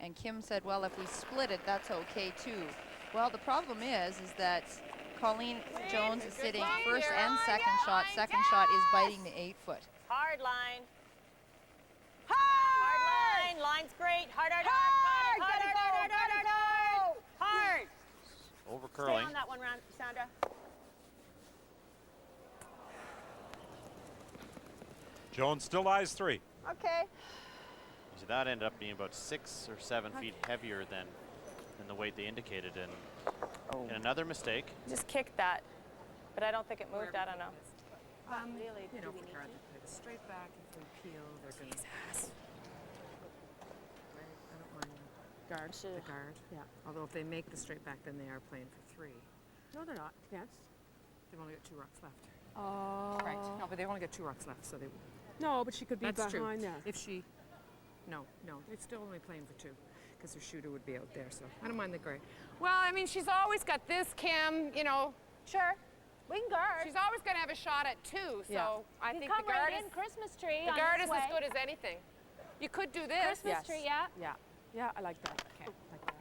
And Kim said, well, if we split it, that's okay too. Well, the problem is that Colleen Jones is sitting first and second shot. Second shot is biting the 8-foot. Hard line. Hard. Hard line. Line's great. Hard, hard, hard, hard, Get it, hard, go, hard, get hard, it, hard. go. Over Stay curling. on that one, Sandra. Jones still lies 3. Okay. So that ended up being about 6 or 7 feet heavier than the weight they indicated. And in another mistake, Just kicked that. But I don't think it moved. I don't know. Really? You Do know, we for need guard, to? they play the straight back. If we peel, they're going to. I don't mind Guard. the guard. Yeah. Although if they make the straight back, then they are playing for 3. No, they're not. Yes. They've only got 2 rocks left. Oh. Right. No, but they've only got 2 rocks left, so they. No, but she could be That's true. behind there. If she. No, they're still only playing for 2, because their shooter would be out there. So I don't mind the gray. Well, I mean, she's always got this, Kim. You know, Sure. We can guard. she's always going to have a shot at 2. So Yeah. I You think come the guard right is in, Christmas tree. the on guard this is as way. good as anything. You could do this. Christmas Yes. tree, yeah. Yeah. Yeah, I like that. Okay. Like that.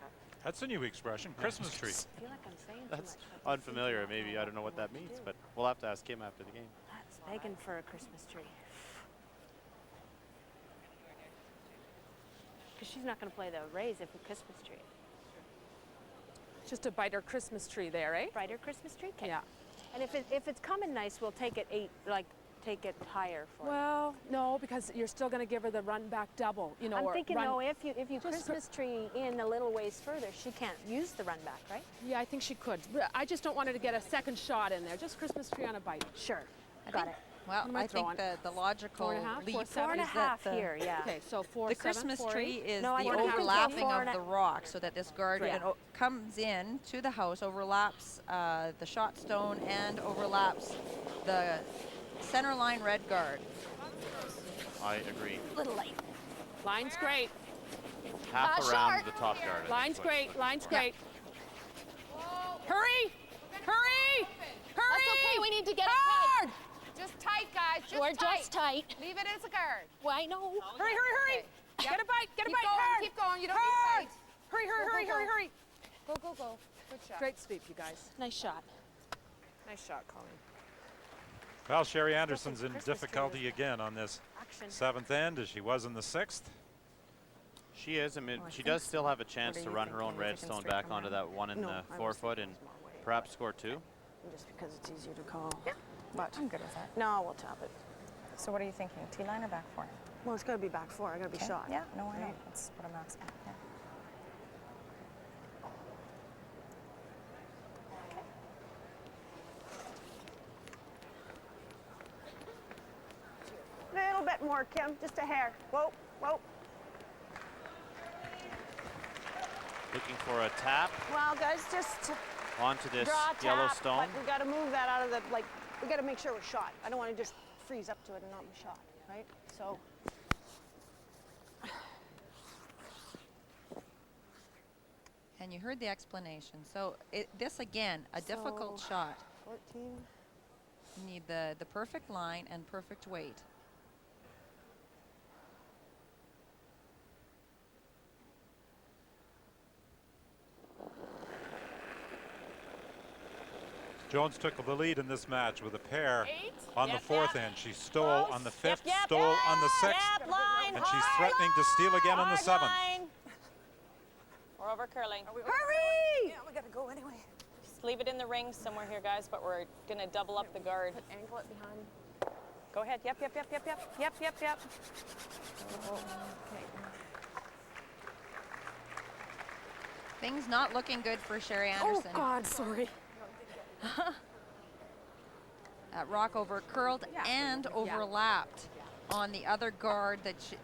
That's a new expression, Christmas tree. I feel like I'm saying That's too much. unfamiliar. Maybe I don't know what that means, but we'll have to ask Kim after the game. That's begging for a Christmas tree. Because she's not going to play the Rays if a Christmas tree. Just a brighter Christmas tree there, eh? Brighter Christmas tree? Okay. Yeah. And if it's coming nice, we'll take it take it higher for her. Well, no, because you're still going to give her the run back double, you know. I'm or thinking run, though, if you Just Christmas tree in a little ways further, she can't use the run back, right? Yeah, I think she could. I just don't want her to get a second shot in there. Just Christmas tree on a bite. Sure. I Got think- it. Well, What am I I think throwing? the logical 4.5, leap 4.7? is 4.5 that the, here, yeah. Okay, so 4, the 7, Christmas 4, tree 8. is No, I the think we can go overlapping 4 of the rock, so that this guard Yeah. comes in to the house, overlaps the shot stone, and overlaps the center line red guard. I agree. Little late. Line's great. Half short. around the top guard. I think Line's is what- great. Line's Yeah. great. Hurry! Hurry! Hurry! That's okay. We need to get it Hard! tight. Just tight, guys. Just We're tight. just tight. Leave it as a guard. Well, I know. Hurry, hurry, hurry! Okay. Yep. Get a bite, get a Keep bite, going, hard! keep going. You don't Hard! need fight. Hurry, hurry, Go, hurry, go, hurry, go. hurry! Go, go, go. Good shot. Great sweep, you guys. Nice shot. Nice shot, Colleen. Well, Sherry Anderson's in Christmas tree difficulty again on this Action. 7th end, as she was in the 6th. She is. I mean, Oh, I she think does so. still have a What chance do to you run think? her own Are you thinking redstone straight back from onto there? that one in No, the I 4 was foot thinking and small way. perhaps score 2. Just because it's easier to call. But I'm good with that. no, we'll tap it. So what are you thinking? T-line or back 4? Well, it's got to be back 4. I got to be Okay. shot. Yeah, no, I know. right? That's what I'm asking. Yeah. Little bit more, Kim. Just a hair. Whoa, whoa. Looking for a tap Well, guys, just onto this draw a yellow tap, stone. but we got to move that out of the, we got to make sure we're shot. I don't want to just freeze up to it and not be shot, right? So, And you heard the explanation. So this again, a difficult shot. 14. You need the perfect line and perfect weight. Jones took the lead in this match with a pair 8. on Yep, the 4th yep. end. She stole on the 5th, yep, stole on the 6th, Yep, line, and she's hard threatening to steal again on the hard 7th. line. We're over curling. Hurry! Yeah, we got to go anyway. Just leave it in the ring somewhere here, guys, but we're going to double up the guard. Angle it behind. Go ahead. Yep, yep, yep, yep, yep. Yep, yep, yep. Things not looking good for Sherry Anderson. Oh, God, sorry. That rock over curled and overlapped on the other guard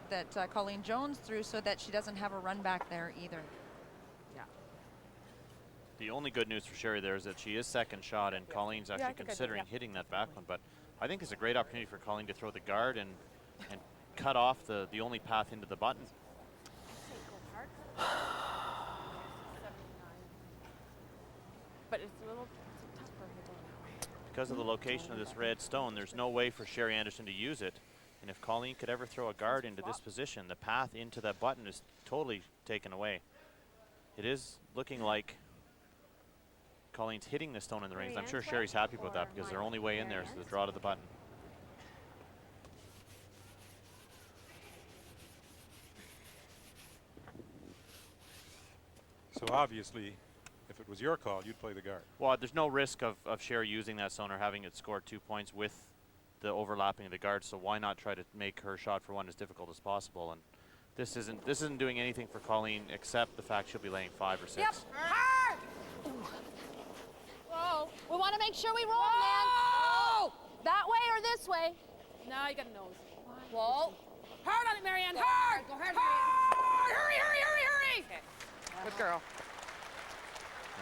that Colleen Jones threw, so that she doesn't have a run back there either. The only good news for Sherry there is that she is second shot, and Colleen's actually considering hitting that back one. But I think it's a great opportunity for Colleen to throw the guard and cut off the only path into the button. But it's a little tougher here. Because of the location of this red stone, there's no way for Sherry Anderson to use it. And if Colleen could ever throw a guard into this position, the path into that button is totally taken away. It is looking like Colleen's hitting the stone in the rings. I'm sure Sherry's happy about that because their only way in there is the draw to the button. So obviously, if it was your call, you'd play the guard. Well, there's no risk of Sherry using that stone or having it score 2 points with the overlapping of the guard, so why not try to make her shot for one as difficult as possible? And this isn't doing anything for Colleen except the fact she'll be laying 5 or 6. Yep. Hard! Whoa. We want to make sure we roll, man. That way or this way? Now you got a nose. Whoa. Hard on it, Marianne. Hard! Go hard, Hard! Hurry, hurry, hurry, hurry! Good girl.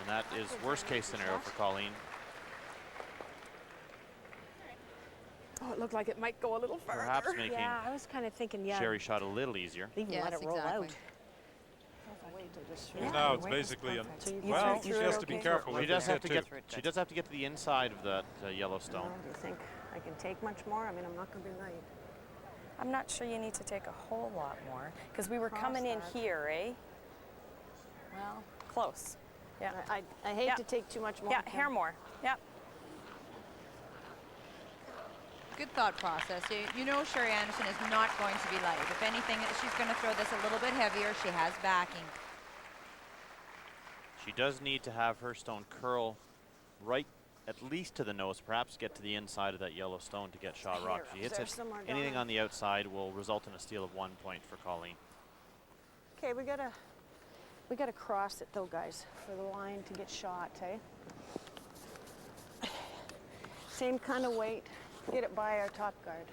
And that is worst case scenario for Colleen. Oh, it looked like it might go a little further. Perhaps making Yeah, I was kind of thinking, Sherry shot a little easier. Even let it roll out. Now it's basically a, So you well, threw she it has to be okay? careful She with does this have to hit, get. too. She does have to get to the inside of that yellow stone. Do you think I can take much more? I mean, I'm not going to be right. I'm not sure you need to take a whole lot more because we were Cross coming in that. here, eh? Well, close. Yeah. I hate to take too much more. Yeah, hair more. Yep. Good thought process. You know Sherry Anderson is not going to be light. If anything, she's going to throw this a little bit heavier. She has backing. She does need to have her stone curl right at least to the nose, perhaps get to the inside of that yellow stone to get shot rock. If she hits it, anything on the outside will result in a steal of 1 point for Colleen. Okay, we gotta cross it though, guys, for the line to get shot, eh? Same kind of weight. Get it by our top guard.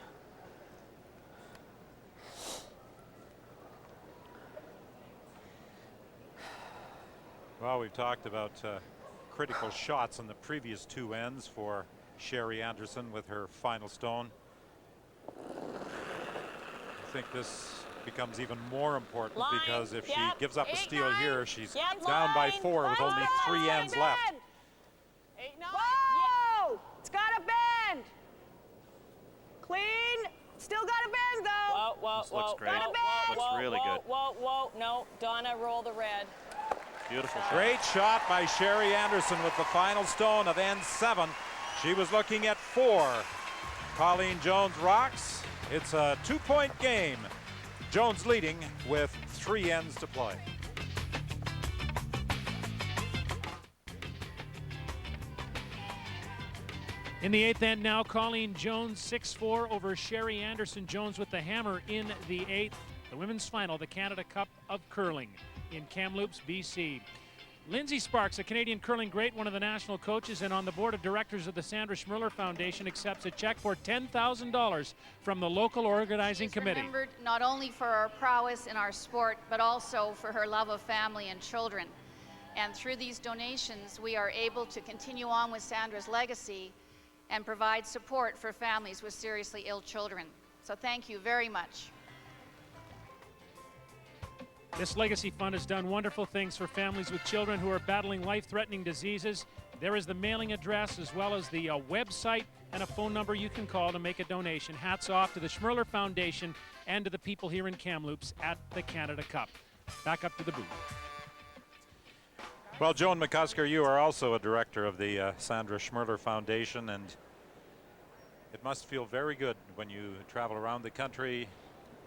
Well, we've talked about critical shots on the previous two ends for Sherry Anderson with her final stone. I think this becomes even more important because if she gives up a steal here, she's down by 4 with only 3 ends left. 8, 9. Whoa! It's got a bend. Clean. Still got a bend though. Whoa, whoa, this looks great. Got a bend. Looks really good. Whoa, whoa, no. Donna, roll the red. Beautiful shot. Great shot by Sherry Anderson with the final stone of end 7. She was looking at 4. Colleen Jones rocks. It's a 2-point game. Jones leading with 3 ends to play. In the 8th end now, Colleen Jones 6-4 over Sherry Anderson. Jones with the hammer in the 8th. The women's final, the Canada Cup of Curling in Kamloops, BC. Lindsay Sparks, a Canadian curling great, one of the national coaches and on the board of directors of the Sandra Schmirler Foundation, accepts a check for $10,000 from the local organizing committee. Remembered not only for our prowess in our sport, but also for her love of family and children. And through these donations, we are able to continue on with Sandra's legacy and provide support for families with seriously ill children. So thank you very much. This Legacy Fund has done wonderful things for families with children who are battling life-threatening diseases. There is the mailing address as well as the website and a phone number you can call to make a donation. Hats off to the Schmirler Foundation and to the people here in Kamloops at the Canada Cup. Back up to the booth. Well, Joan Mccosker, you are also a director of the Sandra Schmirler Foundation, and it must feel very good when you travel around the country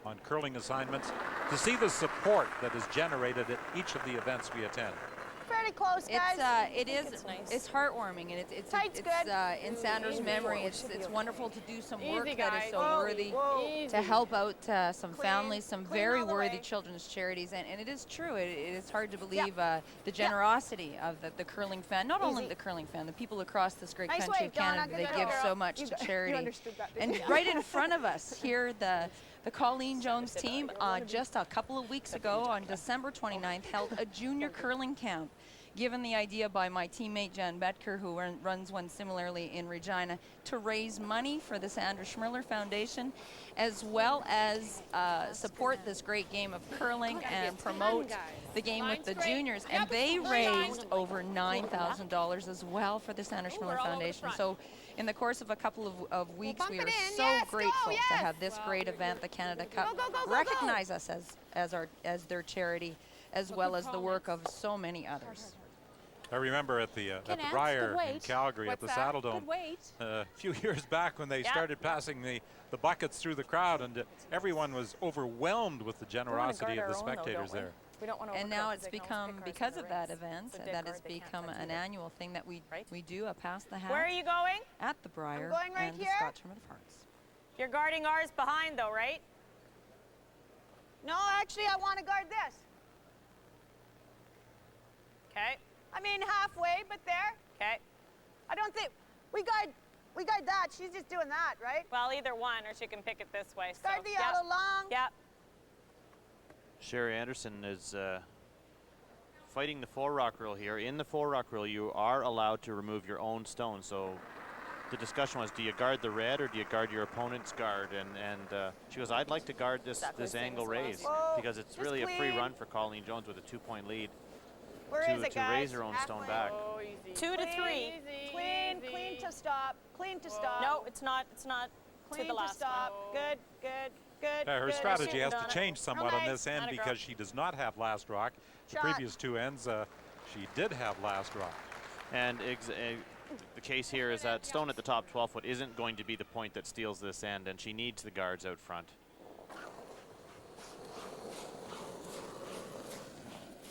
on curling assignments to see the support that is generated at each of the events we attend. Pretty close, guys. It's heartwarming, and it's in Sandra's memory. It's wonderful to do some work that is so worthy to help out some families, some very worthy children's charities, and it is true. It is hard to believe the generosity of the curling fan. Not only the curling fan, the people across this great country of Canada. They give so much to charity. And right in front of us here, the Colleen Jones team just a couple of weeks ago on December 29th held a junior curling camp, given the idea by my teammate Jan Betker, who runs one similarly in Regina, to raise money for the Sandra Schmirler Foundation, as well as support this great game of curling and promote the game with the juniors. And they raised over $9,000 as well for the Sandra Schmirler Foundation. So in the course of a couple of weeks, we are so grateful to have this great event, the Canada Cup, recognize us as their charity, as well as the work of so many others. I remember at the Briar in Calgary at the Saddle Dome a few years back when they started passing the buckets through the crowd, and everyone was overwhelmed with the generosity of the spectators there. And now it's become, because of that event, that has become an annual thing that we do, a pass the hat. Where are you going? At the Briar and the Scotch Tournament of Hearts. You're guarding ours behind though, right? No, actually I want to guard this. Okay. I mean halfway, but there. Okay. I don't think we guard that. She's just doing that, right? Well, either one, or she can pick it this way. Guard the yellow long. Yeah. Sherry Anderson is fighting the 4-rock rule here. In the 4-rock rule, you are allowed to remove your own stone. So the discussion was, do you guard the red or do you guard your opponent's guard? And she goes, I'd like to guard this angle raise because it's really a free run for Colleen Jones with a 2-point lead to raise her own stone back. 2 to 3. Clean to stop. Clean to stop. No, it's not. Clean to the last stop. one. Good. Good. Her good. strategy has to Shooting change on it. somewhat Real on nice. this end Atta girl. because she does not have last rock. The Shot. previous two ends, she did have last rock. And the case here is that stone at the top 12 foot isn't going to be the point that steals this end, and she needs the guards out front.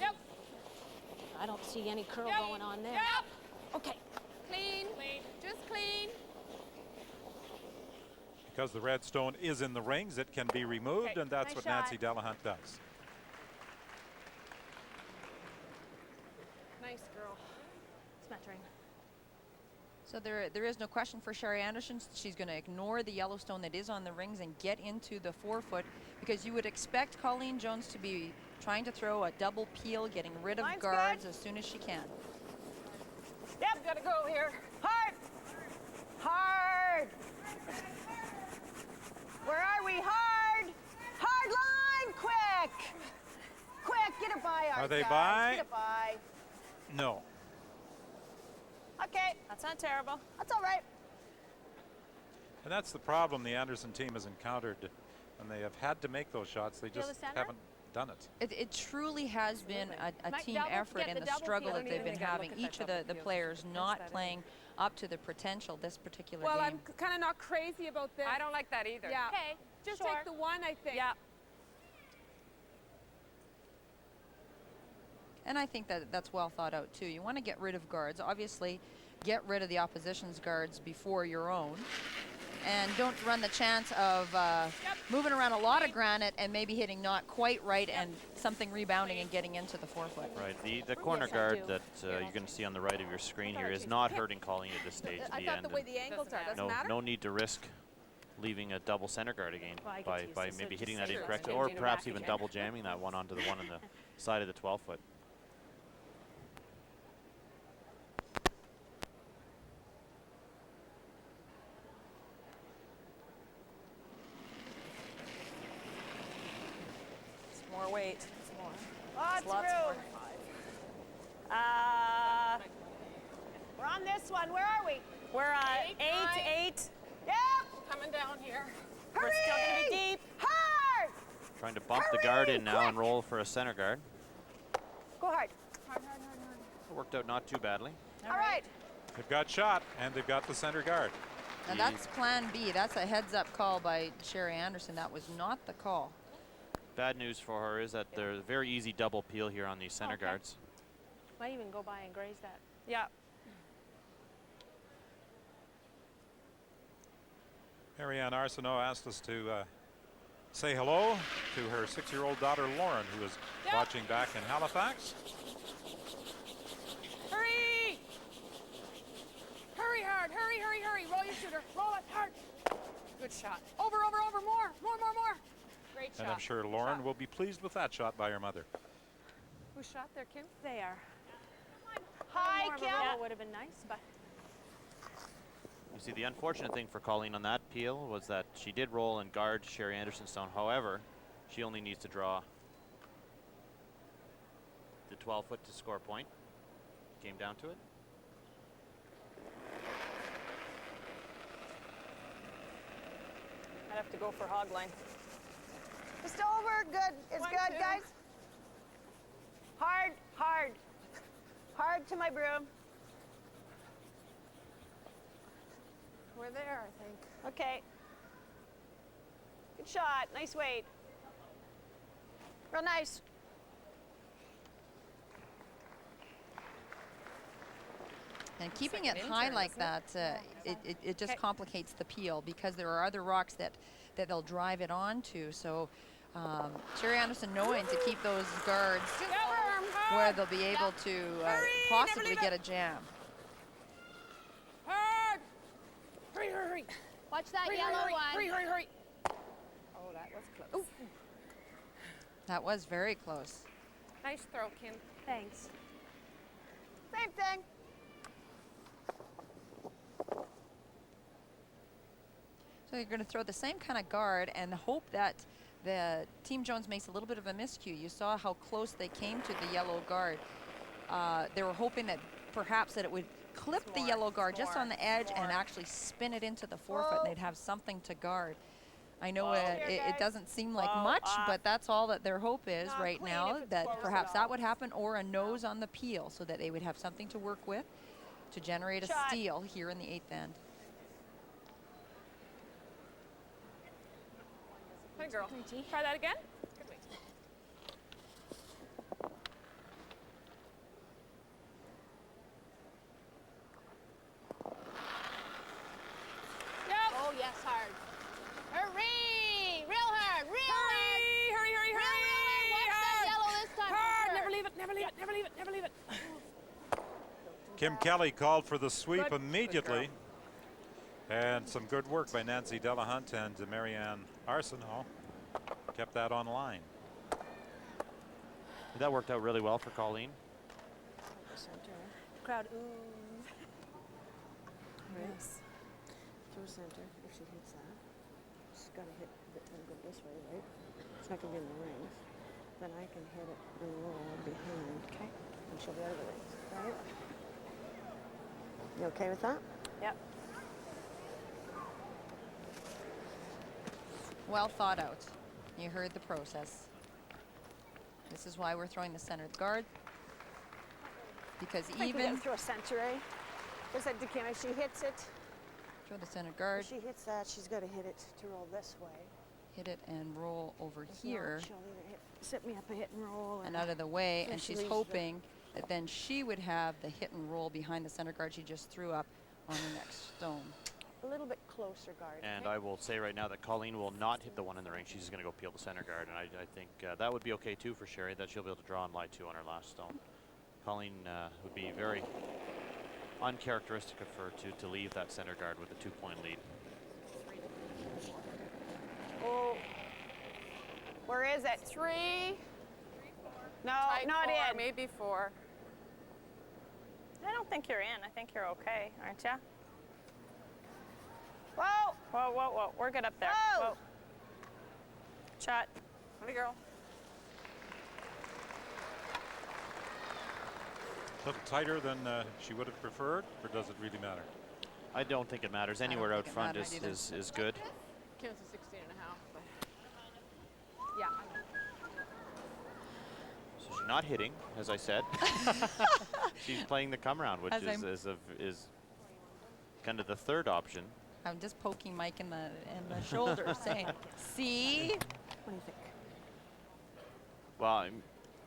Yep. I don't see any curl Yep. going on there. Yep. Okay. Clean. Clean. Just clean. Because the red stone is in the rings, it can be removed, and that's nice what shot. Nancy Delahunt does. Nice girl. Smattering. So there is no question for Sherry Anderson. She's going to ignore the yellow stone that is on the rings and get into the 4 foot, because you would expect Colleen Jones to be trying to throw a double peel, getting rid of Line's guards good. as soon as she can. Yep, gotta go here. Hard. Hard. Where are we? Hard. Hard line. Quick. Quick, get it by our Are they guys. by? Get it by. No. Okay, that's not terrible. That's all right. And that's the problem the Anderson team has encountered, and they have had to make those shots. They Feel the just center? haven't done it. It truly has been a Mike, team double- effort get in the the double struggle peel. that they've been You gotta having. look at Each that of the double peel. players Punch not that in. playing up to the potential this particular Well, game. I'm kind of not crazy about this. I don't like that either. Yeah. Okay. Just sure. take the one, I think. Yeah. And I think that that's well thought out too. You want to get rid of guards. Obviously, get rid of the opposition's guards before your own. And don't run the chance of moving around a lot of granite and maybe hitting not quite right and something rebounding and getting into the 4 foot. Right, the corner Yes, I guard do. that you're going to see on the right of your screen here is changed not the hurting Colleen at this stage I of the thought end. the way and the angles are doesn't no, matter. no need to risk leaving a double center guard again Well, I get by used to maybe switch hitting to that center. incorrectly, Changing or it perhaps back even again. double jamming that one onto the one on the side of the 12 foot. It's more weight. Oh, it's Lots through. We're on this one. Where are we? We're Eight, nine. eight. Yep. Coming down here. Hurry. We're still gonna be deep. Hard. Trying to bump the guard in now and roll for a center guard. Go hard. It worked out not too badly. All right. They've got shot, and they've got the center guard. And that's plan B. That's a heads up call by Sherry Anderson. That was not the call. Bad news for her is that there's a very easy double peel here on these center guards. Might even go by and graze that. Yeah. Marianne Arsenault asked us to say hello to her 6-year-old daughter, Lauren, who is watching back in Halifax. Hurry! Hurry hard. Hurry, hurry, hurry. Roll your shooter. Roll it hard. Good shot. Over, over, over. More. Great shot. And I'm sure Lauren will be pleased with that shot by her mother. Who shot there, Kim? They are. Hi, More of a Kim. roll would have been nice, but You see, the unfortunate thing for Colleen on that peel was that she did roll and guard Sherry Anderson's stone. However, she only needs to draw the 12 foot to score a point. Came down to it. I'd have to go for hog line. Just over. Good. It's One, good, two. guys. Hard. Hard. Hard to my broom. We're there, I think. Okay. Good shot. Nice weight. Real nice. And keeping like it an high intern, like isn't that, it just complicates the peel, because there are other rocks that they'll drive it onto. So Sherry Anderson knowing to keep those guards where they'll be able to possibly get a jam. Hard! Hurry, hurry, hurry. watch that Hurry, yellow hurry, one. hurry, hurry, hurry. Oh, that was close. That was very close. Nice throw, Kim. Thanks. Same thing. So you're going to throw the same kind of guard and hope that the Team Jones makes a little bit of a miscue. You saw how close they came to the yellow guard. They were hoping that perhaps that it would clip the yellow guard just on the edge and actually spin it into the 4 foot, and they'd have something to guard. I know it doesn't seem like much, but that's all that their hope is right now, that perhaps that would happen, or a nose on the peel, so that they would have something to work with to generate a steal here in the 8th end. Good girl. Try that again. Oh, yes, hard. Hurry! Real hard, real hard. Hurry, hurry, hurry. Watch that yellow this time. Hard. Never leave it, never leave it, never leave it, never leave it. Kim Kelly called for the sweep immediately. And some good work by Nancy Delahunt and Marianne Arsenault kept that on line. That worked out really well for Colleen. Crowd, ooh. Yes. Through center. If she hits that, she's got to hit it and go this way, right? It's not going to be in the rings. Then I can hit it and roll behind. Okay. And she'll be out of the rings, right? You okay with that? Yep. Well thought out. You heard the process. This is why we're throwing the centered guard. Because even throw a center, eh? Just like Kim, if she hits it. Throw the centered guard. If she hits that, she's got to hit it to roll this way. Hit it and roll over If here. not, she'll either set me up a hit and roll. And out of the way, and she she's leaves hoping that then she would have the hit and roll behind the center guard she just threw up on the next stone. A little bit closer guard. And I will say right now that Colleen will not hit the one in the ring. She's going to go peel the center guard, and I think that would be okay too for Sherry, that she'll be able to draw on lie 2 on her last stone. Colleen would be very uncharacteristic of her to leave that center guard with a 2-point lead. Oh, where is it? 3. No, Tight not 4, in. maybe 4. I don't think you're in. I think you're okay, aren't you? Whoa! Whoa, whoa, whoa. We're good up there. Whoa! Whoa. Shot. Let girl. A little tighter than she would have preferred, or does it really matter? I don't think it matters. Anywhere out front is good. Kim's a 16 and a half, but yeah. So she's not hitting, as I said. She's playing the come round, which is kind of the third option. I'm just poking Mike in the shoulder, saying, "See." What do you think? Well,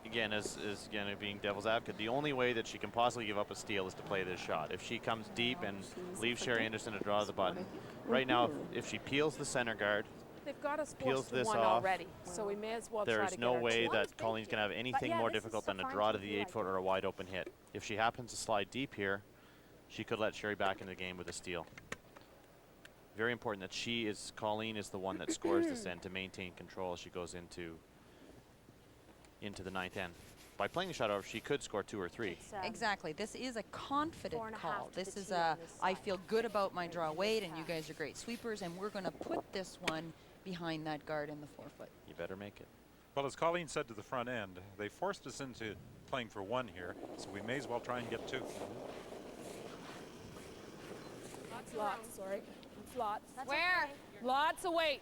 again, as again being devil's advocate, the only way that she can possibly give up a steal is to play this shot. If she comes deep and leaves Sherry Anderson to draw the button, right now, if she peels the center guard, They've got us peels forced to this one off, already, so we may as well try to there's get no our way two. that Colleen's going to have anything more difficult than a draw to the 8-foot or a wide open hit. If she happens to slide deep here, she could let Sherry back in the game with a steal. Very important that Colleen is the one that scores this end to maintain control as she goes into the 9th end. By playing the shot over, she could score 2 or 3. Exactly. This is a confident 4.5 call. to This the is tee on this I side. feel good about my draw weight, and you guys are great sweepers, and we're going to put this one behind that guard in the 4-foot. You better make it. Well, as Colleen said to the front end, they forced us into playing for 1 here, so we may as well try and get 2. Lots, sorry. Lots. Where? Lots of weight.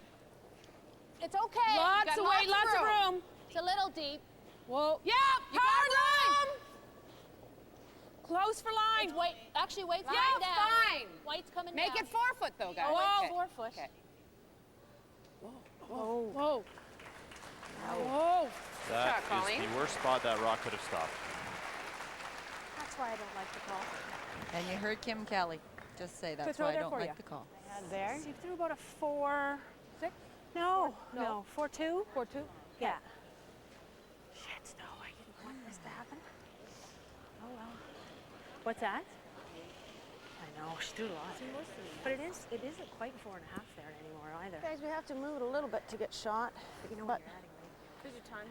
It's okay. Lots Got of weight, lots of room. It's a little deep. Whoa. Yep, You hard got line. Close for line. It's weight. Actually, weight's Yeah, coming down. fine. Weight's coming Make down. it 4-foot though, guys. Whoa. Okay. 4 foot. Okay. Oh. Whoa. Whoa. That shot, Colleen. is the worst spot that rock could have stopped. That's why I don't like the call. And you heard Kim Kelly just say that's throw why I there don't for like you? the call. There? So you threw about a 4. 6? No, No. no. 4-2? 4-2? Yeah. Shit, no, I didn't want this to happen. Oh well. What's that? I know, she threw lots. But it isn't quite 4.5 there anymore either. Guys, we have to move it a little bit to get shot. But you know but, what you're adding, right? Did you time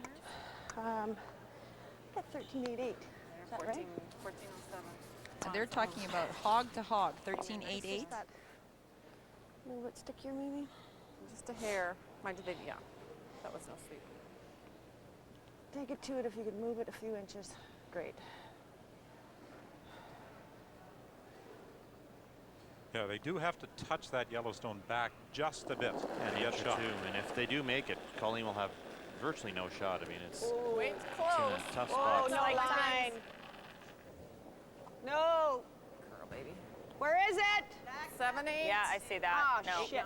hers? Got 13.88. Is that 14, right? 1407. And they're talking about hog to hog, 13.88. A little bit stickier, maybe? Just a hair. Yeah, that was no sweep. Take it to it if you could move it a few inches. Great. Yeah, they do have to touch that Yellowstone back just a bit. And get shot. and if they do make it, Colleen will have virtually no shot. I mean, it's, it's close. It's in a tough spot. Oh, no line. No. Girl, baby. Where is it? 7, 8. Yeah, I see that. Oh, no. shit. 9.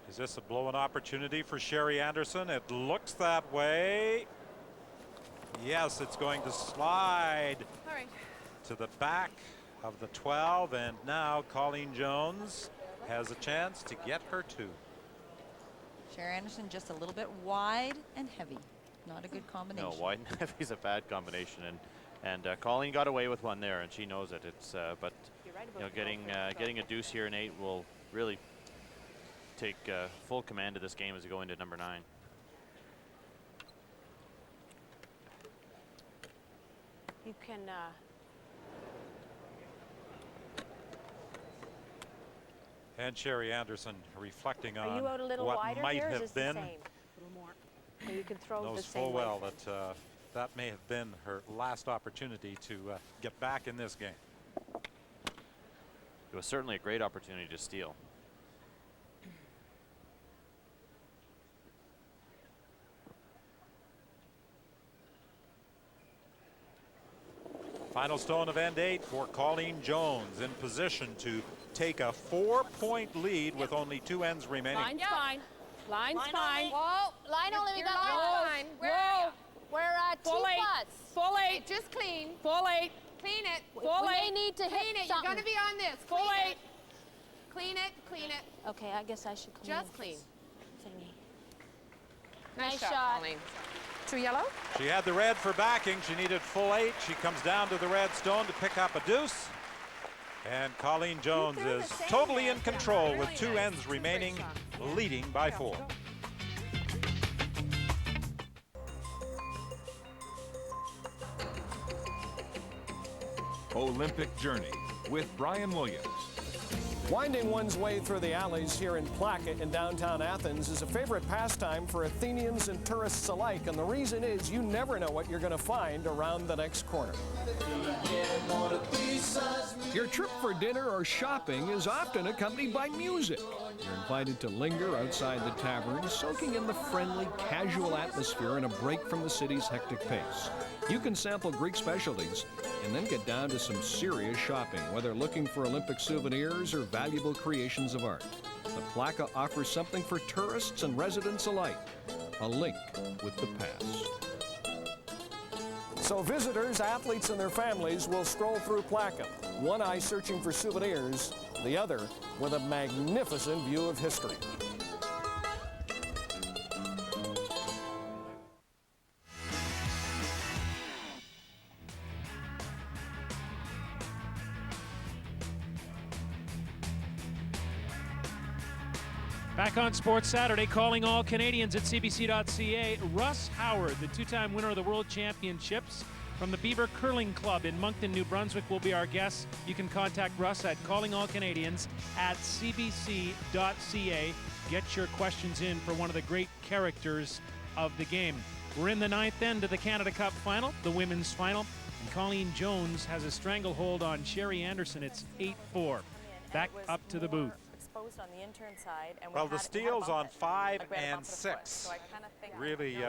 Is this a blow-in opportunity for Sherry Anderson? It looks that way. Yes, it's going to slide to the back of the 12, and now Colleen Jones has a chance to get her 2. Sherry Anderson just a little bit wide and heavy. Not a good combination. No, wide and heavy is a bad combination, and Colleen got away with one there, and she knows it. It's but you know, getting a deuce here in 8 will really take full command of this game as we go into number 9. You can. And Sherry Anderson reflecting Are on you out a little what wider might here, or is have this been. the same? A little more. So you can throw Knows the same full way. well that that may have been her last opportunity to get back in this game. It was certainly a great opportunity to steal. Final stone of end 8 for Colleen Jones, in position to take a 4-point lead with only 2 ends remaining. Line's fine. Line's fine. Whoa, line only, we got Whoa, line. whoa. We're at Full 2 8. plus. Full 8. Just clean. Full 8. Clean it. Full We 8. may need to hit Clean it. You're something. going to be on this. Full Clean 8. it. Clean it. Clean it. Okay, I guess I should clean Just this clean. thingy. Nice shot. shot, Colleen. 2 yellow. She had the red for backing. She needed full 8. She comes down to the red stone to pick up a deuce. And Colleen Jones is totally in control with 2 ends remaining, leading by 4. Olympic Journey with Brian Williams. Winding one's way through the alleys here in Placket in downtown Athens is a favorite pastime for Athenians and tourists alike, and the reason is you never know what you're going to find around the next corner. Your trip for dinner or shopping is often accompanied by music. You're invited to linger outside the tavern, soaking in the friendly, casual atmosphere and a break from the city's hectic pace. You can sample Greek specialties and then get down to some serious shopping, whether looking for Olympic souvenirs or valuable creations of art. The Placa offers something for tourists and residents alike, a link with the past. So visitors, athletes, and their families will stroll through Placa, one eye searching for souvenirs, the other with a magnificent view of history. Back on Sports Saturday, calling all Canadians at CBC.ca. Russ Howard, the 2-time winner of the World Championships from the Beaver Curling Club in Moncton, New Brunswick, will be our guest. You can contact Russ at callingallcanadians@cbc.ca. Get your questions in for one of the great characters of the game. We're in the 9th end of the Canada Cup final, the women's final. And Colleen Jones has a stranglehold on Sherry Anderson. It's 8-4. Back up to the booth. On the intern side, and Well, the steals on 5 and 6 really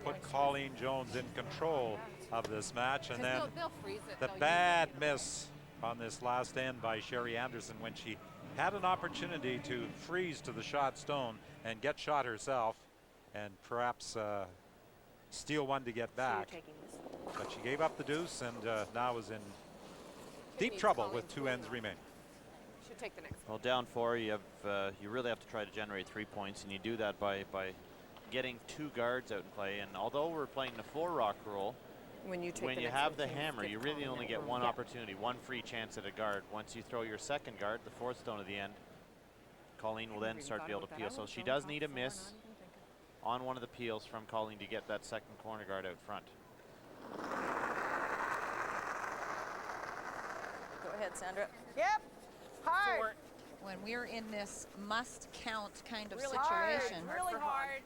put Colleen Jones in control of this match, and then the bad miss on this last end by Sherry Anderson when she had an opportunity to freeze to the shot stone and get shot herself and perhaps steal one to get back. But she gave up the deuce and now is in deep trouble with 2 ends remaining. Take the next. Well, down 4, you have you really have to try to generate 3 points, and you do that by getting 2 guards out in play. And although we're playing the 4-rock rule, when you have the hammer, you really only get 1 opportunity, 1 free chance at a guard. Once you throw your 2nd guard, the 4th stone at the end, Colleen will then start to be able to peel. So she does need a miss on one of the peels from Colleen to get that 2nd corner guard out front. Go ahead, Sandra. Yep. Hard. When we're in this must-count kind of Really situation, hard. Really hard.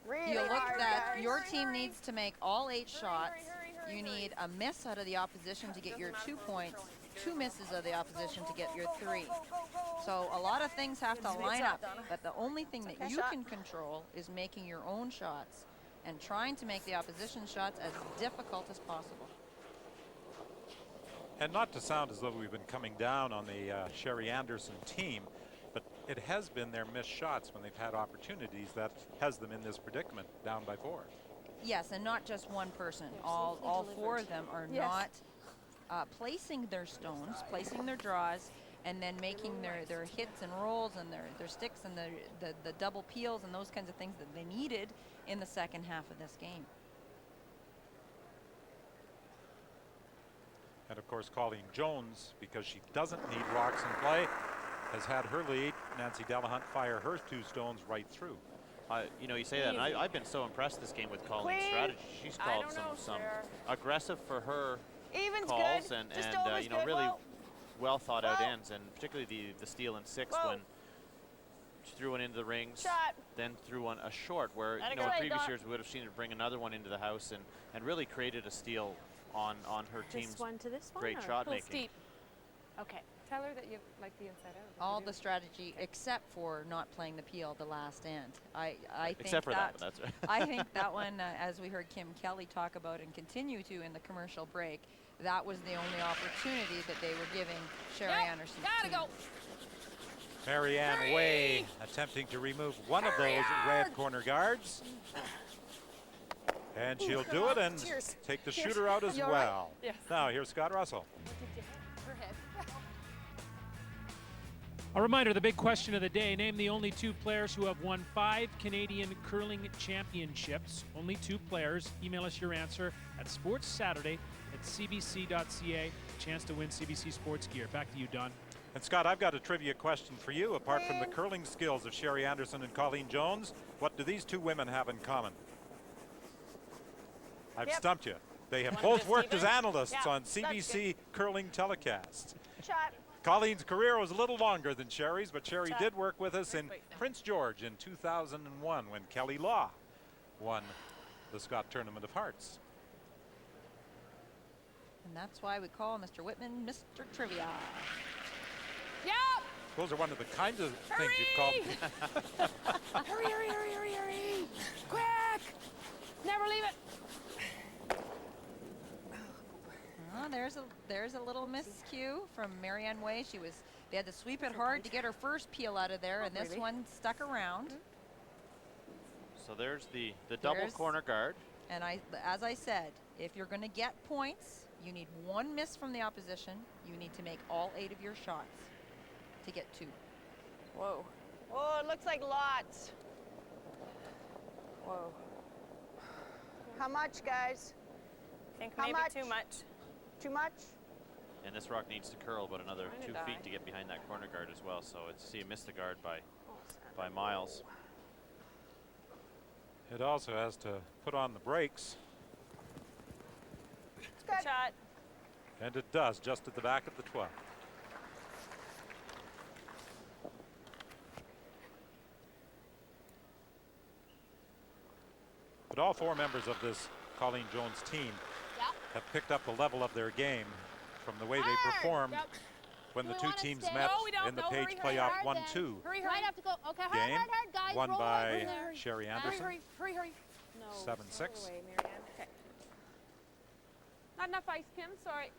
Really you look hard, that guys. your team needs to make all 8 shots. you need a miss out of the opposition to get your 2 points, 2 misses of the opposition to get your 3. So a lot of things have to line up, but the only thing that you can control is making your own shots and trying to make the opposition shots as difficult as possible. And not to sound as though we've been coming down on the Sherry Anderson team, but it has been their missed shots when they've had opportunities that has them in this predicament, down by 4. Yes, and not just one person. All 4 of them are not placing their stones, placing their draws, and then making their hits and rolls and their sticks and the double peels and those kinds of things that they needed in the second half of this game. And of course, Colleen Jones, because she doesn't need rocks in play, has had her lead. Nancy Delahunt fire her 2 stones right through. You know, you say that, and I've been so impressed this game with Colleen's strategy. She's called some aggressive for her calls, and you know, really well thought out ends, and particularly the steal in 6 when she threw one into the rings, then threw one a short, where you know in previous years we would have seen her bring another one into the house and really created a steal on her team's great shot making. Steep. Okay. Tell her that you like the inside out. All the strategy except for not playing the peel the last end. I think except for that, that's right. I think that one, as we heard Kim Kelly talk about and continue to in the commercial break, that was the only opportunity that they were giving Sherry Anderson. Gotta go. Marianne Way attempting to remove one of those red corner guards. And she'll do it and take the shooter out as well. Yes. Now here's Scott Russell. Her head. A reminder, the big question of the day, name the only 2 players who have won 5 Canadian curling championships. Only 2 players. Email us your answer at sportssaturday@cbc.ca. Chance to win CBC sports gear. Back to you, Don. And Scott, I've got a trivia question for you. Apart from the curling skills of Sherry Anderson and Colleen Jones, what do these 2 women have in common? I've stumped you. They have both worked as analysts on CBC curling telecasts. Colleen's career was a little longer than Sherry's, but Sherry did work with us in Prince George in 2001 when Kelly Law won the Scott Tournament of Hearts. And that's why we call Mr. Whitman Mr. Trivia. Yep. Those are one of the kinds of things you've called. Hurry, hurry, hurry, hurry, hurry. Quick. Never leave it. Oh, there's a little miscue from Marianne Way. They had to sweep it hard to get her first peel out of there, and this one stuck around. So there's the double corner guard. And as I said, if you're going to get points, you need 1 miss from the opposition. You need to make all 8 of your shots to get 2. Whoa. Oh, it looks like lots. Whoa. How much, guys? I think maybe too much. Too much? And this rock needs to curl about another 2 feet to get behind that corner guard as well. So it's see, missed the guard by miles. It also has to put on the brakes. Good shot. And it does, just at the back of the 12. But all 4 members of this Colleen Jones team have picked up the level of their game from the way they performed when the 2 teams met in the Page Playoff 1-2 game, won by Sherry Anderson. Hurry. No. 7-6. Okay. Not enough ice, Kim. Sorry.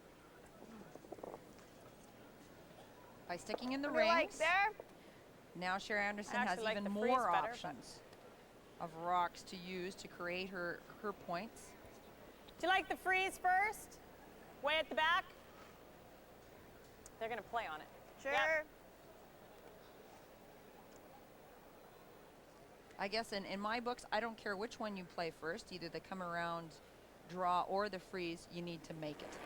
By sticking in the rings, now Sherry Anderson has even more options of rocks to use to create her points. Do you like the freeze first? Way at the back? They're going to play on it. Sure. Yep. I guess in my books, I don't care which one you play first, either the come around draw or the freeze, you need to make it.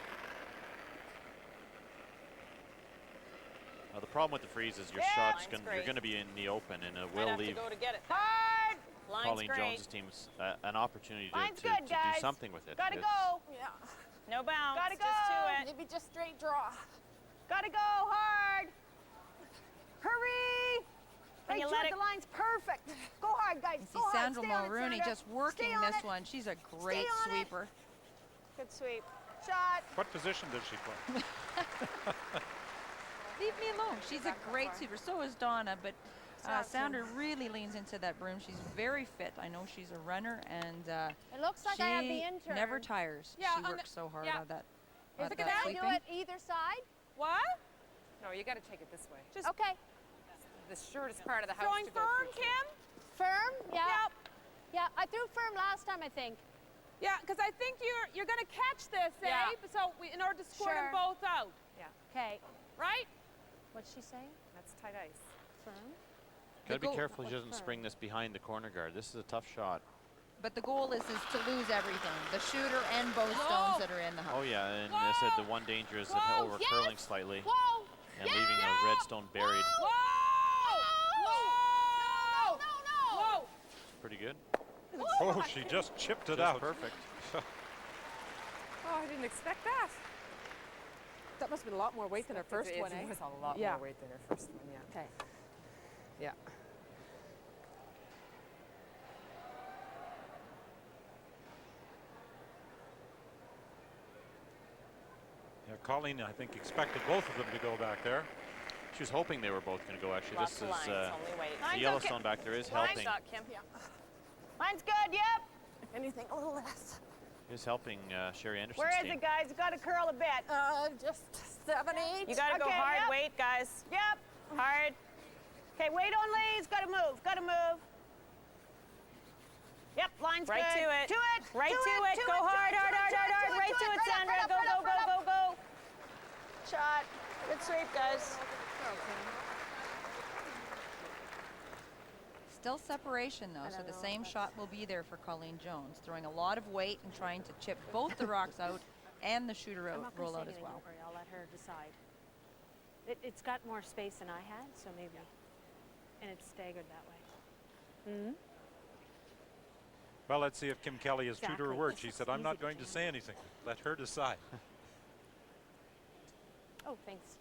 The problem with the freeze is your shots you're going to be in the open, and it will leave go to get it. Hard! Colleen Jones' team's an opportunity to do something with it. Gotta go. Yeah. No bounce. Gotta go. Just to it. Maybe just straight draw. Gotta go hard. Hurry. Can you let it? The line's perfect. Go hard, guys. You see Sandra Mulrooney just working this one. She's a great sweeper. Good sweep. Shot. What position does she play? Leave me alone. She's a great sweeper. So is Donna, but Sandra really leans into that broom. She's very fit. I know she's a runner, and it looks like I have the intern. Never tires. Yeah, she works so hard on that. Is it gonna do it either side? What? No, you got to take it this way. Just okay. The shortest part of the house. Throwing to go firm, through. Kim? Firm? Yeah. Yep. Yeah, I threw firm last time, I think. Yeah, because I think you're going to catch this, Yeah. So in order to score them both out. Yeah. Okay. Right? What's she saying? That's tight ice. Firm? Got to be careful he doesn't spring this behind the corner guard. This is a tough shot. But the goal is to lose everything. The shooter and both stones that are in the house. Oh yeah, and I said the one danger is over curling slightly and leaving the red stone buried. Whoa! Pretty good. Oh, she just chipped it out. Perfect. Oh, I didn't expect that. That must have been a lot more weight than her first one, eh? It was a lot more weight than her first one, yeah. Okay. Yeah. Yeah, Colleen, I think, expected both of them to go back there. She was hoping they were both going to go, actually. Lots this of is lines, only weight. the Yellowstone back there is helping. Line's good, yep. If anything, a little less. Is helping Sherry Anderson's Where is team. it, guys? You got to curl a bit. Just 7, 8. You got to go hard, Yep. weight, guys. Yep, hard. Okay, weight only. It's got to move. Got to move. Yep, line's Right good. to it. To it. Right to it. To Go hard, hard, hard, hard, hard. Right to it, Sandra. Go, go, go, go, go. Shot. Good sweep, guys. Still separation though, so the same shot will be there for Colleen Jones, throwing a lot of weight and trying to chip both the rocks out and the shooter I'm out, not gonna roll say out as anything, well. don't worry, I'll let her decide. It's got more space than I had, so maybe, and it's staggered that way. Mm-hmm. Well, let's see if Kim Kelly is true to her Exactly. word. It's She just said, I'm easy not to going to jam. say anything. Let her decide. Oh, thanks.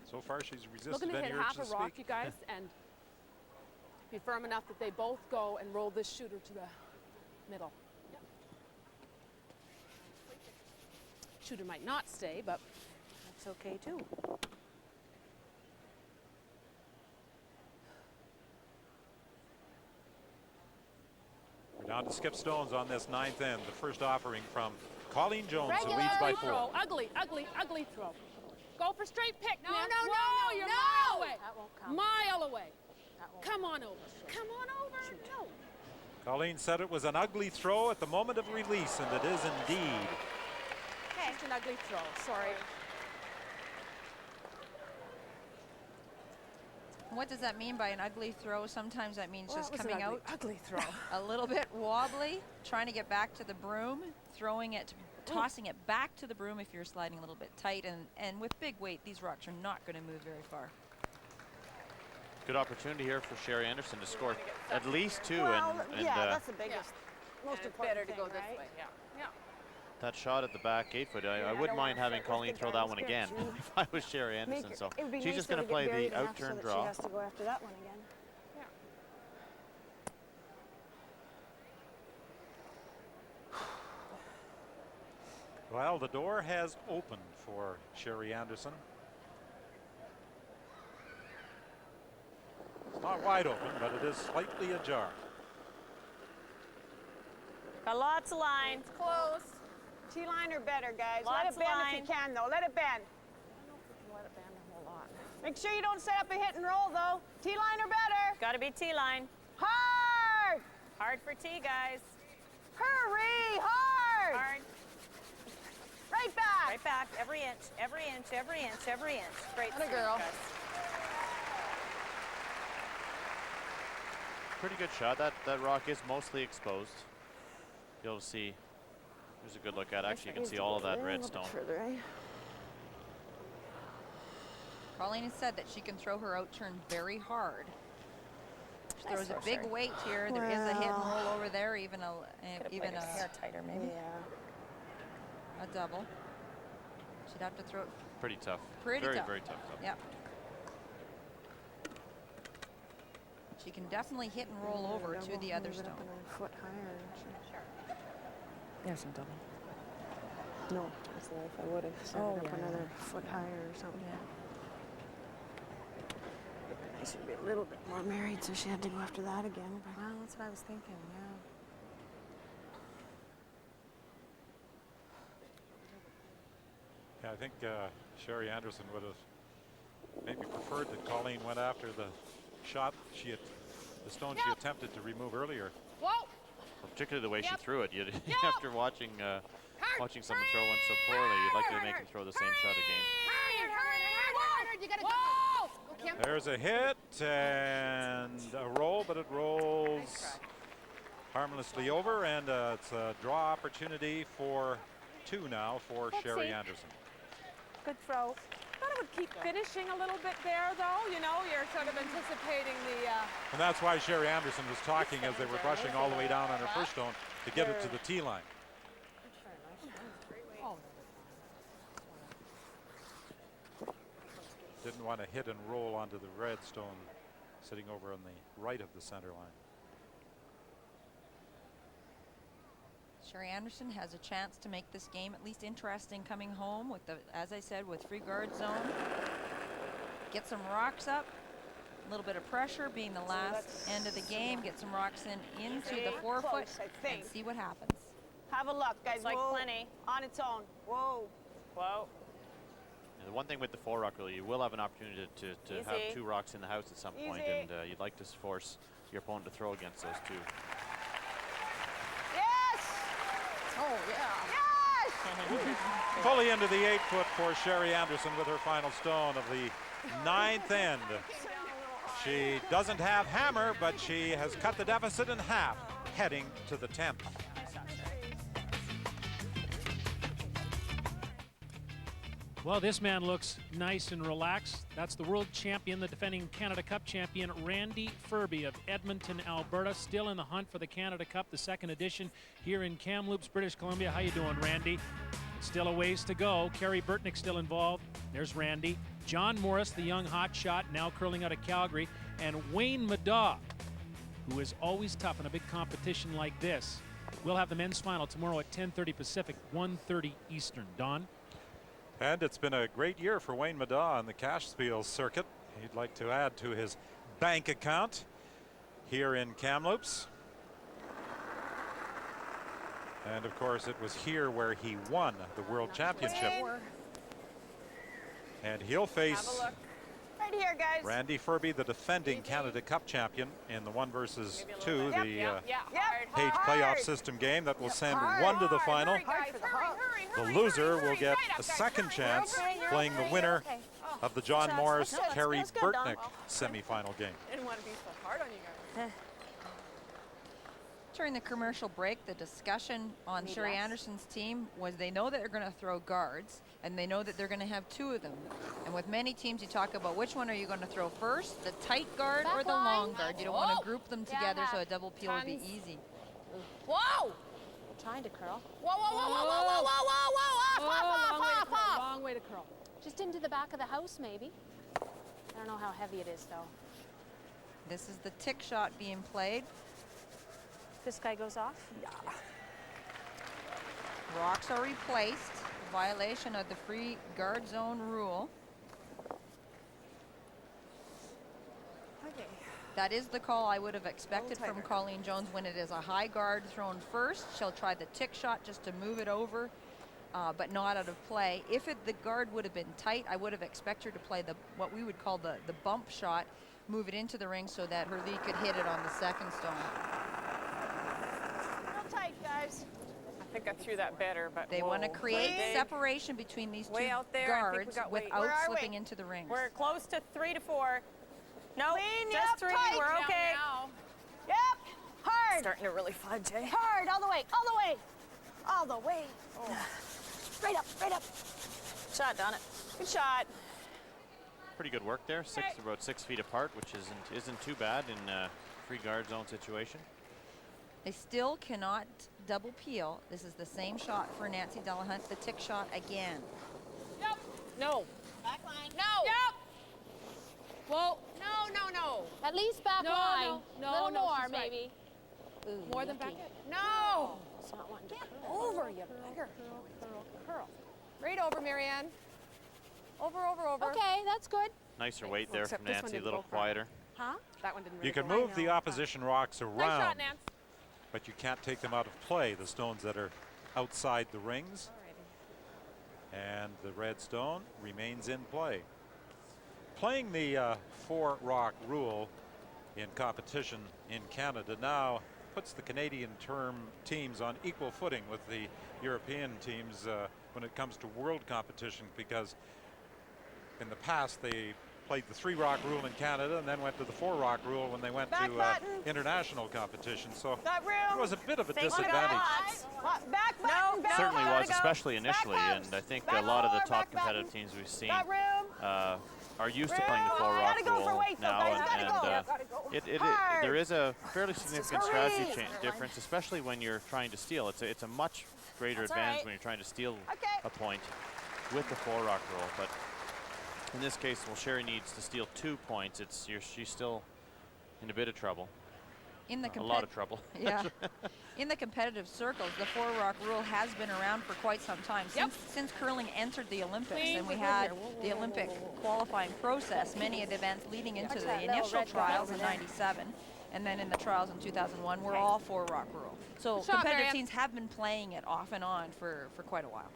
So far, she's resisted Looking to any hit urge half to a rock, speak. you guys, and be firm enough that they both go and roll this shooter to the middle. Shooter might not stay, but that's okay too. We're down to skip stones on this ninth end. The first offering from Colleen Jones, who leads by 4. throw. Ugly, ugly, ugly throw. Go for straight pick. No, man. no, no, Whoa, no, you're no. mile away. That won't come. Mile away. That won't Come on over. Come on over. No. Colleen said it was an ugly throw at the moment of release, and it is indeed. Just an ugly throw. Sorry. What does that mean by an ugly throw? Sometimes that means just That was an coming ugly, out ugly throw. a little bit wobbly, trying to get back to the broom, throwing it, tossing it back to the broom if you're sliding a little bit tight, and with big weight, these rocks are not going to move very far. Good opportunity here for Sherry Anderson to score at least 2. Well, and yeah, that's the biggest, most And it's important better to thing, go this right? way. Yeah. Yeah. that shot at the back 8-foot, I I wouldn't don't mind wanna having fit with Colleen the throw that guys one here, again too. if I was Sherry Anderson. Make So it would be she's nice just going to to play get buried the enough so out-turn that draw. She has to go after that one again. Well, the door has opened for Sherry Anderson. It's not wide open, but it is slightly ajar. Got lots of line. It's close. T-line or better, guys. Lots Let of it bend line. if you can, though. Let it bend. Let it bend a whole lot. Make sure you don't set up a hit and roll, though. T-line or better. Got to be T-line. Hard! Hard for T, guys. Hurry! Hard! Hard. Right back! Right back. Every inch, every inch, every inch, every inch. Great Atta sweep, girl. guys. Pretty good shot. That rock is mostly exposed. You'll see. Here's a good look at it. Actually, you can see all of that red stone. Further, eh? Colleen has said that she can throw her out turn very hard. She Nice throws a throw, big Sherry. weight here. There is a hit and Well. roll over there, even a Could've even played her hair tighter, maybe. Yeah. a double. She'd have to throw it Pretty tough. pretty very, tough. very tough. Yep. She can definitely hit and roll over to the other stone. A foot higher. Sure. There's some double. No, that's not if I would have set it up another foot higher or something. I should be a little bit more married, so she had to go after that again. But Well, that's what I was thinking, Yeah, I think Sherry Anderson would have maybe preferred that Colleen went after the shot the stone she attempted to remove earlier. Whoa! Particularly the way she threw it. After watching someone throw one so poorly, you'd like to make them throw the same shot again. You gotta go! There's a hit and a roll, but it rolls harmlessly over, and it's a draw opportunity for 2 now for Sherry Anderson. Good throw. I thought it would keep finishing a little bit there, though. You know, you're sort of anticipating the... And that's why Sherry Anderson was talking as they were brushing all the way down on her first stone to get it to the tee line. Didn't want to hit and roll onto the red stone sitting over on the right of the center line. Sherry Anderson has a chance to make this game at least interesting coming home with the, as I said, with free guard zone. Get some rocks up, a little bit of pressure being the last end of the game. Get some rocks into the 4-foot and see what happens. Have a look, guys. Like Whoa. plenty. On its own. Whoa. Whoa. The one thing with the 4-rock rule, you will have an opportunity to have 2 rocks in the house at some point, and you'd like to force your opponent to throw against those 2. Yes! Oh, yeah. Yes! Fully into the 8-foot for Sherry Anderson with her final stone of the 9th end. She doesn't have hammer, but she has cut the deficit in half, heading to the 10th. Well, this man looks nice and relaxed. That's the world champion, the defending Canada Cup champion, Randy Ferbey of Edmonton, Alberta, still in the hunt for the Canada Cup, the 2nd edition here in Kamloops, British Columbia. How you doing, Randy? Still a ways to go. Kerry Burtnick still involved. There's Randy. John Morris, the young hotshot, now curling out of Calgary. And Wayne Middaugh, who is always tough in a big competition like this. We'll have the men's final tomorrow at 10:30 Pacific, 1:30 Eastern. Don? And it's been a great year for Wayne Middaugh on the cash spiel circuit. He'd like to add to his bank account here in Kamloops. And of course, it was here where he won the World Championship. And he'll face Right here, guys. Randy Ferbey, the defending Canada Cup champion, in the 1 versus 2, the Page playoff system game that will send one to the final. The loser will get a second chance playing the winner of the John Morris Kerry Burtnick semifinal game. Didn't want to be so hard on you guys. During the commercial break, the discussion on Sherry Anderson's team was they know that they're going to throw guards, and they know that they're going to have 2 of them. And with many teams, you talk about which one are you going to throw first, the tight guard or the long guard. You don't want to group them together so a double peel would be easy. Whoa! Trying to curl. Whoa, whoa, whoa, whoa, whoa, whoa, whoa, whoa, off. Long way to curl. Just into the back of the house, maybe. I don't know how heavy it is, though. This is the tick shot being played. This guy goes off? Yeah. Rocks are replaced, violation of the free guard zone rule. Okay. That is the call I would have expected from Colleen Jones. When it is a high guard thrown first, she'll try the tick shot just to move it over, but not out of play. If the guard would have been tight, I would have expected her to play what we would call the bump shot, move it into the ring so that her lead could hit it on the second stone. Real tight, guys. I think I threw that better, but they want to create separation between these 2 guards without slipping into the rings. We're close to 3 to 4. No, Clean, just 3. tight. We're okay. Yep. Hard. Starting to really fudge, eh? Hard. All the way. All the way. All the way. Oh. Straight up. Straight up. Shot, done it. Good shot. Pretty good work there. About 6 feet apart, which isn't too bad in a free guard zone situation. They still cannot double peel. This is the same shot for Nancy Delahunt, the tick shot again. Yep. No. Back line. No. Yep. Whoa. No, no, no. At least back No, line. no, no, Little no, more, she's right. maybe. Ooh, More than yucky. back. No. It's not wanting to Get curl. over, you bugger. Curl, curl, curl. Right over, Marianne. Over, over, over. Okay, that's good. Nicer weight there Except from this one Nancy, a didn't little go far. quieter. Huh? That one didn't really You can go move the opposition rocks around, Nice shot, Nance. but you can't take them out of play, the stones that are outside the rings. And the red stone remains in play. Playing the 4-rock rule in competition in Canada now puts the Canadian teams on equal footing with the European teams when it comes to world competition, because in the past they played the 3-rock rule in Canada and then went to the 4-rock rule when they went to international competition. So it was a bit of a disadvantage. Back button, back Certainly button. was, especially initially, and I think a lot of the top competitive teams we've seen are used to playing the 4-rock rule now, and there is a fairly significant strategy difference, especially when you're trying to steal. It's a much greater advantage when you're trying to steal a point with the 4-rock rule, but in this case, well, Sherry needs to steal 2 points. She's still in a bit of trouble. In the a lot of trouble. Yeah. In the competitive circles, the 4-rock rule has been around for quite some time, since curling entered the Olympics, and we had the Olympic qualifying process, many of the events leading into the initial trials in '97, and then in the trials in 2001 were all 4-rock rule. So competitive teams have been playing it off and on for quite a while.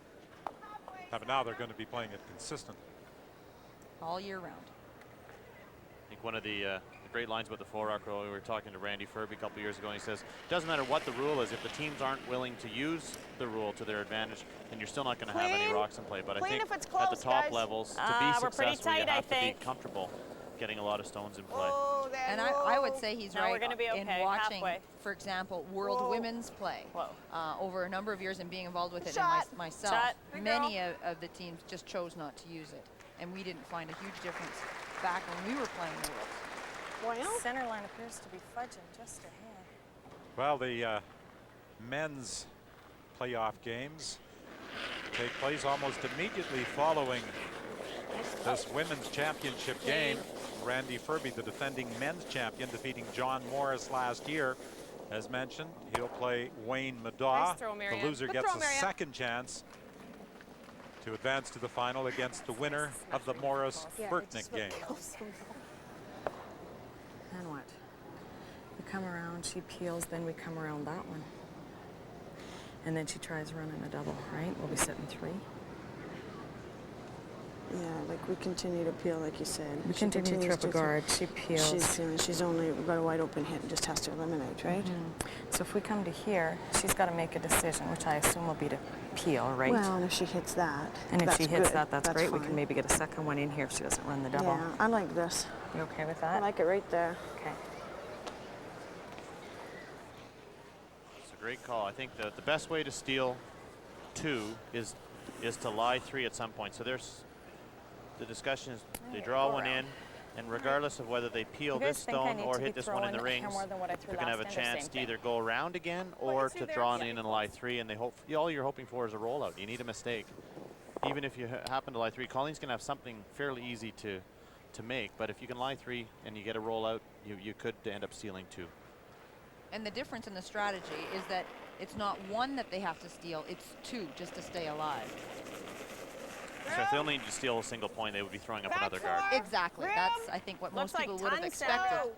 But now they're going to be playing it consistently. All year round. I think one of the great lines about the 4-rock rule, we were talking to Randy Furby a couple years ago, and he says, it doesn't matter what the rule is, if the teams aren't willing to use the rule to their advantage, then you're still not going to have any rocks in play. But I think at the top levels, to be successful, you have to be comfortable getting a lot of stones in play. And I would say he's right in watching, for example, World Women's play over a number of years and being involved with it. And myself, many of the teams just chose not to use it. And we didn't find a huge difference back when we were playing the rules. Well, center line appears to be fudging just ahead. Well, the men's playoff games take place almost immediately following this women's championship game. Randy Furby, the defending men's champion, defeating John Morris last year. As mentioned, he'll play Wayne Madaw. Nice throw, the loser gets a second chance to advance to the final against the winner of the Morris-Burtnick game. And what? We come around, she peels, then we come around that one. And then she tries running a double, right? We'll be sitting 3. Yeah, like we continue to peel, like you said. We continue to trip a guard. She peels. She's only got a wide open hit and just has to eliminate, right? So if we come to here, she's got to make a decision, which I assume will be to peel, right? Well, and if she hits that, and if she hits good. that's great. Fine. We can maybe get a second one in here if she doesn't run the double. Yeah, I like this. You okay with that? I like it right there. Okay. It's a great call. I think the best way to steal 2 is to lie 3 at some point. So there's the discussion is they draw one in, and regardless of whether they peel this stone or hit this one in the rings, they're going to have a chance to either go around again or to draw in and lie 3, and they hope all you're hoping for is a rollout. You need a mistake. Even if you happen to lie 3, Colleen's going to have something fairly easy to make, but if you can lie 3 and you get a rollout, you could end up stealing 2. And the difference in the strategy is that it's not 1 that they have to steal, it's 2 just to stay alive. So if they only need to steal a single point, they would be throwing up another guard. Exactly. That's, I think, what most people would have expected.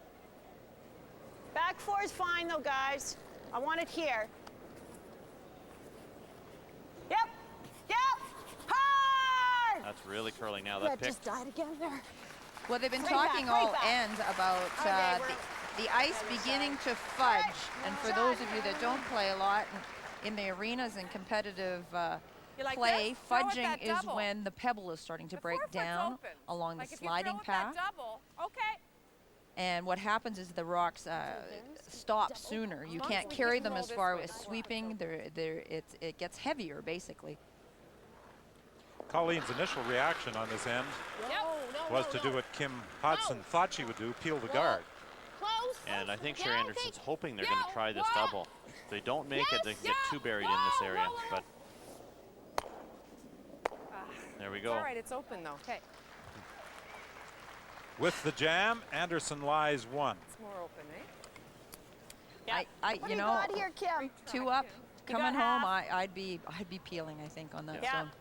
Back 4 is fine, though, guys. I want it here. Yep. Yep. Hard! That's really curling now. Yeah, That pick. just died again there. Well, they've been talking all end about the ice beginning to fudge. And for those of you that don't play a lot in the arenas and competitive play, fudging is when the pebble is starting to break down along the sliding path. And what happens is the rocks stop sooner. You can't carry them as far as sweeping. It gets heavier, basically. Colleen's initial reaction on this end was to do what Kim Hodson thought she would do, peel the guard. And I think Sherry Anderson's hoping they're going to try this double. If they don't make it, they can get 2 buried in this area. But there we go. All right, it's open though. Okay. With the jam, Anderson lies 1. It's more open, eh? Yeah. I What you do know, got here, Kim? 2 up, You coming got home, half. I'd be peeling, I think, on that Yeah. stone.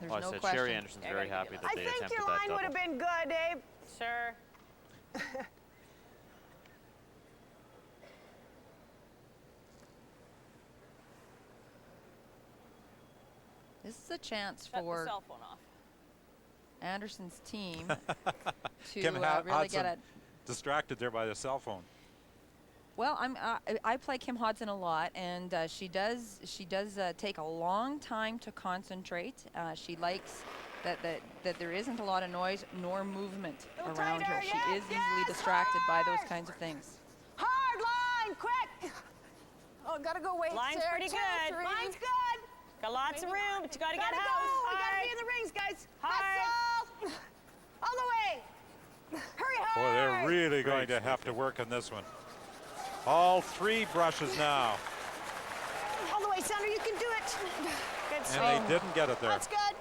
There's Well, I no said question. Sherry Anderson's very happy that I they think attempted your that line double. would have been good, Abe. Sure. This is a chance Shut for the cell phone off. Anderson's team to Kim really Hodson get it. distracted there by the cell phone. Well, I play Kim Hodson a lot, and she does take a long time to concentrate. She likes that there isn't a lot of noise nor movement around her. She is easily distracted by those kinds of things. Hard line, quick. Oh, gotta go wait. Line's there, pretty 2, good. 3. Line's good. Got lots of room, but you gotta get Gotta house. go. We gotta Hard. be in the rings, guys. Hard. Hustle. All the way. Hurry hard. Boy, they're really going to have to work on this one. All 3 brushes now. All the way, Sandra. You can do it. Good And swing. they didn't get it there. That's good.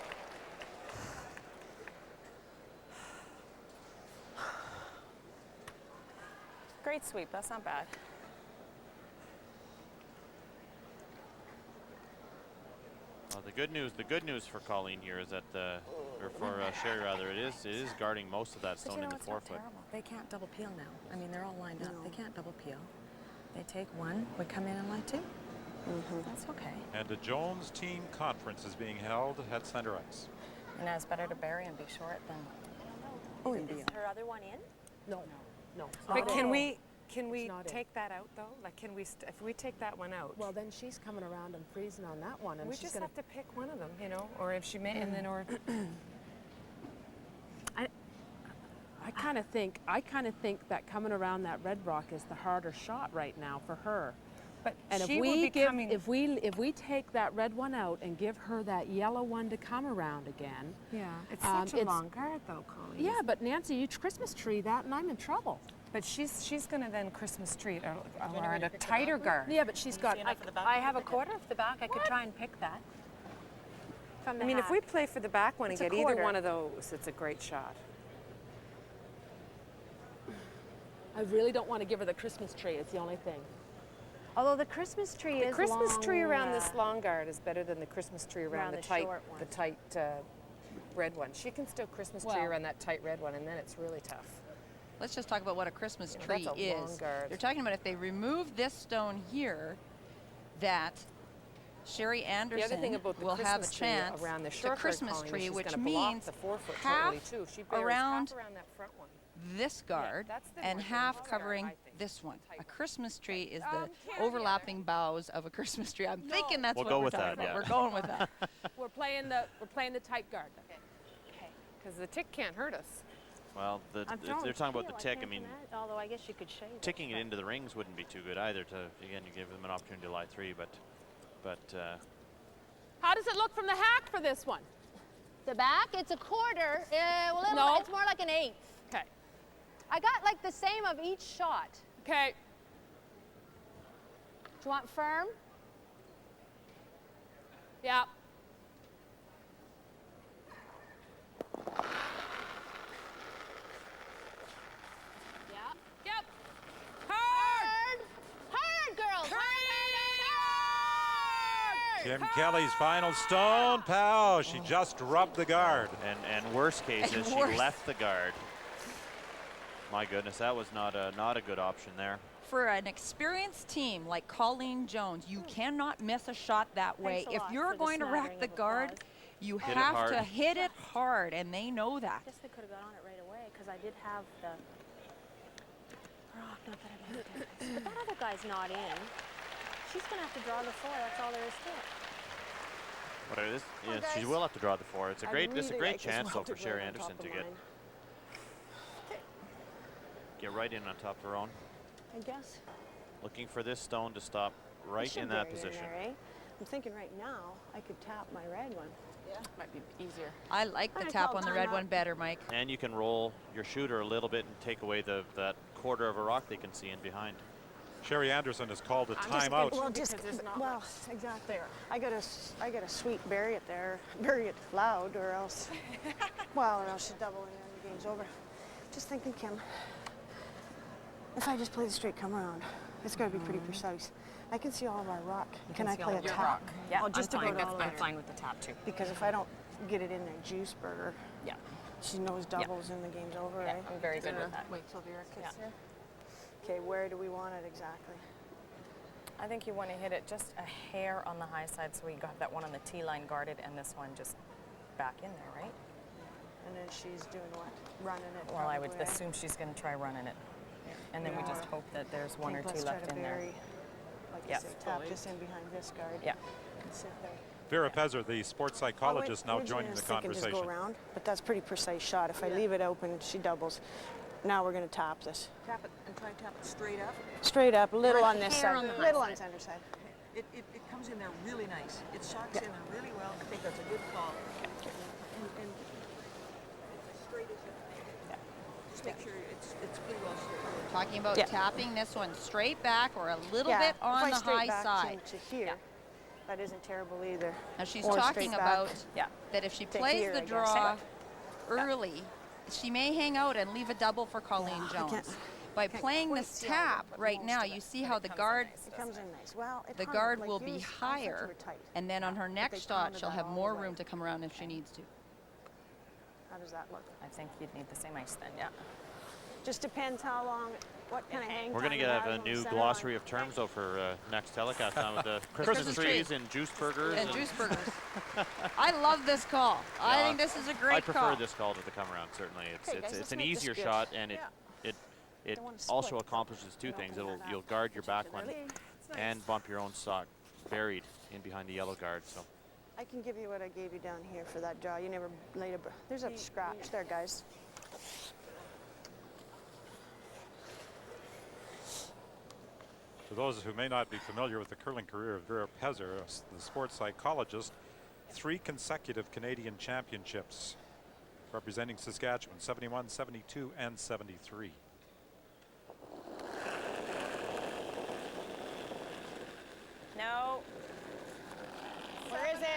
Great sweep. That's not bad. Well, the good news for Colleen here is that or for Sherry rather, it is guarding most of that But stone you know, in the it's not forefoot. terrible. They can't double peel now. I mean, they're all lined up. They can't double peel. They take 1, we come in and lie 2. That's okay. And the Jones team conference is being held at center ice. And it's better to bury and be short than. Oh, is her other one in? No, no. But can we not in. take that out though? Like, can we if we take that one out? Well, then she's coming around and freezing on that one, and we she's just gonna. have to pick one of them, you know, or if she may, and then or. I kind of think that coming around that red rock is the harder shot right now for her. But And she if will we be give, coming. if we take that red one out and give her that yellow one to come around again. Yeah, it's such a long guard though, Colleen. Yeah, but Nancy, you Christmas tree that, and I'm in trouble. But she's gonna then Christmas tree or a tighter guard. Yeah, but she's got. I have a quarter of the back. I could try and pick that. From the I mean, if we hack. play for the back one It's and a get either quarter. one of those, it's a great shot. I really don't want to give her the Christmas tree. It's the only thing. Although the Christmas tree The is Christmas long, tree around this long guard is better than the Christmas tree around Around the the tight, short one. red one. She can still Christmas tree Well- around that tight red one, and then it's really tough. Let's just talk about what a Christmas Yeah, tree that's a long is. guard. They're talking about if they remove this stone here, that Sherry Anderson thing about the will have a Christmas tree chance around the to short guard, Christmas Colleen, is tree, she's which gonna block means the forefoot half totally too. She buries around half around that front one. this guard that's the and more half dangerous covering guard, I think. this one. A Christmas tree is the overlapping boughs of a Christmas tree. I'm thinking that's We'll what go we're with talking that, about. yeah. We're going with that. We're playing the tight guard. Because the tick can't hurt us. Well, if they're talking about the tick, I mean, Although I guess you could shade ticking it into the rings wouldn't be too good either. To again, you give them an opportunity to lie 3, but How does it look from the hack for this one? The back, it's a quarter. No. It's more like an 1/8. Okay. I got like the same of each shot. Okay. Do you want firm? Yeah. Yep. Hard! Hard, girls! Kim Kelly's final stone. Pow, she just rubbed the guard. and worst case is she left the guard. My goodness, that was not a good option there. For an experienced team like Colleen Jones, you cannot miss a shot that way. Thanks a If lot you're for the going to rack smattering the of guard, applause. you Hit it have hard. to hit it hard, and they know that. I guess they could have got on it right away because I did have the rock. Not that I don't have this. But that other guy's not in. She's going to have to draw the 4. That's all there is to it. But it is, Come on, yes, she guys. will have to draw the 4. It's a I'd great, really like this chance though well for to Sherry go on Anderson top to of get mine. right in on top of her own. I guess. Looking for this stone to stop I right should in that bury position. there, eh? I'm thinking right now I could tap my red one. Yeah. Might be easier. I like the I'm gonna tap call on the red timeout. one better, Mike. And you can roll your shooter a little bit and take away that quarter of a rock they can see in behind. Sherry Anderson has called a I'm just timeout. gonna- Well, Because just there's not well, exactly. I gotta sweet bury it there, bury it loud, or else. Well, or else you double and then the game's over. Just thinking, Kim, if I just play the straight come around, it's got to be pretty precise. I can see all of our rock. Can I play a tap? Yeah, Oh, just I'm to fine. go to all I'm of it. fine with the tap too. Because if I don't get it in there, juice burger. Yeah. She knows doubles and the game's over, Yeah, right? I'm very good with that. Wait till Vera gets here. Okay, where do we want it exactly? I think you want to hit it just a hair on the high side, so we got that one on the tee line guarded, and this one just back in there, right? And then she's doing what? Running it. Well, I would probably, assume she's going to try running it. Yeah. And then we just hope that there's one or two left in there. Like Yeah. you say, tap this in behind this guard. Yeah. And sit there. Vera Pezzer, the sports psychologist, now joining the Just conversation. go around, but that's a pretty precise shot. If I leave it open, she doubles. Now we're going to tap this. Tap it and try and tap it straight up. Straight up, little Or on this hair side, on the high little on side. center side. It comes in there really nice. It shocks in there really well. I think that's a good call. And straight as you can. Just make sure it's pretty well straight. Talking about tapping this one straight back or a little Yeah, bit on the if I straight high back side. To here, that isn't terrible either. Now she's Or talking straight about back. that if she To plays here, the I guess. draw early, she may hang out and leave a double for Colleen Jones. By playing this tap right now, you see how the guard, It comes in nice. Well, it the hung, guard like will you be was- I thought you higher, were tight. and then on her they next shot, pounded she'll that have all more the way. room to come around if she needs to. How does that look? I think you'd need the same ice then, yeah. Just depends how long, what kind of hang We're going to time get you a on new the center glossary line. of terms though for next telecast time with the Christmas trees and juice burgers. And juice burgers. I love this call. I think this is a great I prefer call. this call to the come around. Certainly, it's Okay, guys, it's let's an make this easier good. shot, and it Don't wanna also split. accomplishes two things. You'll guard your back one and bump your own sock buried in behind the yellow guard. So I can give you what I gave you down here for that draw. You never laid a, there's a scratch there, guys. For those who may not be familiar with the curling career of Vera Pezzer, the sports psychologist, 3 consecutive Canadian championships representing Saskatchewan, 71, 72, and 73. No. Where is it?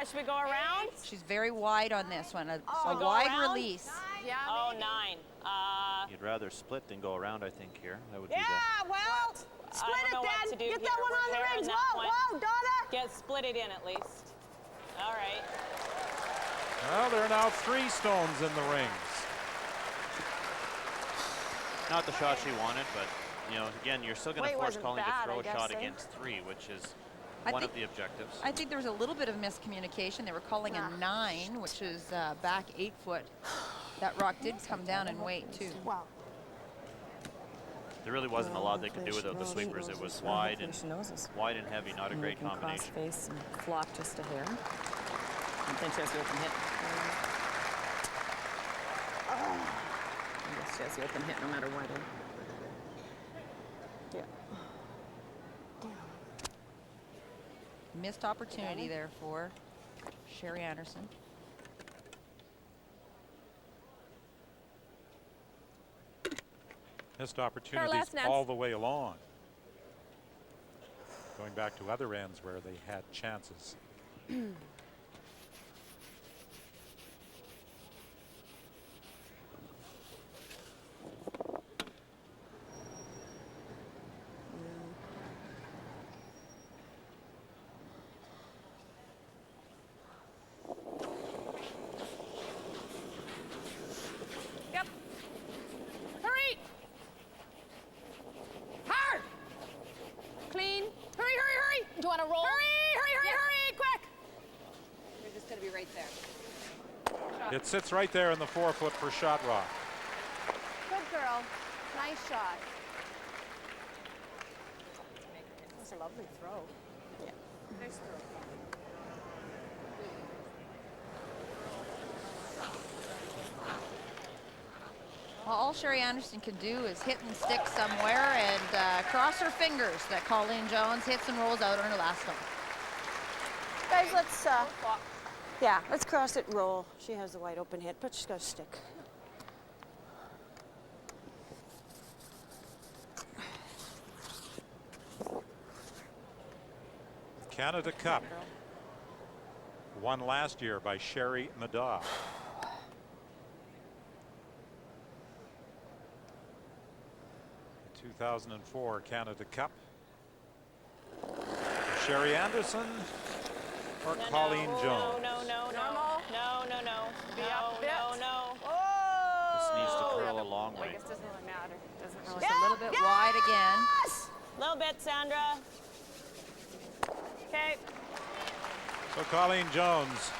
Should we go around? She's very wide on this one, a Go wide around? release. Yeah. Oh, 9. you'd rather split than go around, I think. Here, that would be Yeah, well, split I don't know it what then. to do Get here. that one We're on the pairing rings. that Whoa, one. whoa, Donna. Get split it in at least. All right. Well, there are now 3 stones in the rings. not the shot she wanted, but you know, again, you're still going to Weight force wasn't Colleen to bad, throw I a guess, shot eh? against 3, which is I one think- of the objectives. I think there was a little bit of miscommunication. They were calling a 9, which is back 8 foot. That rock did come down in weight too. Wow. There really wasn't a lot they could do without the sweepers. It was wide and heavy, not a great Cross combination. face and flop just a hair. I think she has the open hit. I guess she has the open hit no matter what. Yeah. Missed opportunity there for Sherry Anderson. Missed opportunities all the way along. Going back to other ends where they had chances. Yep. Hurry! Hard! Clean. Hurry, hurry, hurry! Do you want to roll? Hurry, quick! They're just going to be right there. It sits right there in the 4-foot for shot rock. Good girl. Nice shot. That's a lovely throw. Yeah. Nice throw. Well, all Sherry Anderson can do is hit and stick somewhere and cross her fingers that Colleen Jones hits and rolls out on her last one. Guys, let's let's cross it and roll. She has the wide open hit, but she's got to stick. Canada Cup. Won last year by Sherry Madaw. 2004 Canada Cup. Sherry Anderson or Colleen Jones? No. This needs to curl a long way. I guess it doesn't really matter. It doesn't really. Just a little bit wide again. A little bit, Sandra. Okay. So Colleen Jones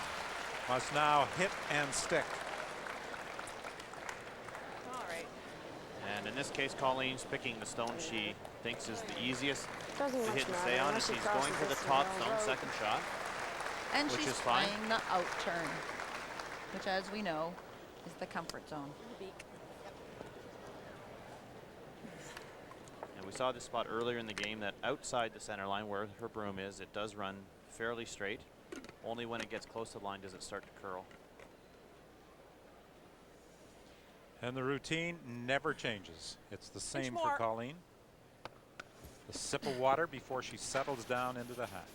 must now hit and stick. All right. And in this case, Colleen's picking the stone she thinks is the easiest Doesn't to much hit and matter stay on, and unless she she's going crosses for the this top narrow stone road. second shot. And which she's is fine. playing the out turn, which, as we know, is the comfort zone. And we saw this spot earlier in the game that outside the center line where her broom is, it does run fairly straight. Only when it gets close to the line does it start to curl. And the routine never changes. It's the same for Colleen. A sip of water before she settles down into the hack.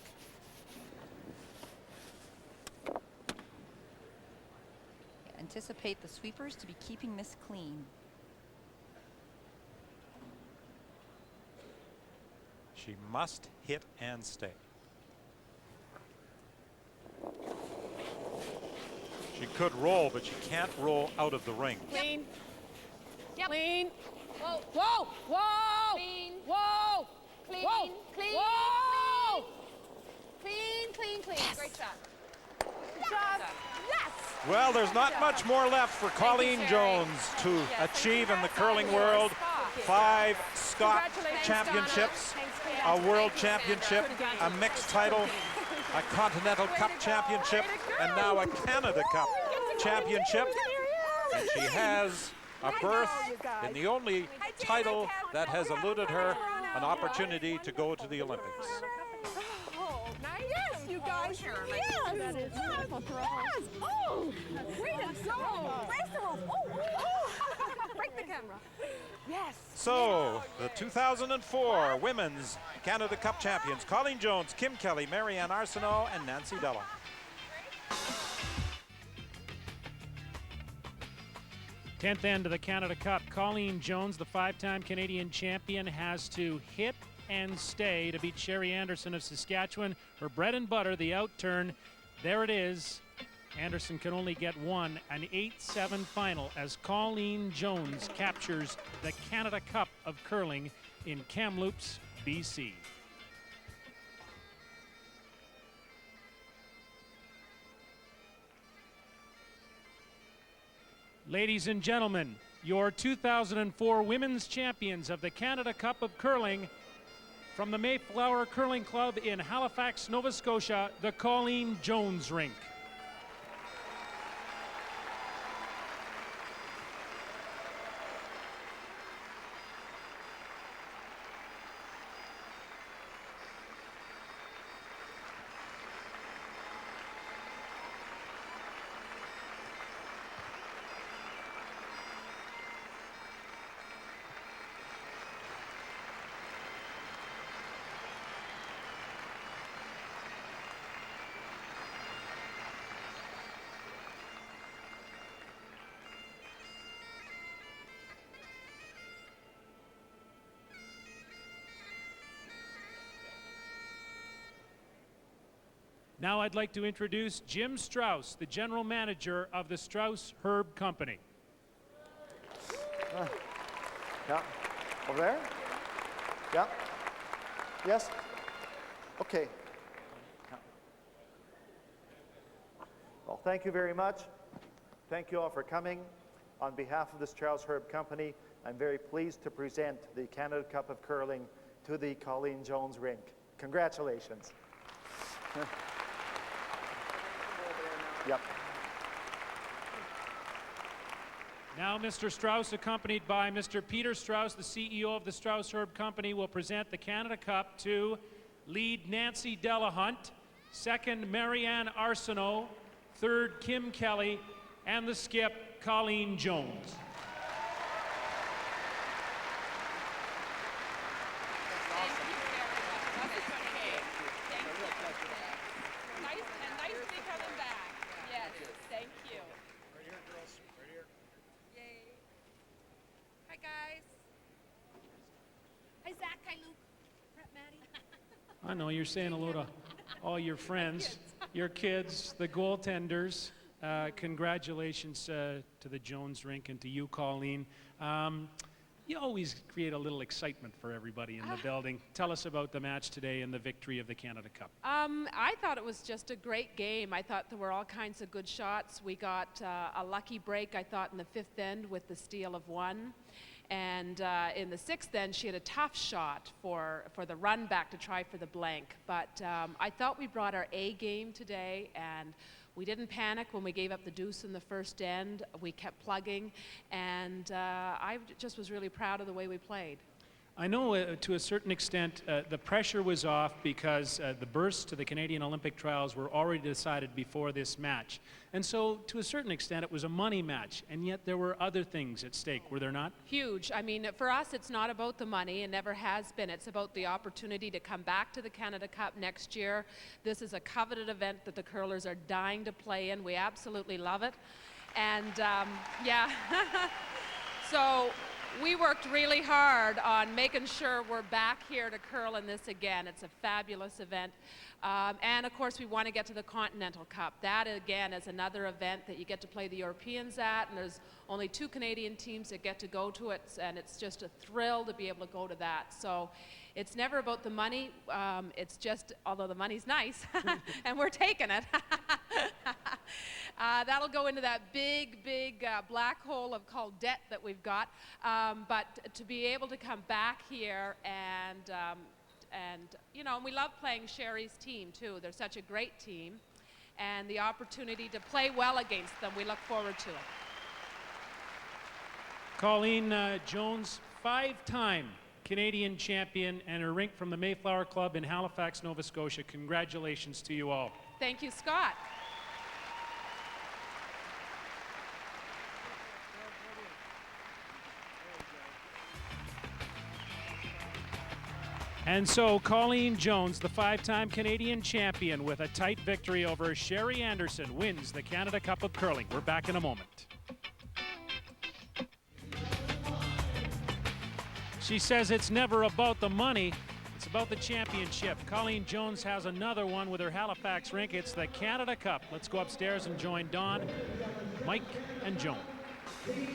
Anticipate the sweepers to be keeping this clean. She must hit and stay. She could roll, but she can't roll out of the ring. Clean. Yep. Clean. Whoa. Whoa. Whoa. Clean. Whoa. Clean. Whoa. Clean. Whoa. Clean. Yes. Great shot. Good job. Yes. Well, there's not much more left for Colleen Sherry. Jones to achieve in the curling world. 5 Scott championships, a world championship, a mixed title, a Continental Cup championship, and now a Canada Cup championship. And she has a berth in the only title that has eluded her an opportunity to go to the Olympics. Oh, nice. Yes, you guys. Yes. That is beautiful throw. Yes. Oh, way to go. Raise the rope. Oh. Break the camera. Yes. So, the 2004 Women's Canada Cup champions, Colleen Jones, Kim Kelly, Marianne Arsenault, and Nancy Della. Tenth end of the Canada Cup. Colleen Jones, the 5-time Canadian champion, has to hit and stay to beat Sherry Anderson of Saskatchewan. Her bread and butter, the out turn. There it is. Anderson can only get one, an 8-7 final as Colleen Jones captures the Canada Cup of curling in Kamloops, BC. Ladies and gentlemen, your 2004 women's champions of the Canada Cup of curling from the Mayflower Curling Club in Halifax, Nova Scotia, the Colleen Jones Rink. Now I'd like to introduce Jim Strauss, the general manager of the Strauss Herb Company. Yeah. Over there? Yeah. Yes? Okay. Yeah. Well, thank you very much. Thank you all for coming. On behalf of the Strauss Herb Company, I'm very pleased to present the Canada Cup of Curling to the Colleen Jones Rink. Congratulations. Yep. Now Mr. Strauss, accompanied by Mr. Peter Strauss, the CEO of the Strauss Herb Company, will present the Canada Cup to lead Nancy Delahunt, second Marianne Arsenault, third Kim Kelly, and the skip Colleen Jones. I know you're saying hello to all your friends, your kids, the goaltenders. Congratulations to the Jones rink and to you, Colleen. You always create a little excitement for everybody in the building. Tell us about the match today and the victory of the Canada Cup. I thought it was just a great game. I thought there were all kinds of good shots. We got a lucky break, I thought, in the 5th end with the steal of 1. And in the 6th end, she had a tough shot for the run back to try for the blank. But I thought we brought our A game today, and we didn't panic when we gave up the deuce in the 1st end. We kept plugging, and I just was really proud of the way we played. I know to a certain extent the pressure was off because the berths to the Canadian Olympic trials were already decided before this match. And so to a certain extent it was a money match, and yet there were other things at stake, were there not? Huge. I mean, for us it's not about the money, and never has been. It's about the opportunity to come back to the Canada Cup next year. This is a coveted event that the curlers are dying to play in. We absolutely love it. And yeah, so we worked really hard on making sure we're back here to curl in this again. It's a fabulous event. And of course we want to get to the Continental Cup. That again is another event that you get to play the Europeans at, and there's only 2 Canadian teams that get to go to it, and it's just a thrill to be able to go to that. So it's never about the money. It's just, although the money's nice, and we're taking it. That'll go into that big black hole called debt that we've got. But to be able to come back here and you know, we love playing Sherry's team too. They're such a great team, and the opportunity to play well against them, we look forward to it. Colleen Jones, 5-time Canadian champion and a rink from the Mayflower Club in Halifax, Nova Scotia. Congratulations to you all. Thank you, Scott. And so Colleen Jones, the 5-time Canadian champion, with a tight victory over Sherry Anderson, wins the Canada Cup of Curling. We're back in a moment. She says it's never about the money, it's about the championship. Colleen Jones has another one with her Halifax rink. It's the Canada Cup. Let's go upstairs and join Don, Mike, and Joan.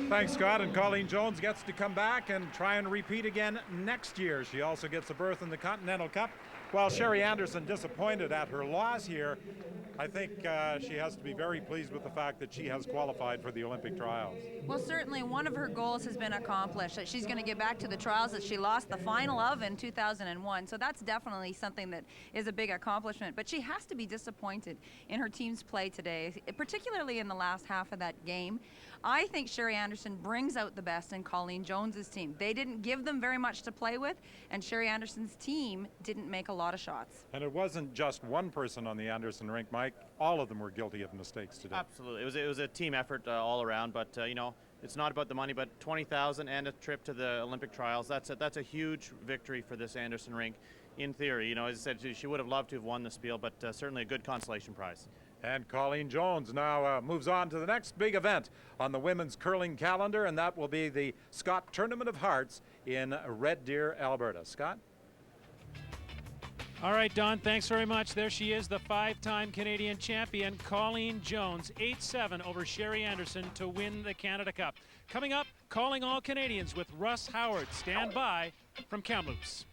Thanks, Scott. And Colleen Jones gets to come back and try and repeat again next year. She also gets a berth in the Continental Cup. While Sherry Anderson disappointed at her loss here, I think she has to be very pleased with the fact that she has qualified for the Olympic trials. Well, certainly one of her goals has been accomplished, that she's going to get back to the trials that she lost the final of in 2001. So that's definitely something that is a big accomplishment. But she has to be disappointed in her team's play today, particularly in the last half of that game. I think Sherry Anderson brings out the best in Colleen Jones's team. They didn't give them very much to play with, and Sherry Anderson's team didn't make a lot of shots. And it wasn't just one person on the Anderson rink, Mike. All of them were guilty of mistakes today. Absolutely. It was a team effort all around, but you know, it's not about the money, but $20,000 and a trip to the Olympic trials. That's a huge victory for this Anderson rink. In theory, you know, as I said, she would have loved to have won the Spiel, but certainly a good consolation prize. And Colleen Jones now moves on to the next big event on the women's curling calendar, and that will be the Scott Tournament of Hearts in Red Deer, Alberta. Scott? All right, Don, thanks very much. There she is, the 5-time Canadian champion, Colleen Jones, 8-7 over Sherry Anderson to win the Canada Cup. Coming up, Calling All Canadians with Russ Howard. Stand by from Kamloops.